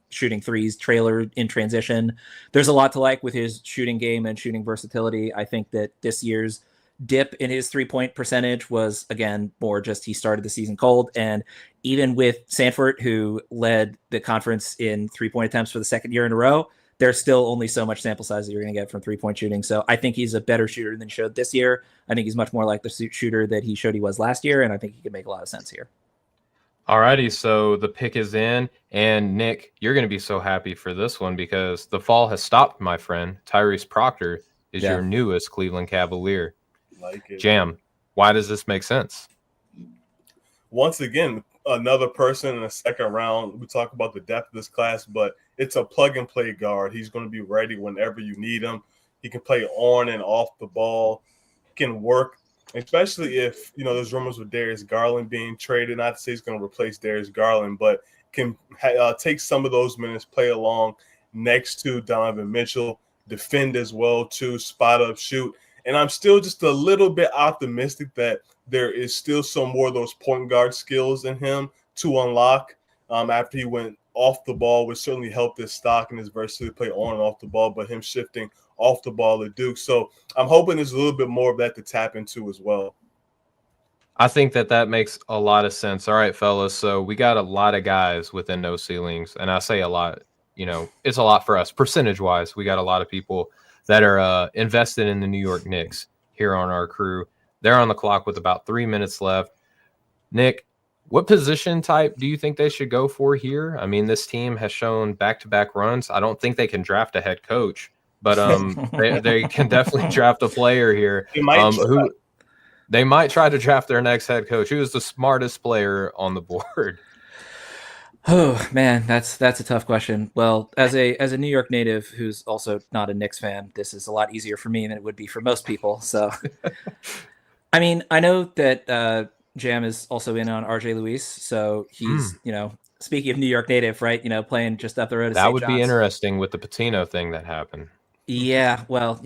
shooting threes, trailer in transition. There's a lot to like with his shooting game and shooting versatility. I think that this year's dip in his 3-point percentage was, again, more just he started the season cold. And even with Sandfort, who led the conference in 3-point attempts for the second year in a row, there's still only so much sample size that you're going to get from 3-point shooting. So I think he's a better shooter than he showed this year. I think he's much more like the shooter that he showed he was last year, and I think he can make a lot of sense here. All righty, so the pick is in, and Nick, you're going to be so happy for this one because the fall has stopped, my friend. Tyrese Proctor is your newest Cleveland Cavalier. Like it. Jam, why does this make sense? Once again, another person in the second round. We talk about the depth of this class, but it's a plug-and-play guard. He's going to be ready whenever you need him. He can play on and off the ball. He can work, especially if, there's rumors with Darius Garland being traded. Not to say he's going to replace Darius Garland, but can take some of those minutes, play along next to Donovan Mitchell, defend as well, too, spot up, shoot. And I'm still just a little bit optimistic that there is still some more of those point guard skills in him to unlock after he went off the ball, which certainly helped his stock and his versatility play on and off the ball, but him shifting off the ball at Duke. So I'm hoping there's a little bit more of that to tap into as well. I think that makes a lot of sense. All right, fellas. So we got a lot of guys within no ceilings. And I say a lot, it's a lot for us. Percentage wise, we got a lot of people that are invested in the New York Knicks here on our crew. They're on the clock with about 3 minutes left. Nick, what position type do you think they should go for here? I mean, this team has shown back-to-back runs. I don't think they can draft a head coach, but they can definitely draft a player here. They might try to draft their next head coach. Who is the smartest player on the board? Oh man, that's a tough question. Well, as a New York native who's also not a Knicks fan, this is a lot easier for me than it would be for most people. So, I mean, I know that Jam is also in on RJ Luis, so he's speaking of New York native, right? Playing just up the road. That would be interesting with the Patino thing that happened. Yeah, well,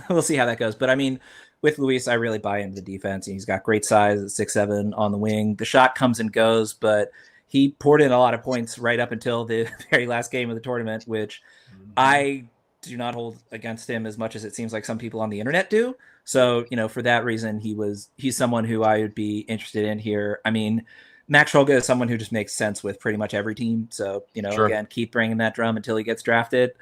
we'll see how that goes. But I mean, with Luis, I really buy into the defense. He's got great size at 6'7" on the wing. The shot comes and goes, but he poured in a lot of points right up until the very last game of the tournament, which I do not hold against him as much as it seems like some people on the internet do. So, for that reason, he's someone who I would be interested in here. I mean, Max Scholga is someone who just makes sense with pretty much every team. So, Sure. Again, keep bringing that drum until he gets drafted.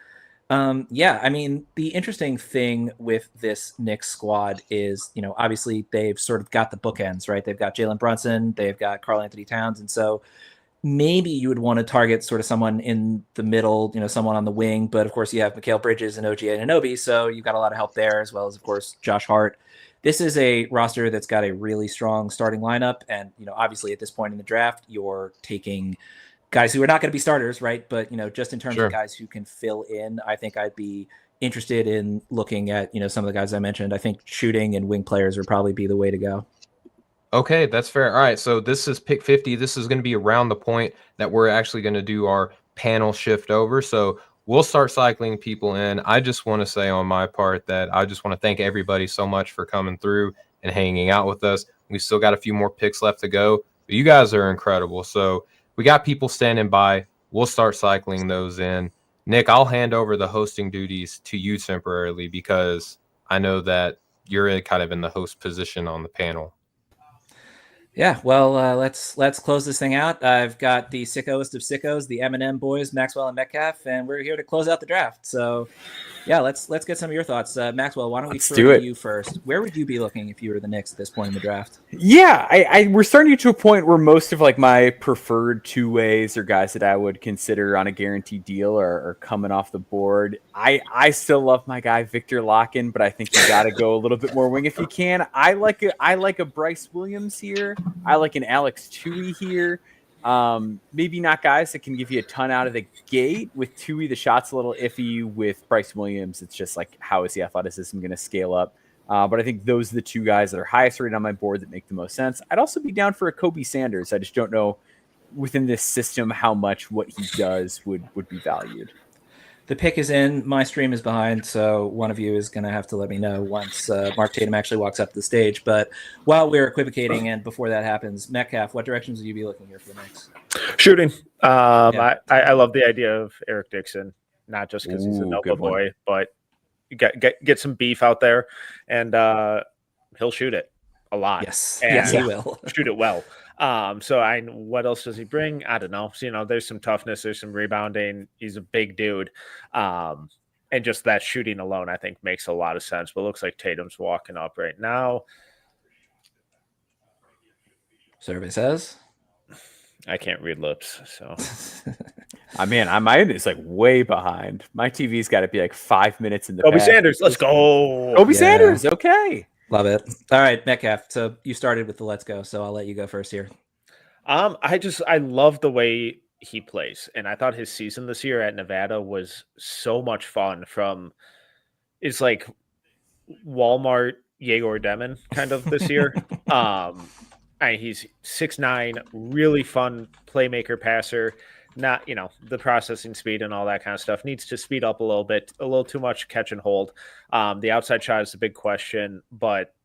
I mean, the interesting thing with this Knicks squad is, obviously they've sort of got the bookends, right? They've got Jalen Brunson, they've got Karl Anthony Towns. And so maybe you would want to target sort of someone in the middle, someone on the wing. But of course, you have Mikal Bridges and OG Anunoby. So you've got a lot of help there, as well as, of course, Josh Hart. This is a roster that's got a really strong starting lineup. And, obviously at this point in the draft, you're taking guys who are not going to be starters, right? But, just in terms Sure. of guys who can fill in, I think I'd be interested in looking at, some of the guys I mentioned. I think shooting and wing players would probably be the way to go. Okay, that's fair. All right, so this is pick 50. This is going to be around the point that we're actually going to do our panel shift over. So we'll start cycling people in. I just want to say on my part that I just want to thank everybody so much for coming through and hanging out with us. We still got a few more picks left to go, but you guys are incredible. So we got people standing by. We'll start cycling those in. Nick, I'll hand over the hosting duties to you temporarily because I know that you're kind of in the host position on the panel. Yeah, well, let's close this thing out. I've got the sickoest of sickos, the M&M boys, Maxwell and Metcalf, and we're here to close out the draft. So Yeah, let's get some of your thoughts. Maxwell, why don't we Let's throw do to it. you first? Where would you be looking if you were the Knicks at this point in the draft? Yeah, we're starting to get to a point where most of like my preferred two ways or guys that I would consider on a guaranteed deal are coming off the board. I still love my guy Victor Locken, but I think you got to go a little bit more wing if you can. I like a Bryce Williams here. I like an Alex Tuhei here. Maybe not guys that can give you a ton out of the gate. With Tuhei, the shot's a little iffy. With Bryce Williams, it's just like, how is the athleticism going to scale up? But I think those are the two guys that are highest rated on my board that make the most sense. I'd also be down for a Kobe Sanders. I just don't know within this system how much what he does would be valued. The pick is in. My stream is behind, so one of you is going to have to let me know once Mark Tatum actually walks up the stage. But while we're equivocating and before that happens, Metcalf, what directions will you be looking here for the Knicks? Shooting. Yeah. I love the idea of Eric Dixon, not just because he's a Nova boy, but get some beef out there, and he'll shoot it a lot. Yes, and yes, he will shoot it well. What else does he bring? I don't know. So, there's some toughness, there's some rebounding. He's a big dude. And just that shooting alone, I think, makes a lot of sense. But it looks like Tatum's walking up right now. Survey says. I can't read lips, so. My end is like way behind. My TV's got to be like 5 minutes in the Kobe past. Sanders, let's go. Kobe Sanders, okay. Love it. All right, Metcalf. So you started with the let's go, so I'll let you go first here. I love the way he plays, and I thought his season this year at Nevada was so much fun. It's like Walmart Yegor Demon kind of this year. He's 6'9", really fun playmaker passer. Not, the processing speed and all that kind of stuff. Needs to speed up a little too much catch and hold. The outside shot is a big question, but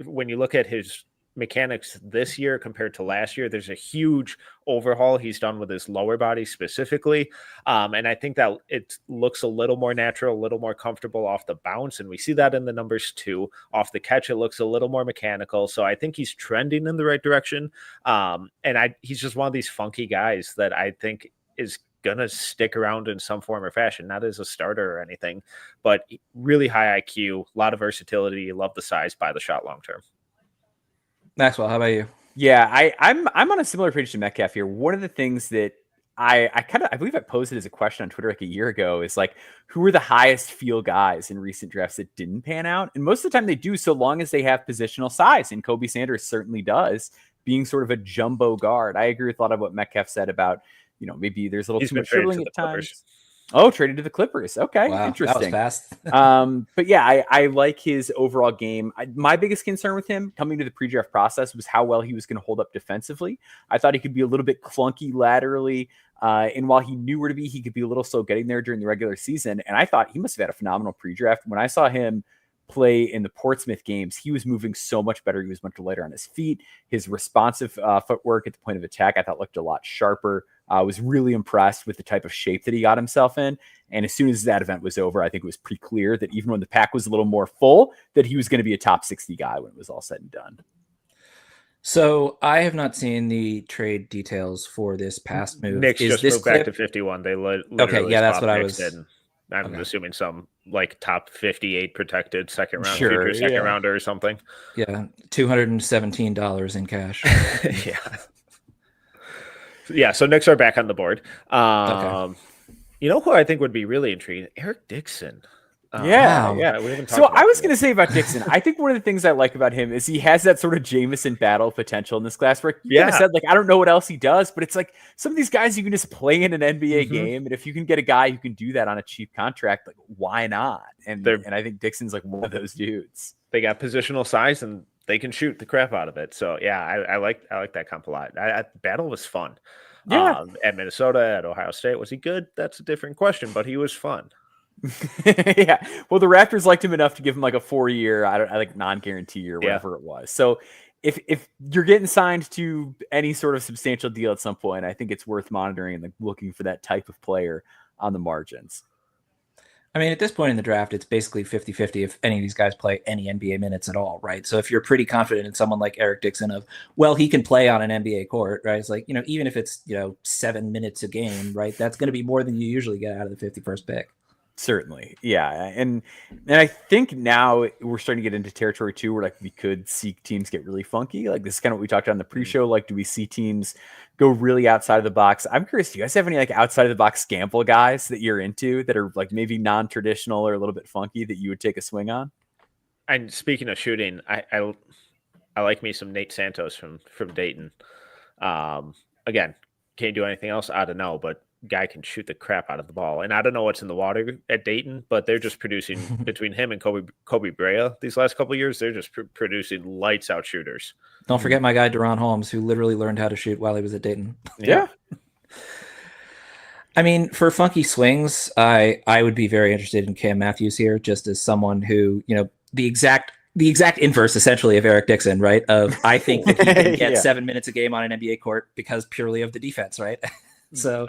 when you look at his mechanics this year compared to last year, there's a huge overhaul he's done with his lower body specifically. And I think that it looks a little more natural, a little more comfortable off the bounce. And we see that in the numbers too. Off the catch, it looks a little more mechanical. So I think he's trending in the right direction. He's just one of these funky guys that I think is going to stick around in some form or fashion, not as a starter or anything, but really high IQ, a lot of versatility, love the size, buy the shot long-term. Maxwell, how about you? Yeah, I'm on a similar page to Metcalf here. One of the things that I believe I posted as a question on Twitter like a year ago is like, who were the highest feel guys in recent drafts that didn't pan out? And most of the time they do, so long as they have positional size. And Kobe Sanders certainly does, being sort of a jumbo guard. I agree with a lot of what Metcalf said about, maybe there's a little too much dribbling at times. Oh, traded to the Clippers. Okay, wow, interesting. That was fast. But yeah, I like his overall game. My biggest concern with him coming to the pre-draft process was how well he was going to hold up defensively. I thought he could be a little bit clunky laterally. And while he knew where to be, he could be a little slow getting there during the regular season. And I thought he must have had a phenomenal pre-draft. When I saw him play in the Portsmouth games, he was moving so much better. He was much lighter on his feet. His responsive footwork at the point of attack, I thought looked a lot sharper. I was really impressed with the type of shape that he got himself in. And as soon as that event was over, I think it was pretty clear that even when the pack was a little more full, that he was going to be a top 60 guy when it was all said and done. So I have not seen the trade details for this past move. Knicks just moved back to 51. They okay, yeah, that's what I was. I'm assuming some like top 58 protected second round, sure, second rounder or something. Yeah, $217 in cash. Yeah. Yeah, so Knicks are back on the board. Okay. You know who I think would be really intriguing? Eric Dixon. Yeah. We haven't talked So about I was going to say about Dixon, I think one of the things I like about him is he has that sort of Jameson battle potential in this class where you kind of said, like, I don't know what else he does, but it's like some of these guys you can just play in an NBA game. And if you can get a guy who can do that on a cheap contract, like, why not? And I think Dixon's like one of those dudes. They got positional size and they can shoot the crap out of it. So yeah, I like that comp a lot. Battle was fun. Yeah. At Minnesota, at Ohio State, was he good? That's a different question, but he was fun. Yeah. Well, the Raptors liked him enough to give him like a 4-year, I like non-guarantee or whatever it was. So if you're getting signed to any sort of substantial deal at some point, I think it's worth monitoring and like looking for that type of player on the margins. I mean, at this point in the draft, it's basically 50-50 if any of these guys play any NBA minutes at all, right? So if you're pretty confident in someone like Eric Dixon he can play on an NBA court, right? It's like, even if it's, 7 minutes a game, right? That's going to be more than you usually get out of the 51st pick. Certainly. Yeah. And I think now we're starting to get into territory too, where like we could see teams get really funky. Like this is kind of what we talked about in the pre-show. Like, do we see teams go really outside of the box? I'm curious, do you guys have any like outside of the box gamble guys that you're into that are like maybe non-traditional or a little bit funky that you would take a swing on? And speaking of shooting, I like me some Nate Santos from Dayton. Again, can't do anything else. I don't know, but guy can shoot the crap out of the ball. And I don't know what's in the water at Dayton, but they're just producing between him and Kobe Brea these last couple of years. They're just producing lights out shooters. Don't forget my guy, Deron Holmes, who literally learned how to shoot while he was at Dayton. Yeah. I mean, for funky swings, I would be very interested in Cam Matthews here, just as someone who, you know, the exact inverse, essentially, of Eric Dixon, right? Of I think that he can get 7 minutes a game on an NBA court because purely of the defense, right? So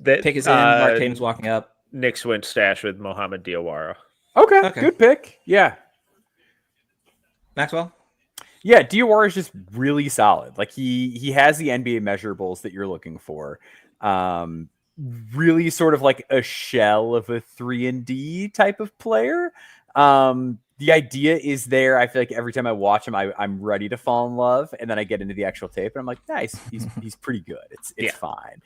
pick is in. Mark Tatum's walking up. Knicks went stash with Mohamed Diawara. Okay, good pick. Yeah. Maxwell? Yeah, Diawara is just really solid. Like he has the NBA measurables that you're looking for. Really sort of like a shell of a 3-and-D type of player. The idea is there. I feel like every time I watch him, I'm ready to fall in love, and then I get into the actual tape, and I'm like, nice, he's pretty good. It's fine.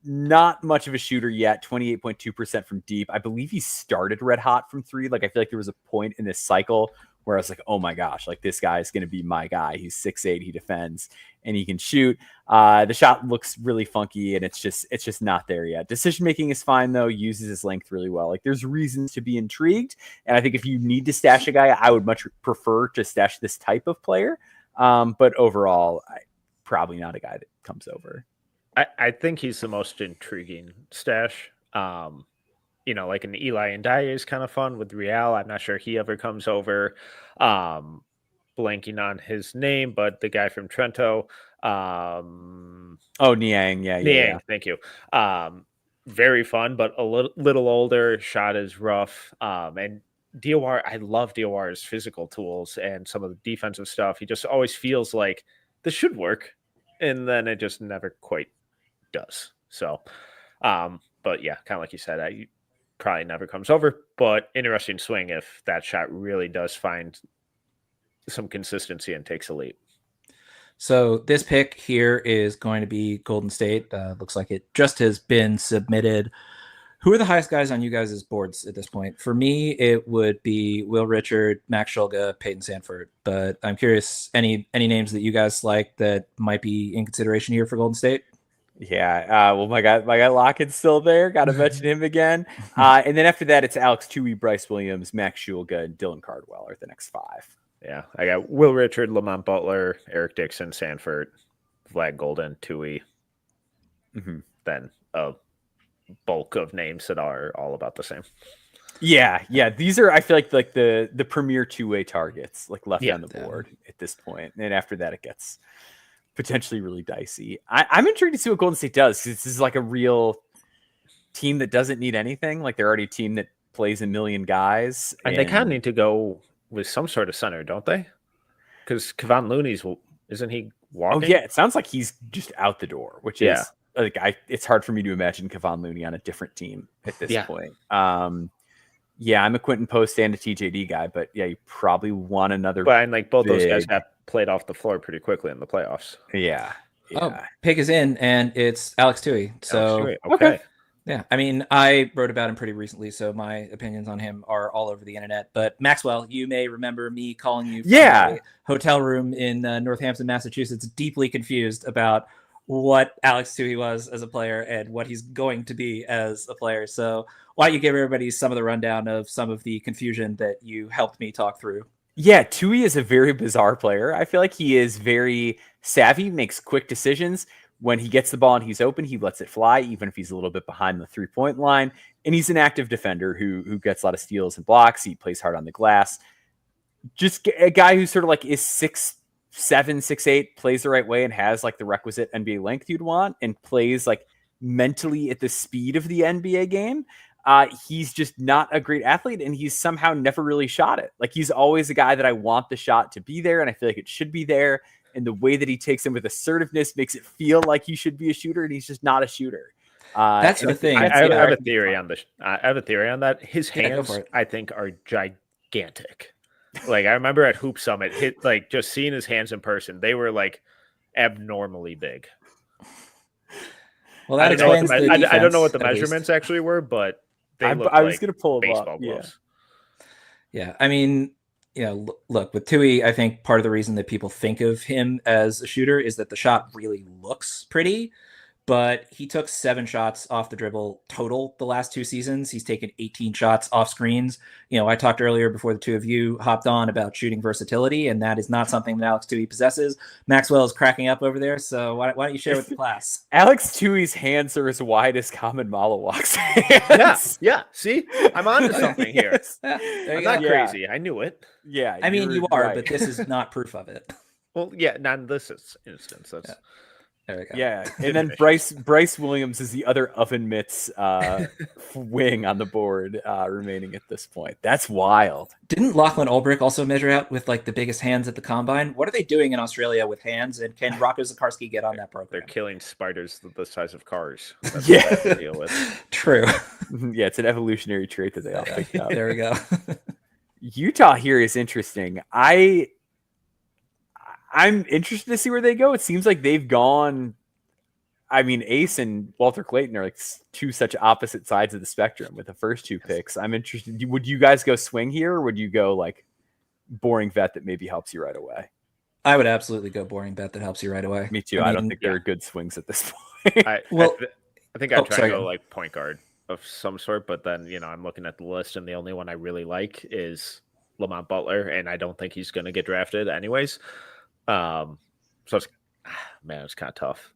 Not much of a shooter yet. 28.2% from deep. I believe he started red hot from three. Like I feel like there was a point in this cycle where I was like, oh my gosh, like this guy is going to be my guy. He's 6'8", he defends, and he can shoot. The shot looks really funky, and it's just not there yet. Decision making is fine though. Uses his length really well. Like there's reasons to be intrigued, and I think if you need to stash a guy, I would much prefer to stash this type of player. But overall, probably not a guy that comes over. I think he's the most intriguing stash. You know, like an Eli and Dye is kind of fun with Real. I'm not sure he ever comes over. Blanking on his name, but the guy from Trento. Niang. Yeah. Thank you. Very fun, but a little older. Shot is rough. And Diawara, I love Diawara's physical tools and some of the defensive stuff. He just always feels like this should work, and then it just never quite does. So, but yeah, kind of like you said, I probably never comes over, but interesting swing if that shot really does find some consistency and takes a leap. So this pick here is going to be Golden State. Looks like it just has been submitted. Who are the highest guys on you guys' boards at this point? For me, it would be Will Richard, Max Shulga, Peyton Sanford. But I'm curious, any names that you guys like that might be in consideration here for Golden State? Yeah. Well, my guy Lockett's still there. Got to mention him again. And then after that, it's Alex Tuhei, Bryce Williams, Max Shulga, and Dylan Cardwell are the next five. Yeah. I got Will Richard, Lamont Butler, Eric Dixon, Sanford, Vlad Golden, Tuhei. Then a bulk of names that are all about the same. Yeah. These are, I feel like the premier two-way targets, like left on the board at this point. And after that, it gets potentially really dicey. I'm intrigued to see what Golden State does. This is like a real team that doesn't need anything. Like they're already a team that plays a million guys. And they kind of need to go with some sort of center, don't they? Because Kevon Looney's, isn't he walking? Oh, yeah. It sounds like he's just out the door, which is like, it's hard for me to imagine Kevon Looney on a different team at this point. Yeah, I'm a Quentin Post and a TJD guy, but yeah, you probably want another. But and like both those guys got played off the floor pretty quickly in the playoffs. Yeah. Oh, pick is in, and it's Alex Tuhei. So okay. Yeah, I mean, I wrote about him pretty recently, so my opinions on him are all over the internet. But Maxwell, you may remember me calling you from a hotel room in Northampton, Massachusetts, deeply confused about what Alex Tuhei was as a player and what he's going to be as a player. So why don't you give everybody some of the rundown of some of the confusion that you helped me talk through? Yeah, Tuhei is a very bizarre player. I feel like he is very savvy, makes quick decisions. When he gets the ball and he's open, he lets it fly, even if he's a little bit behind the three-point line. And he's an active defender who gets a lot of steals and blocks. He plays hard on the glass. Just a guy who sort of like is 6'7", 6'8", plays the right way and has like the requisite NBA length you'd want and plays like mentally at the speed of the NBA game. He's just not a great athlete, and he's somehow never really shot it. Like he's always a guy that I want the shot to be there, and I feel like it should be there. And the way that he takes him with assertiveness makes it feel like he should be a shooter, and he's just not a shooter. That's the thing. I have Yeah. a theory on this. I have a theory on that. His Yeah, go hands, for it. I think, are gigantic. Like I remember at Hoop Summit, like just seeing his hands in person, they were like abnormally big. Well, that I don't know what explains the I don't know what the defense, at least. measurements actually were, but they looked I was like going to pull them baseball up. Yeah. gloves. Yeah, I mean, look, with Tuhei, I think part of the reason that people think of him as a shooter is that the shot really looks pretty, but he took 7 shots off the dribble total the last 2 seasons. He's taken 18 shots off screens. I talked earlier before the two of you hopped on about shooting versatility, and that is not something that Alex Tuhei possesses. Maxwell is cracking up over there, so why don't you share with the class? Alex Tui's hands are as wide as Common Malawak's hands. Yeah. See, I'm on to something here. There I'm you not go. crazy. I knew it. Yeah. I mean, you're you are, right. but this is not proof of it. Well, yeah, not in this instance. That's There we go. Yeah, and then Bryce Williams is the other oven mitts wing on the board remaining at this point. That's wild. Didn't Lachlan Ulbrich also measure out with like the biggest hands at the combine? What are they doing in Australia with hands? And can Rocco Zakarski get on that They're program? killing spiders the size of cars. That's Yeah. what they have to deal with. True. Yeah, it's an evolutionary trait that they all picked up. There we go. Utah here is interesting. I'm interested to see where they go. It seems like they've gone. I mean, Ace and Walter Clayton are like 2 such opposite sides of the spectrum with the first 2 picks. I'm interested. Would you guys go swing here, or would you go like boring vet that maybe helps you right away? I would absolutely go boring bet that helps you right away. Me too. I I don't mean, think there are good swings at this point. I think I'd try to go like point guard of some sort, but then I'm looking at the list, and the only one I really like is Lamont Butler, and I don't think he's going to get drafted anyways. So it's kind of tough.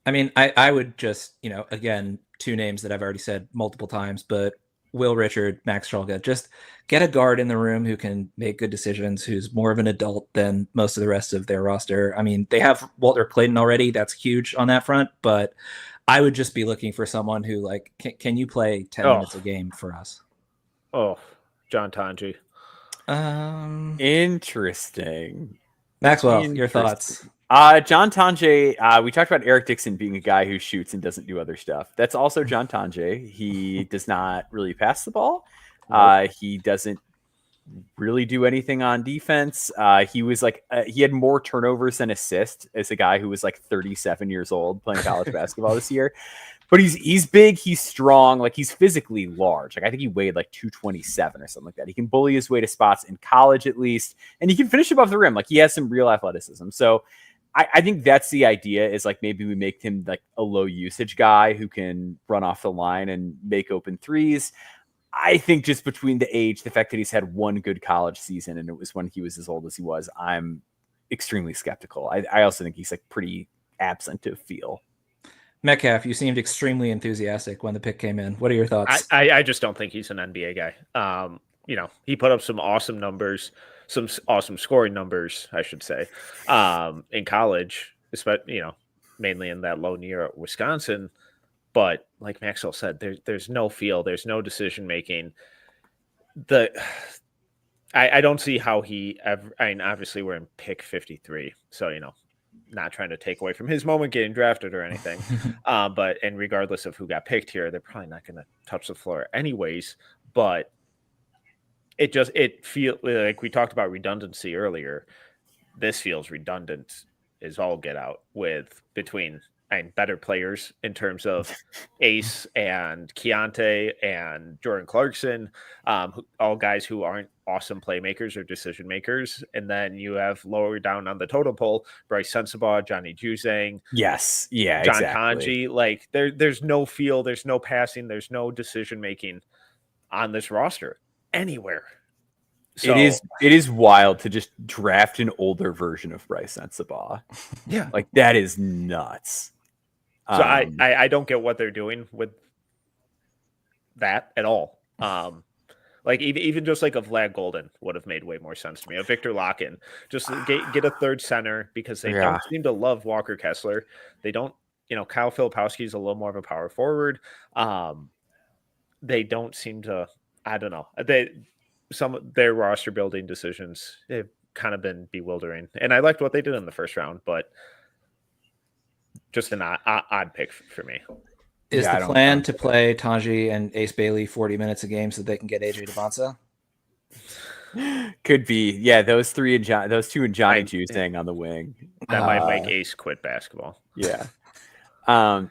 I mean, I would just, again, 2 names that I've already said multiple times, but Will Richard, Max Stralga, just get a guard in the room who can make good decisions, who's more of an adult than most of the rest of their roster. I mean, they have Walter Clayton already. That's huge on that front, but I would just be looking for someone who like, can you play 10 minutes a game for us? Oh, John Tanji. Interesting. Maxwell, your thoughts? John Tanji, we talked about Eric Dixon being a guy who shoots and doesn't do other stuff. That's also John Tanji. He does not really pass the ball. He doesn't really do anything on defense. He was like, he had more turnovers than assists as a guy who was like 37 years old playing college basketball this year. But he's big, he's strong, like he's physically large. Like I think he weighed like 227 or something like that. He can bully his way to spots in college at least, and he can finish above the rim. Like he has some real athleticism. So I think that's the idea, is like maybe we make him like a low usage guy who can run off the line and make open threes. I think just between the age, the fact that he's had 1 good college season, and it was when he was as old as he was, I'm extremely skeptical. I also think he's like pretty absent of feel. Metcalf, you seemed extremely enthusiastic when the pick came in. What are your thoughts? I just don't think he's an NBA guy. He put up some awesome numbers, some awesome scoring numbers, I should say, in college, especially, mainly in that Laneir at Wisconsin. But like Maxwell said, there's no feel, there's no decision making. I don't see how he ever. I mean, obviously we're in pick 53, so not trying to take away from his moment getting drafted or anything. But regardless of who got picked here, they're probably not going to touch the floor anyways. But it feels like we talked about redundancy earlier. This feels redundant is all get out between better players in terms of Ace and Keontae and Jordan Clarkson, all guys who aren't awesome playmakers or decision makers. And then you have lower down on the totem pole, Bryce Sensabaugh, Johnny Juzang. Yes. Yeah, John exactly. Tanji. Like there's no feel, there's no passing, there's no decision making on this roster anywhere. So, it is wild to just draft an older version of Bryce Sensabaugh. Yeah. Like that is nuts. So I don't get what they're doing with that at all. Like even just like a Vlad Golden would have made way more sense to me. A Victor Locken, just get a third center, because they don't seem to love Walker Kessler. They don't, Kyle Filipowski is a little more of a power forward. They don't seem to, I don't know. Some of their roster building decisions have kind of been bewildering. And I liked what they did in the first round, but just an odd pick for me. Is the plan to play Tanji and Ace Bailey 40 minutes a game so they can get AJ DeBonsa? Could be. Yeah, those two and Johnny Juzang on the wing. That might make Ace quit basketball. Yeah. I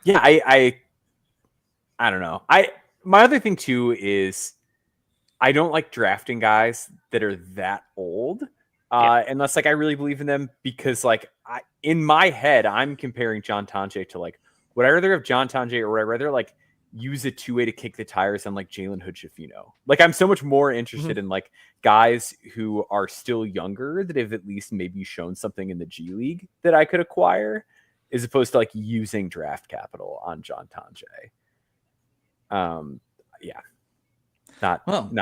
don't know. My other thing too is I don't like drafting guys that are that old. Unless like I really believe in them, because like in my head I'm comparing John Tanji to like, would I rather have John Tanji or would I rather like use a two-way to kick the tires on like Jalen Hood-Schifino? Like I'm so much more interested in like guys who are still younger that have at least maybe shown something in the G League that I could acquire, as opposed to like using draft capital on John Tanji.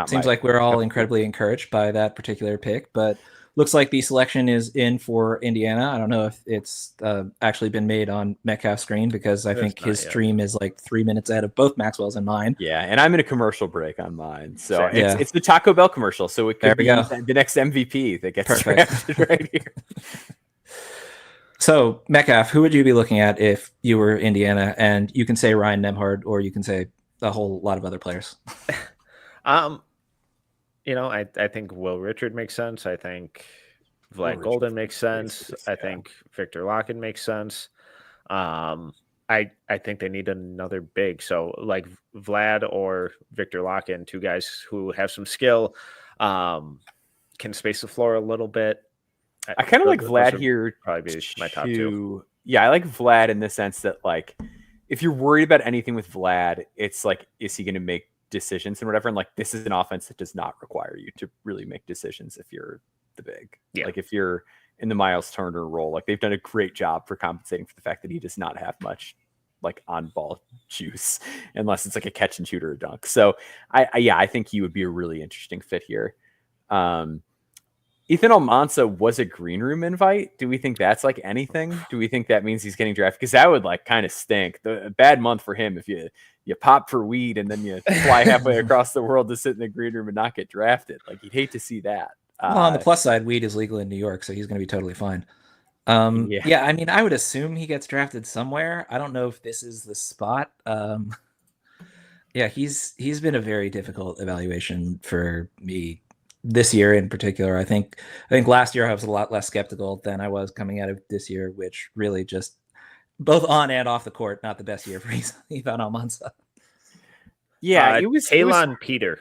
Seems like we're all incredibly encouraged by that particular pick, but looks like the selection is in for Indiana. I don't know if it's actually been made on Metcalf's screen, because I think his stream is like 3 minutes ahead of both Maxwell's and mine. Yeah, and I'm in a commercial break on mine. So it's the Taco Bell commercial. So it could be the next MVP that gets drafted right here. So, Metcalf, who would you be looking at if you were Indiana? And you can say Ryan Nembhard, or you can say a whole lot of other players. I think Will Richard makes sense. I think Vlad Golden makes sense. I think Victor Locken makes sense. I think they need another big. So like Vlad or Victor Locken, two guys who have some skill, can space the floor a little bit. I kind of like Vlad here. Probably be my top two. Yeah, I like Vlad in the sense that like, if you're worried about anything with Vlad, it's like, is he going to make decisions and whatever? And like, this is an offense that does not require you to really make decisions if you're the big. Yeah. Like if you're in the Miles Turner role, like they've done a great job for compensating for the fact that he does not have much like on ball juice unless it's like a catch and shoot or a dunk. So I think he would be a really interesting fit here. Ethan Almanza was a green room invite. Do we think that's like anything? Do we think that means he's getting drafted? Because that would like kind of stink. A bad month for him if you pop for weed and then you fly halfway across the world to sit in the green room and not get drafted. Like you'd hate to see that. Well, on the plus side, weed is legal in New York, so he's going to be totally fine. I mean, I would assume he gets drafted somewhere. I don't know if this is the spot. He's been a very difficult evaluation for me this year in particular. I think last year I was a lot less skeptical than I was coming out of this year, which really just both on and off the court, not the best year for Ivan Almanza. Yeah, it was Talon Peter.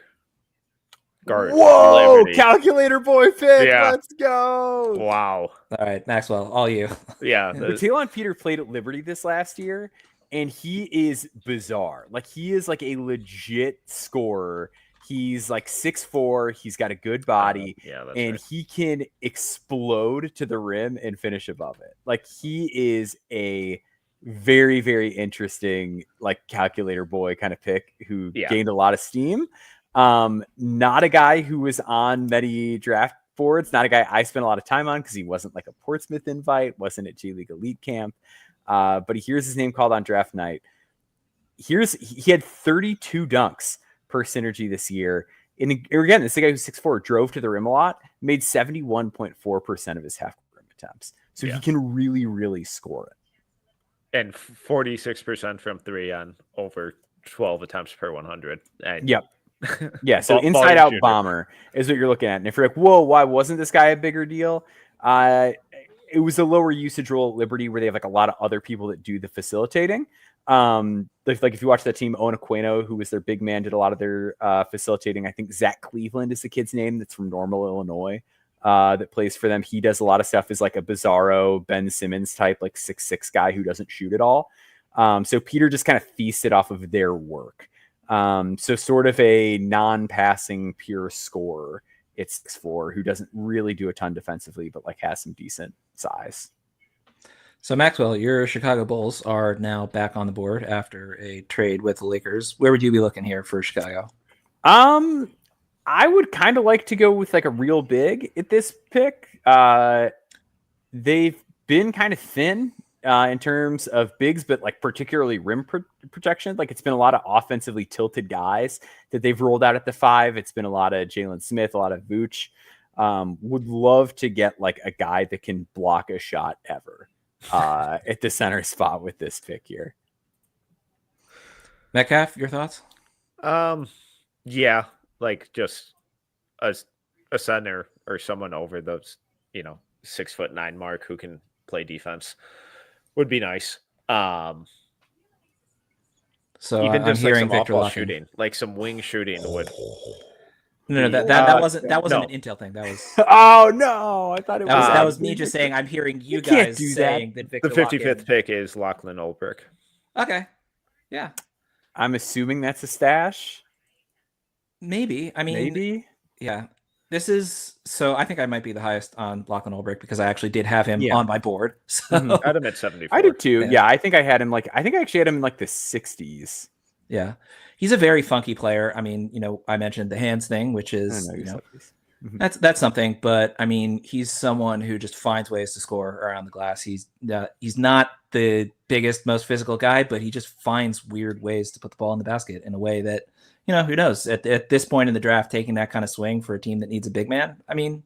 Guard. Whoa, Liberty. Calculator boy pick. Yeah. Let's go. Wow. All right, Maxwell, all you. Yeah. Talon Peter played at Liberty this last year, and he is bizarre. Like he is like a legit scorer. He's like 6'4". He's got a good body, and he can explode to the rim and finish above it. Like he is a very, very interesting like calculator boy kind of pick who gained a lot of steam. Not a guy who was on many draft boards. Not a guy I spent a lot of time on because he wasn't like a Portsmouth invite, wasn't at G League Elite Camp. But he hears his name called on draft night. He had 32 dunks per synergy this year. And again, this is a guy who's 6'4", drove to the rim a lot, made 71.4% of his half rim attempts. So he can really, really score it. And 46% from three on over 12 attempts per 100. And yep. Yeah. So inside out bomber is what you're looking at. And if you're like, whoa, why wasn't this guy a bigger deal? It was a lower usage role at Liberty where they have like a lot of other people that do the facilitating. Like if you watch that team, Owen Aquino, who was their big man, did a lot of their facilitating. I think Zach Cleveland is the kid's name that's from Normal, Illinois, that plays for them. He does a lot of stuff as like a bizarro Ben Simmons type, like 6'6" guy who doesn't shoot at all. So Peter just kind of feasted off of their work. So sort of a non-passing pure scorer. It's 6'4", who doesn't really do a ton defensively, but like has some decent size. So Maxwell, your Chicago Bulls are now back on the board after a trade with the Lakers. Where would you be looking here for Chicago? I would kind of like to go with like a real big at this pick. They've been kind of thin in terms of bigs, but like particularly rim protection. Like it's been a lot of offensively tilted guys that they've rolled out at the 5. It's been a lot of Jalen Smith, a lot of Vooch. Would love to get like a guy that can block a shot ever. at the center spot with this pick here. Metcalf, your thoughts? Yeah, like just a center or someone over those, 6'9" mark who can play defense would be nice. So Even I'm just like hearing some Victor off-ball Larkin. shooting, like some wing shooting would. No, that wasn't an intel thing. That was Oh no, I thought it was. that was me just saying. I'm hearing you guys saying that Victor The 55th Larkin... pick is Lachlan Ulbrich. Okay, yeah, I'm assuming that's a stash. maybe. I mean, Maybe. yeah. This is so. I think I might be the highest on Lachlan Ulbrich because I actually did have him on my board. So Mhm. I had him at 74. I did too. Yeah. Yeah, I think I had him I think I actually had him in like the 60s. yeah, he's a very funky player. I mean, I mentioned the hands thing, which is that's something. But I mean, he's someone who just finds ways to score around the glass. He's not the biggest, most physical guy, but he just finds weird ways to put the ball in the basket in a way that, who knows at this point in the draft, taking that kind of swing for a team that needs a big man. I mean,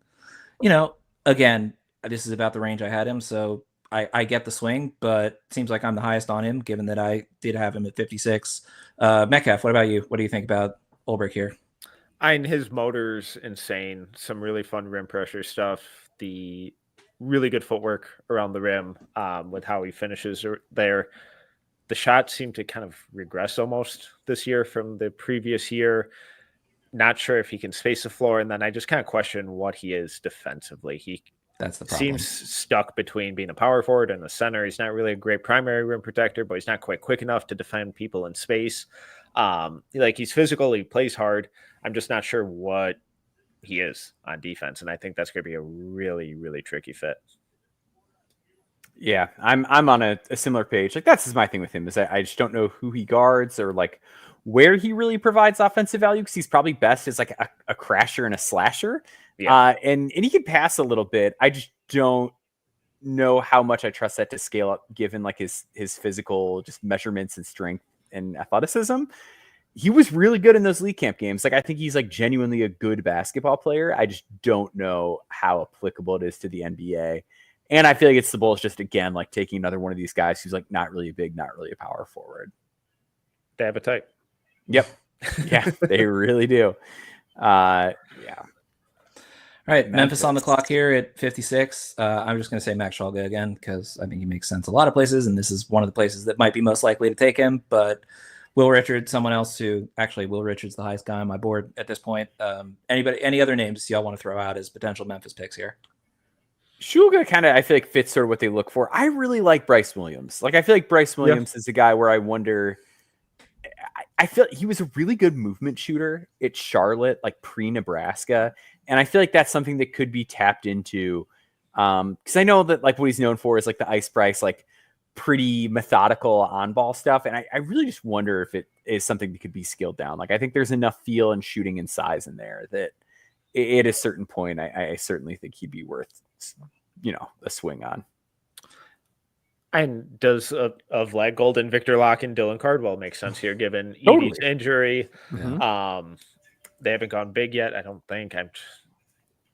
again, this is about the range I had him. So I get the swing, but it seems like I'm the highest on him, given that I did have him at 56. Metcalf, what about you? What do you think about Ulbrich here? His motor's insane. Some really fun rim pressure stuff. The really good footwork around the rim with how he finishes there. The shots seem to kind of regress almost this year from the previous year. Not sure if he can space the floor. And then I just kind of question what he is defensively. That's the problem. Seems stuck between being a power forward and a center. He's not really a great primary rim protector, but he's not quite quick enough to defend people in space. He's physical, he plays hard. I'm just not sure what he is on defense, and I think that's going to be a really, really tricky fit. Yeah, I'm on a similar page. Like that's my thing with him is I just don't know who he guards or like where he really provides offensive value because he's probably best as like a crasher and a slasher. Yeah. And he can pass a little bit. I just don't know how much I trust that to scale up given like his physical just measurements and strength and athleticism. He was really good in those league camp games. Like I think he's like genuinely a good basketball player. I just don't know how applicable it is to the NBA. And I feel like it's the Bulls just again like taking another one of these guys who's like not really big, not really a power forward. They have a type. Yep. Yeah, they really do. Yeah. All right, Memphis on the clock here at 56. I'm just going to say Max Schalge again because I think he makes sense a lot of places, and this is one of the places that might be most likely to take him. But Will Richards, someone else who actually Will Richards, the highest guy on my board at this point. Any other names y'all want to throw out as potential Memphis picks here? Schalge kind of, I feel like fits sort of what they look for. I really like Bryce Williams. Like I feel like Bryce Williams is a guy where I wonder. I feel he was a really good movement shooter at Charlotte, like pre-Nebraska. And I feel like that's something that could be tapped into. Because I know that like what he's known for is like the Ice Bryce, like pretty methodical on-ball stuff. And I really just wonder if it is something that could be scaled down. Like I think there's enough feel and shooting and size in there that at a certain point, I certainly think he'd be worth, a swing on. And does of Vlad Golden, Victor Larkin, Dylan Cardwell make sense here given Edie's injury? Mm-hmm. They haven't gone big yet, I don't think. I'm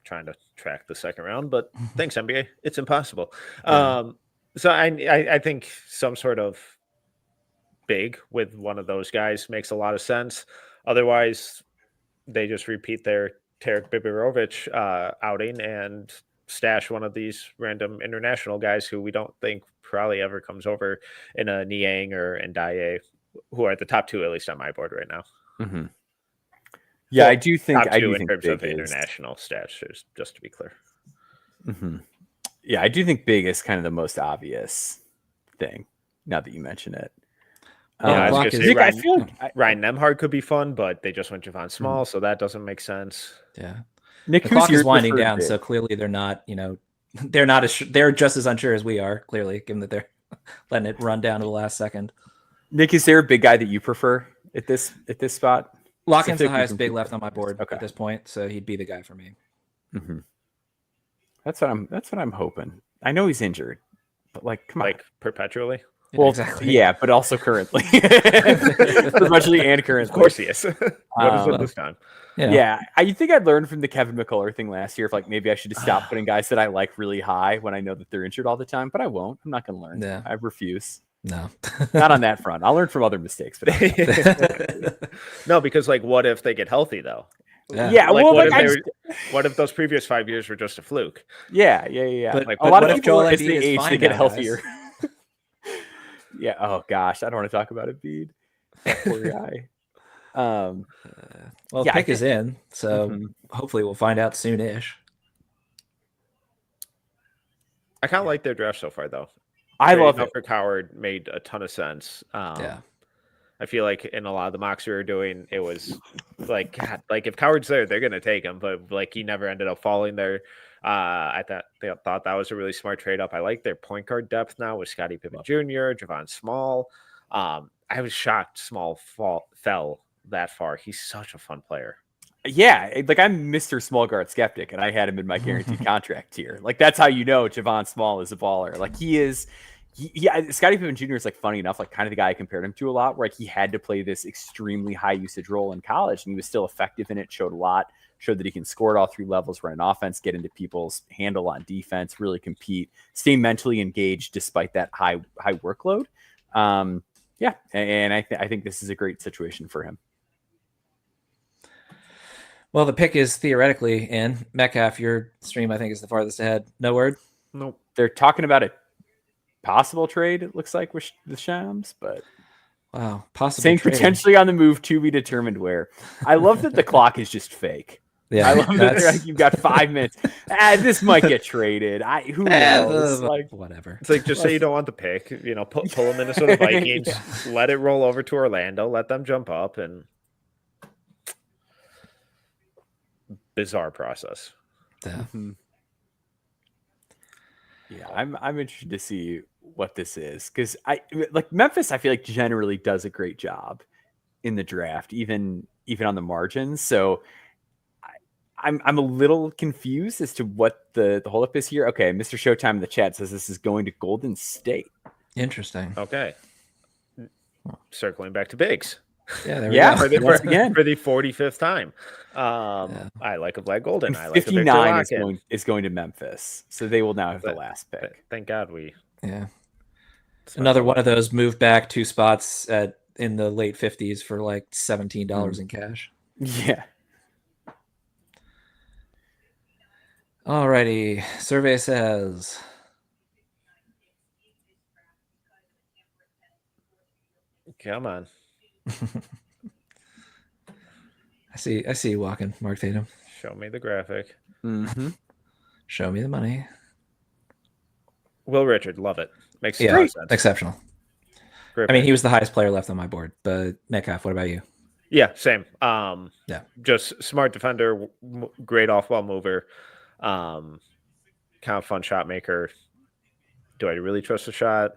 trying to track the second round, but thanks, NBA. It's impossible. Yeah. So I think some sort of big with one of those guys makes a lot of sense. Otherwise, they just repeat their Tarek Biberovic outing and stash one of these random international guys who we don't think probably ever comes over in a Niang or Ndiaye, who are the top two, at least on my board right now. Mm-hmm. Yeah, I do think top two in terms of international stats, just to be clear. Mm-hmm. Yeah, I do think big is kind of the most obvious thing. Now that you mention it, I was going to say Ryan Nembhard could be fun, but they just went Javon Small, so that doesn't make sense. Yeah, Nick, the clock is winding down, big? So clearly they're not. They're just as unsure as we are. Clearly, given that they're letting it run down to the last second. Nick, is there a big guy that you prefer at this spot? Larkin's the highest big left on my board at this point, so he'd be the guy for me. Mm-hmm. That's what I'm hoping. I know he's injured, but come on, perpetually. Well, exactly. Yeah, but also currently. Especially and currently. Of course he is. What is it this time? Yeah, I think I learned from the Kevin McCullough thing last year. If like maybe I should just stop putting guys that I like really high when I know that they're injured all the time. But I won't. I'm not going to learn. Yeah. I refuse. No, Not on that front. I'll learn from other mistakes. But No, because like, what if they get healthy though? yeah, Like, well, what if those previous 5 years were just a fluke? Yeah. But, Like, A lot what of if people, Joel as Embiid they is age, fine they get now, healthier. Yeah. Oh gosh, I don't want to talk about Embiid. That poor guy. Well, Yeah, pick is in, so hopefully we'll find out soon-ish. I kind of like their draft so far, though. I love it. For Coward made a ton of sense. Yeah. I feel like in a lot of the mocks we were doing, it was like, God, like if Coward's there, they're gonna take him, but like he never ended up falling there. I thought that was a really smart trade up. I like their point guard depth now with Scottie Pippen Jr., Javon Small. I was shocked Small fell that far. He's such a fun player. Yeah, like I'm Mr. Small Guard skeptic, and I had him in my guaranteed contract tier. Like that's how you know Javon Small is a baller. Like he is. Scottie Pippen Jr. is like funny enough, like kind of the guy I compared him to a lot, where like he had to play this extremely high usage role in college, and he was still effective in it. Showed a lot. Showed that he can score at all three levels, run an offense, get into people's handle on defense, really compete, stay mentally engaged despite that high workload. Yeah, and I think this is a great situation for him. Well, the pick is theoretically in. Metcalf, your stream, I think, is the farthest ahead. No word? Nope. They're talking about a possible trade, it looks like, with the Shams, but Wow, possible saying trade. potentially on the move, to be determined where. I love that the clock is just fake. Yeah, I love that they're like, you've got 5 minutes. This might get traded. Who knows? Like whatever. It's like just say you don't want the pick, pull them Minnesota Vikings, let it roll over to Orlando, let them jump up, and bizarre process. Yeah. Yeah, I'm interested to see what this is, because Memphis, I feel like generally does a great job in the draft, even on the margins. So I'm a little confused as to what the holdup is here. Okay, Mr. Showtime in the chat says this is going to Golden State. Interesting. Okay, circling back to bigs. Yeah, there we go. For the 45th time. I like a Vlad Golden. I like 59 is going to Memphis, so they will now have the last pick. Thank God we. Yeah. Another one of those moved back 2 spots in the late 50s for like $17 in cash. Yeah. Alrighty. Survey says Come on. I see you walking, Mark Tatum. Show me the graphic. Mm-hmm. Show me the money. Will Richard, love it. Makes a lot of sense. Exceptional. Great I mean, pick. he was the highest player left on my board. But Metcalf, what about you? Yeah, same. Yeah, just smart defender, great off-ball mover, kind of fun shot maker. Do I really trust the shot?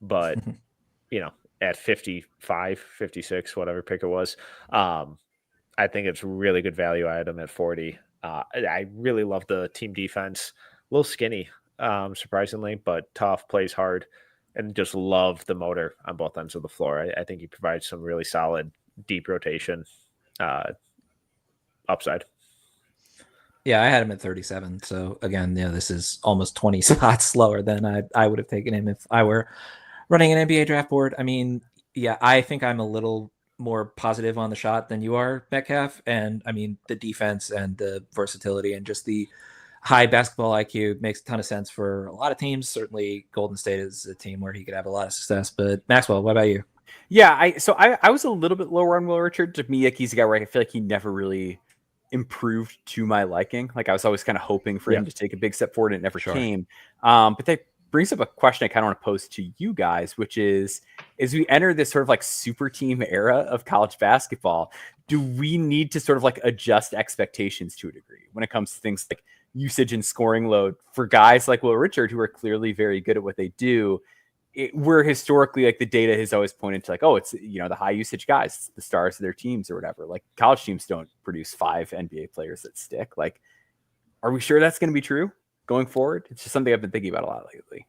But at 55, 56, whatever pick it was, I think it's really good value. I had him at 40. I really love the team defense. A little skinny, surprisingly, but tough, plays hard, and just love the motor on both ends of the floor. I think he provides some really solid deep rotation upside. Yeah, I had him at 37. So again, this is almost 20 spots lower than I would have taken him if I were running an NBA draft board. I mean, yeah, I think I'm a little more positive on the shot than you are, Metcalf. And I mean, the defense and the versatility and just the high basketball IQ makes a ton of sense for a lot of teams. Certainly Golden State is a team where he could have a lot of success. But Maxwell, what about you? Yeah, I was a little bit lower on Will Richard. To me, like, he's a guy where I feel like he never really improved to my liking. Like I was always kind of hoping for him to take a big step forward, and it never came. But that brings up a question I kind of want to pose to you guys, which is, as we enter this sort of like super team era of college basketball, do we need to sort of like adjust expectations to a degree when it comes to things like usage and scoring load for guys like Will Richard, who are clearly very good at what they do? Where historically, like, the data has always pointed to like, oh, it's, the high usage guys, the stars of their teams or whatever. Like college teams don't produce 5 NBA players that stick. Like, are we sure that's going to be true going forward? It's just something I've been thinking about a lot lately.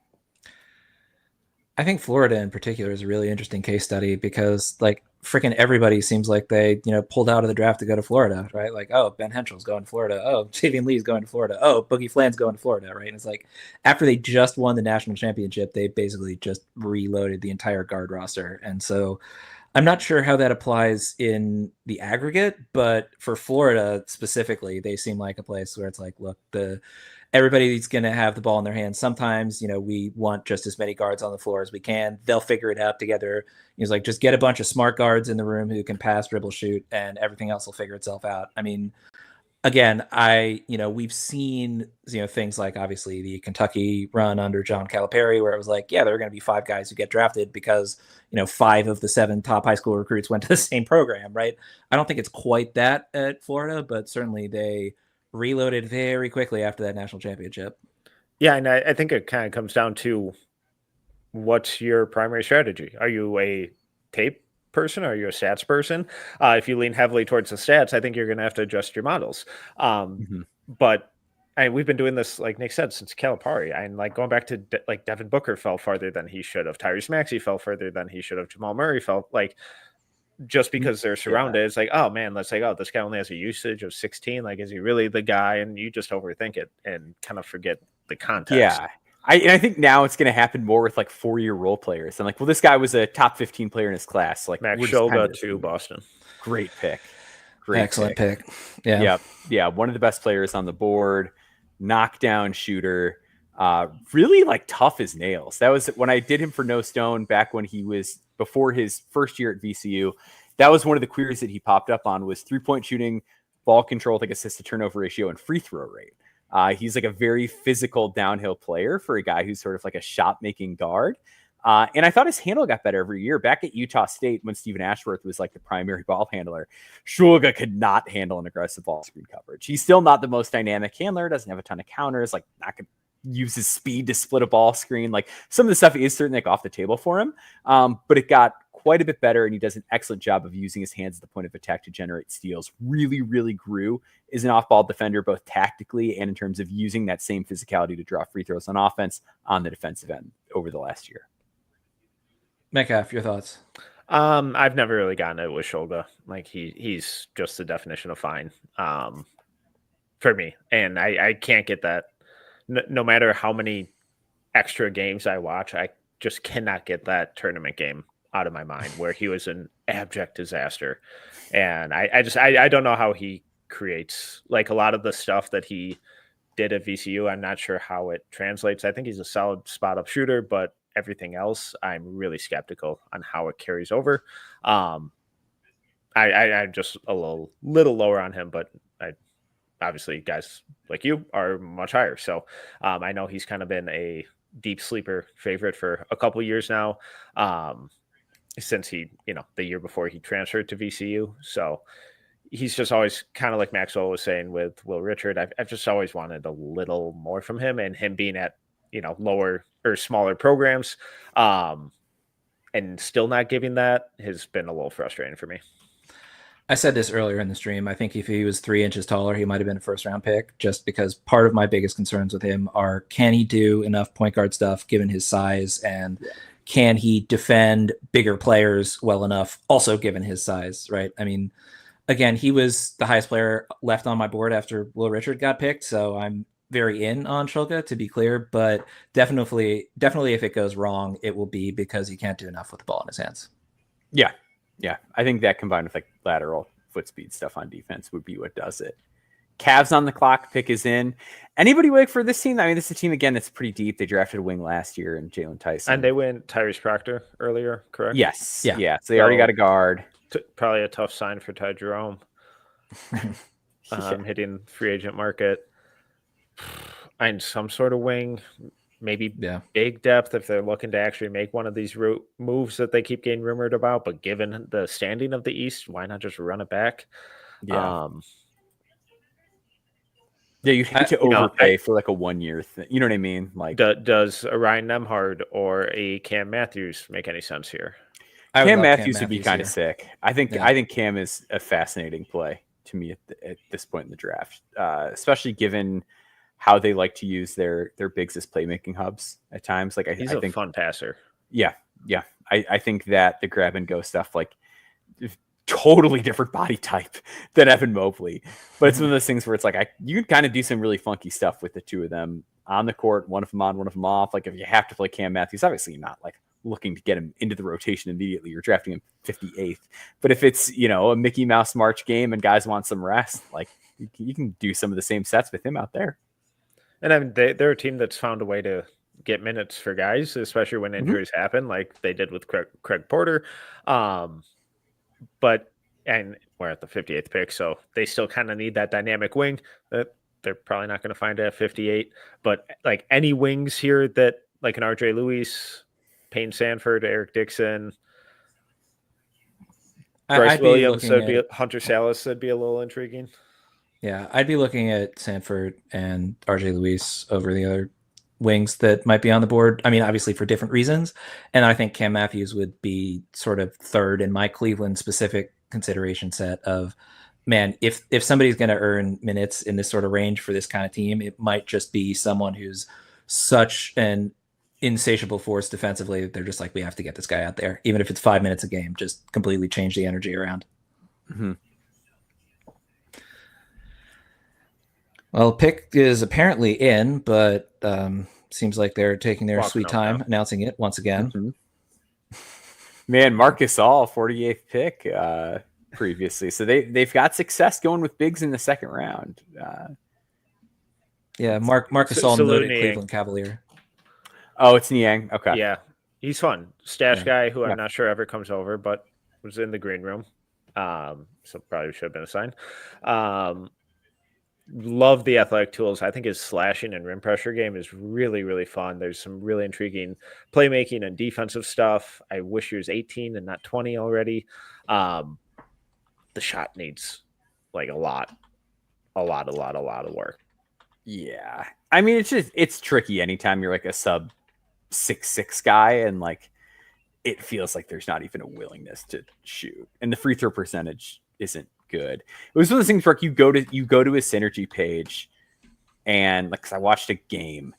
I think Florida in particular is a really interesting case study because like freaking everybody seems like they, pulled out of the draft to go to Florida, right? Like, oh, Ben Henschel's going to Florida. Oh, Javian Lee's going to Florida. Oh, Boogie Flan's going to Florida, right? And it's like after they just won the national championship, they basically just reloaded the entire guard roster. And so I'm not sure how that applies in the aggregate, but for Florida specifically, they seem like a place where it's like, look, everybody's going to have the ball in their hands. Sometimes, we want just as many guards on the floor as we can. They'll figure it out together. He's like, just get a bunch of smart guards in the room who can pass, dribble, shoot, and everything else will figure itself out. I mean, again, we've seen, things like obviously the Kentucky run under John Calipari, where it was like, yeah, there are going to be 5 guys who get drafted because, 5 of the 7 top high school recruits went to the same program, right? I don't think it's quite that at Florida, but certainly they reloaded very quickly after that national championship. Yeah, and I think it kind of comes down to what's your primary strategy? Are you a tape person? Or are you a stats person? If you lean heavily towards the stats, I think you're going to have to adjust your models. But we've been doing this, like Nick said, since Calipari. And like going back to Devin Booker fell farther than he should have. Tyrese Maxey fell further than he should have. Jamal Murray fell like. Just because they're surrounded, it's like, oh man, let's say, oh, this guy only has a usage of 16. Like, is he really the guy? And you just overthink it and kind of forget the context. Yeah. I think now it's going to happen more with like 4-year role players. I'm like, well, this guy was a top 15 player in his class. Like Max Shulga to Boston. Great pick. Excellent pick. Yeah. Yeah. One of the best players on the board, knockdown shooter, really like tough as nails. That was when I did him for No Stone back when he was before his first year at VCU. That was one of the queries that he popped up on was 3-point shooting, ball control, like assist to turnover ratio, and free throw rate. He's like a very physical downhill player for a guy who's sort of like a shot making guard. And I thought his handle got better every year. Back at Utah State, when Stephen Ashworth was like the primary ball handler, Shulga could not handle an aggressive ball screen coverage. He's still not the most dynamic handler, doesn't have a ton of counters, like not going to use his speed to split a ball screen. Like some of the stuff is certainly like off the table for him. But it got quite a bit better, and he does an excellent job of using his hands at the point of attack to generate steals. Really, really grew as an off-ball defender, both tactically and in terms of using that same physicality to draw free throws on offense on the defensive end over the last year. Metcalf, your thoughts? I've never really gotten it with Shulga. Like he's just the definition of fine for me, and I can't get that. No matter how many extra games I watch, I just cannot get that tournament game out of my mind where he was an abject disaster. And I don't know how he creates like a lot of the stuff that he did at VCU. I'm not sure how it translates. I think he's a solid spot up shooter, but everything else, I'm really skeptical on how it carries over. I'm just a little lower on him, but obviously guys like you are much higher. So I know he's kind of been a deep sleeper favorite for a couple years now, since he, the year before he transferred to VCU. So he's just always kind of like Maxwell was saying with Will Richard. I've just always wanted a little more from him, and him being at, lower or smaller programs and still not giving that has been a little frustrating for me. I said this earlier in the stream. I think if he was 3 inches taller, he might have been a first-round pick, just because part of my biggest concerns with him are, can he do enough point guard stuff given his size, and can he defend bigger players well enough also given his size, right? I mean, again, he was the highest player left on my board after Will Richard got picked, so I'm very in on Shulga, to be clear, but definitely if it goes wrong, it will be because he can't do enough with the ball in his hands. Yeah, I think that combined with like lateral foot speed stuff on defense would be what does it. Cavs on the clock, pick is in. Anybody wake for this team? I mean, this is a team, again, that's pretty deep. They drafted a wing last year in Jalen Tyson. And they went Tyrese Proctor earlier, correct? Yes. Yeah. So they already got a guard. Probably a tough sign for Ty Jerome. Hitting free agent market. And some sort of wing, maybe big depth if they're looking to actually make one of these moves that they keep getting rumored about. But given the standing of the East, why not just run it back? You hate to overpay for like a 1 year thing. You know what I mean? Like, does a Ryan Nembhard or a Cam Matthews make any sense here? Cam Matthews would be kind of sick. I think Cam is a fascinating play to me at this point in the draft, especially given how they like to use their bigs as playmaking hubs at times. Like he's a fun passer. Yeah. I think that the grab and go stuff, like, totally different body type than Evan Mobley, but it's one of those things where it's like you can kind of do some really funky stuff with the two of them on the court, one of them on, one of them off. Like if you have to play Cam Matthews, obviously you're not like looking to get him into the rotation immediately. You're drafting him 58th, but if it's a Mickey Mouse March game and guys want some rest, like you can do some of the same sets with him out there. And I mean, they're a team that's found a way to get minutes for guys, especially when injuries happen, like they did with Craig Porter. But we're at the 58th pick, so they still kind of need that dynamic wing that they're probably not going to find at 58. But like any wings here that like an RJ Lewis, Payne Sanford, Eric Dixon, Bryce Williams, Hunter Salas, that'd be a little intriguing. Yeah, I'd be looking at Sanford and RJ Lewis over the other wings that might be on the board. I mean, obviously for different reasons. And I think Cam Matthews would be sort of third in my Cleveland specific consideration set of, man, if somebody's going to earn minutes in this sort of range for this kind of team, it might just be someone who's such an insatiable force defensively that they're just like, we have to get this guy out there. Even if it's 5 minutes a game, just completely change the energy around. Mm-hmm. Well, pick is apparently in, but seems like they're taking their sweet time announcing it once again. Mm-hmm. Man, Marc Gasol, 48th pick previously. So they've got success going with bigs in the second round. Yeah, Marc Gasol, noted Cleveland Cavalier. Oh, it's Niang. Okay. Yeah, he's fun. Stash guy who I'm not sure ever comes over, but was in the green room. So probably should have been assigned. Love the athletic tools. I think his slashing and rim pressure game is really, really fun. There's some really intriguing playmaking and defensive stuff. I wish he was 18 and not 20 already. The shot needs like a lot of work. Yeah. I mean, it's tricky anytime you're like a sub 6'6" guy and like it feels like there's not even a willingness to shoot. And the free throw percentage isn't good. It was one of those things where you go to his synergy page and like, 'cause I watched a game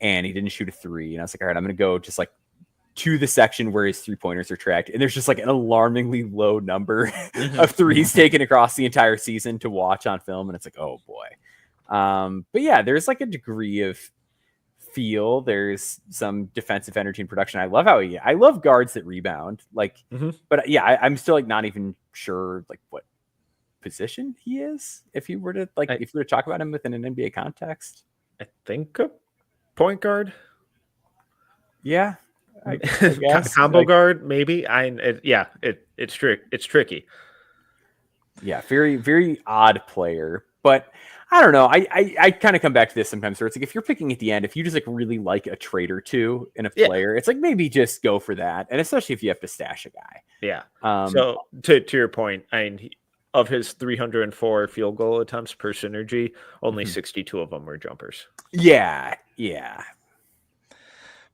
and he didn't shoot a three and I was like, all right, I'm going to go just like to the section where his 3-pointers are tracked. And there's just like an alarmingly low number of threes taken across the entire season to watch on film. And it's like, oh boy. But yeah, there's like a degree of feel. There's some defensive energy and production. I love guards that rebound like, but yeah, I'm still like not even sure like what position he is if you were to talk about him within an NBA context. I think a point guard. Yeah, I guess. Combo guard maybe. It's tricky. Yeah, very very odd player, but I don't know. I kind of come back to this sometimes where it's like if you're picking at the end, if you just like really like a trade or two in a player, it's like maybe just go for that, and especially if you have to stash a guy. Yeah. So to your point, of his 304 field goal attempts per synergy, only 62 of them were jumpers. Yeah.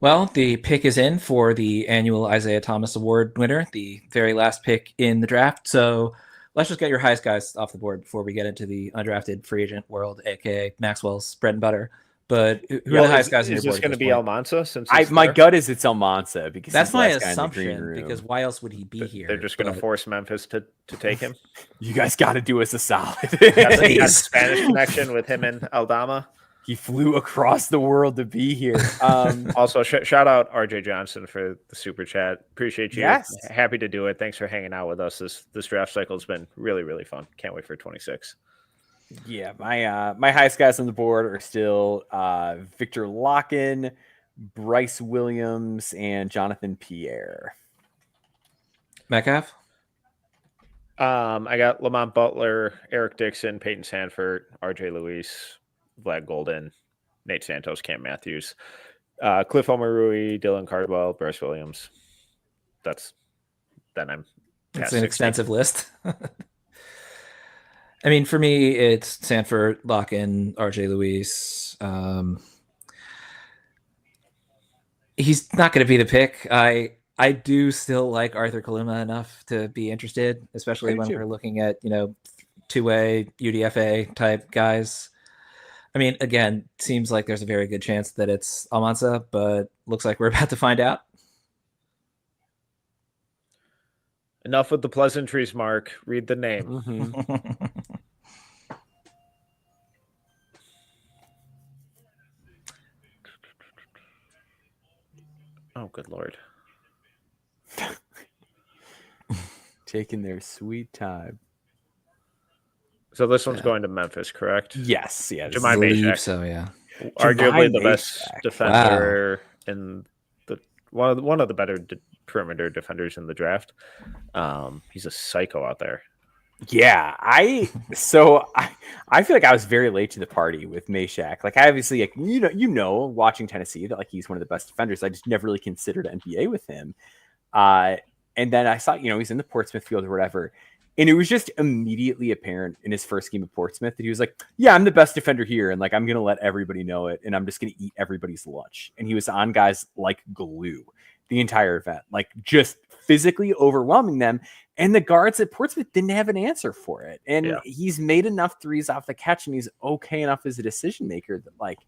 Well, the pick is in for the annual Isaiah Thomas Award winner, the very last pick in the draft. So let's just get your highest guys off the board before we get into the undrafted free agent world, aka Maxwell's bread and butter. But who are the highest guys on your board? Is this going to be Almanza? Since my gut is it's Almanza because that's my assumption. Because why else would he be here? They're just going to force Memphis to take him. You guys got to do us a solid. got a Spanish connection with him and Aldama. He flew across the world to be here. Also, shout out RJ Johnson for the super chat. Appreciate you. Yes. Happy to do it. Thanks for hanging out with us. This draft cycle has been really, really fun. Can't wait for 26. Yeah, my highest guys on the board are still Victor Locken, Bryce Williams, and Jonathan Pierre. Metcalf? I got Lamont Butler, Eric Dixon, Peyton Sanford, RJ Lewis, Vlad Golden, Nate Santos, Cam Matthews, Cliff Omarui, Dylan Cardwell, Bryce Williams. That's an extensive list. I mean, for me, it's Sanford, Locken, RJ Lewis. He's not going to be the pick. I do still like Arthur Kaluma enough to be interested, especially when we're looking at, two-way UDFA type guys. I mean, again, seems like there's a very good chance that it's Almanza, but looks like we're about to find out. Enough with the pleasantries, Mark. Read the name. Mm-hmm. Oh, good Lord. Taking their sweet time. So this one's going to Memphis, correct? Yes, yeah. Jemai I believe Mashack. so, yeah. Arguably the Jemai best Mashack. defender in the one of the better perimeter defenders in the draft. He's a psycho out there. Yeah, I feel like I was very late to the party with Mashack. Like, I obviously, like, watching Tennessee, that like he's one of the best defenders. I just never really considered NBA with him. And then I saw, he's in the Portsmouth field or whatever. And it was just immediately apparent in his first game of Portsmouth that he was like, yeah, I'm the best defender here. And like, I'm going to let everybody know it. And I'm just going to eat everybody's lunch. And he was on guys like glue the entire event, like just physically overwhelming them. And the guards at Portsmouth didn't have an answer for it. And he's made enough threes off the catch, and he's okay enough as a decision maker that, like,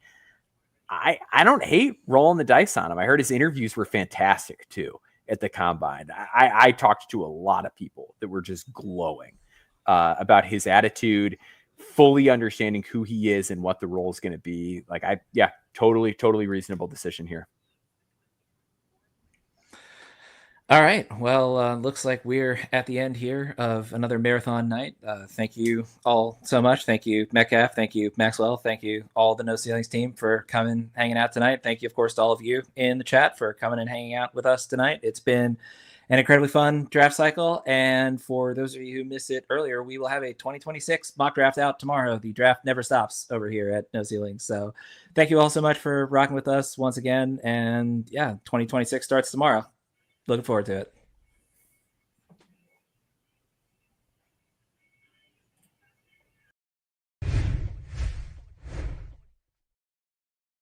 I don't hate rolling the dice on him. I heard his interviews were fantastic too at the combine. I talked to a lot of people that were just glowing about his attitude, fully understanding who he is and what the role is going to be. Like, totally reasonable decision here. All right. Well, looks like we're at the end here of another marathon night. Thank you all so much. Thank you, Metcalf. Thank you, Maxwell. Thank you, all the No Ceilings team, for coming, hanging out tonight. Thank you, of course, to all of you in the chat for coming and hanging out with us tonight. It's been an incredibly fun draft cycle. And for those of you who missed it earlier, we will have a 2026 mock draft out tomorrow. The draft never stops over here at No Ceilings. So thank you all so much for rocking with us once again. And 2026 starts tomorrow. Looking forward to it.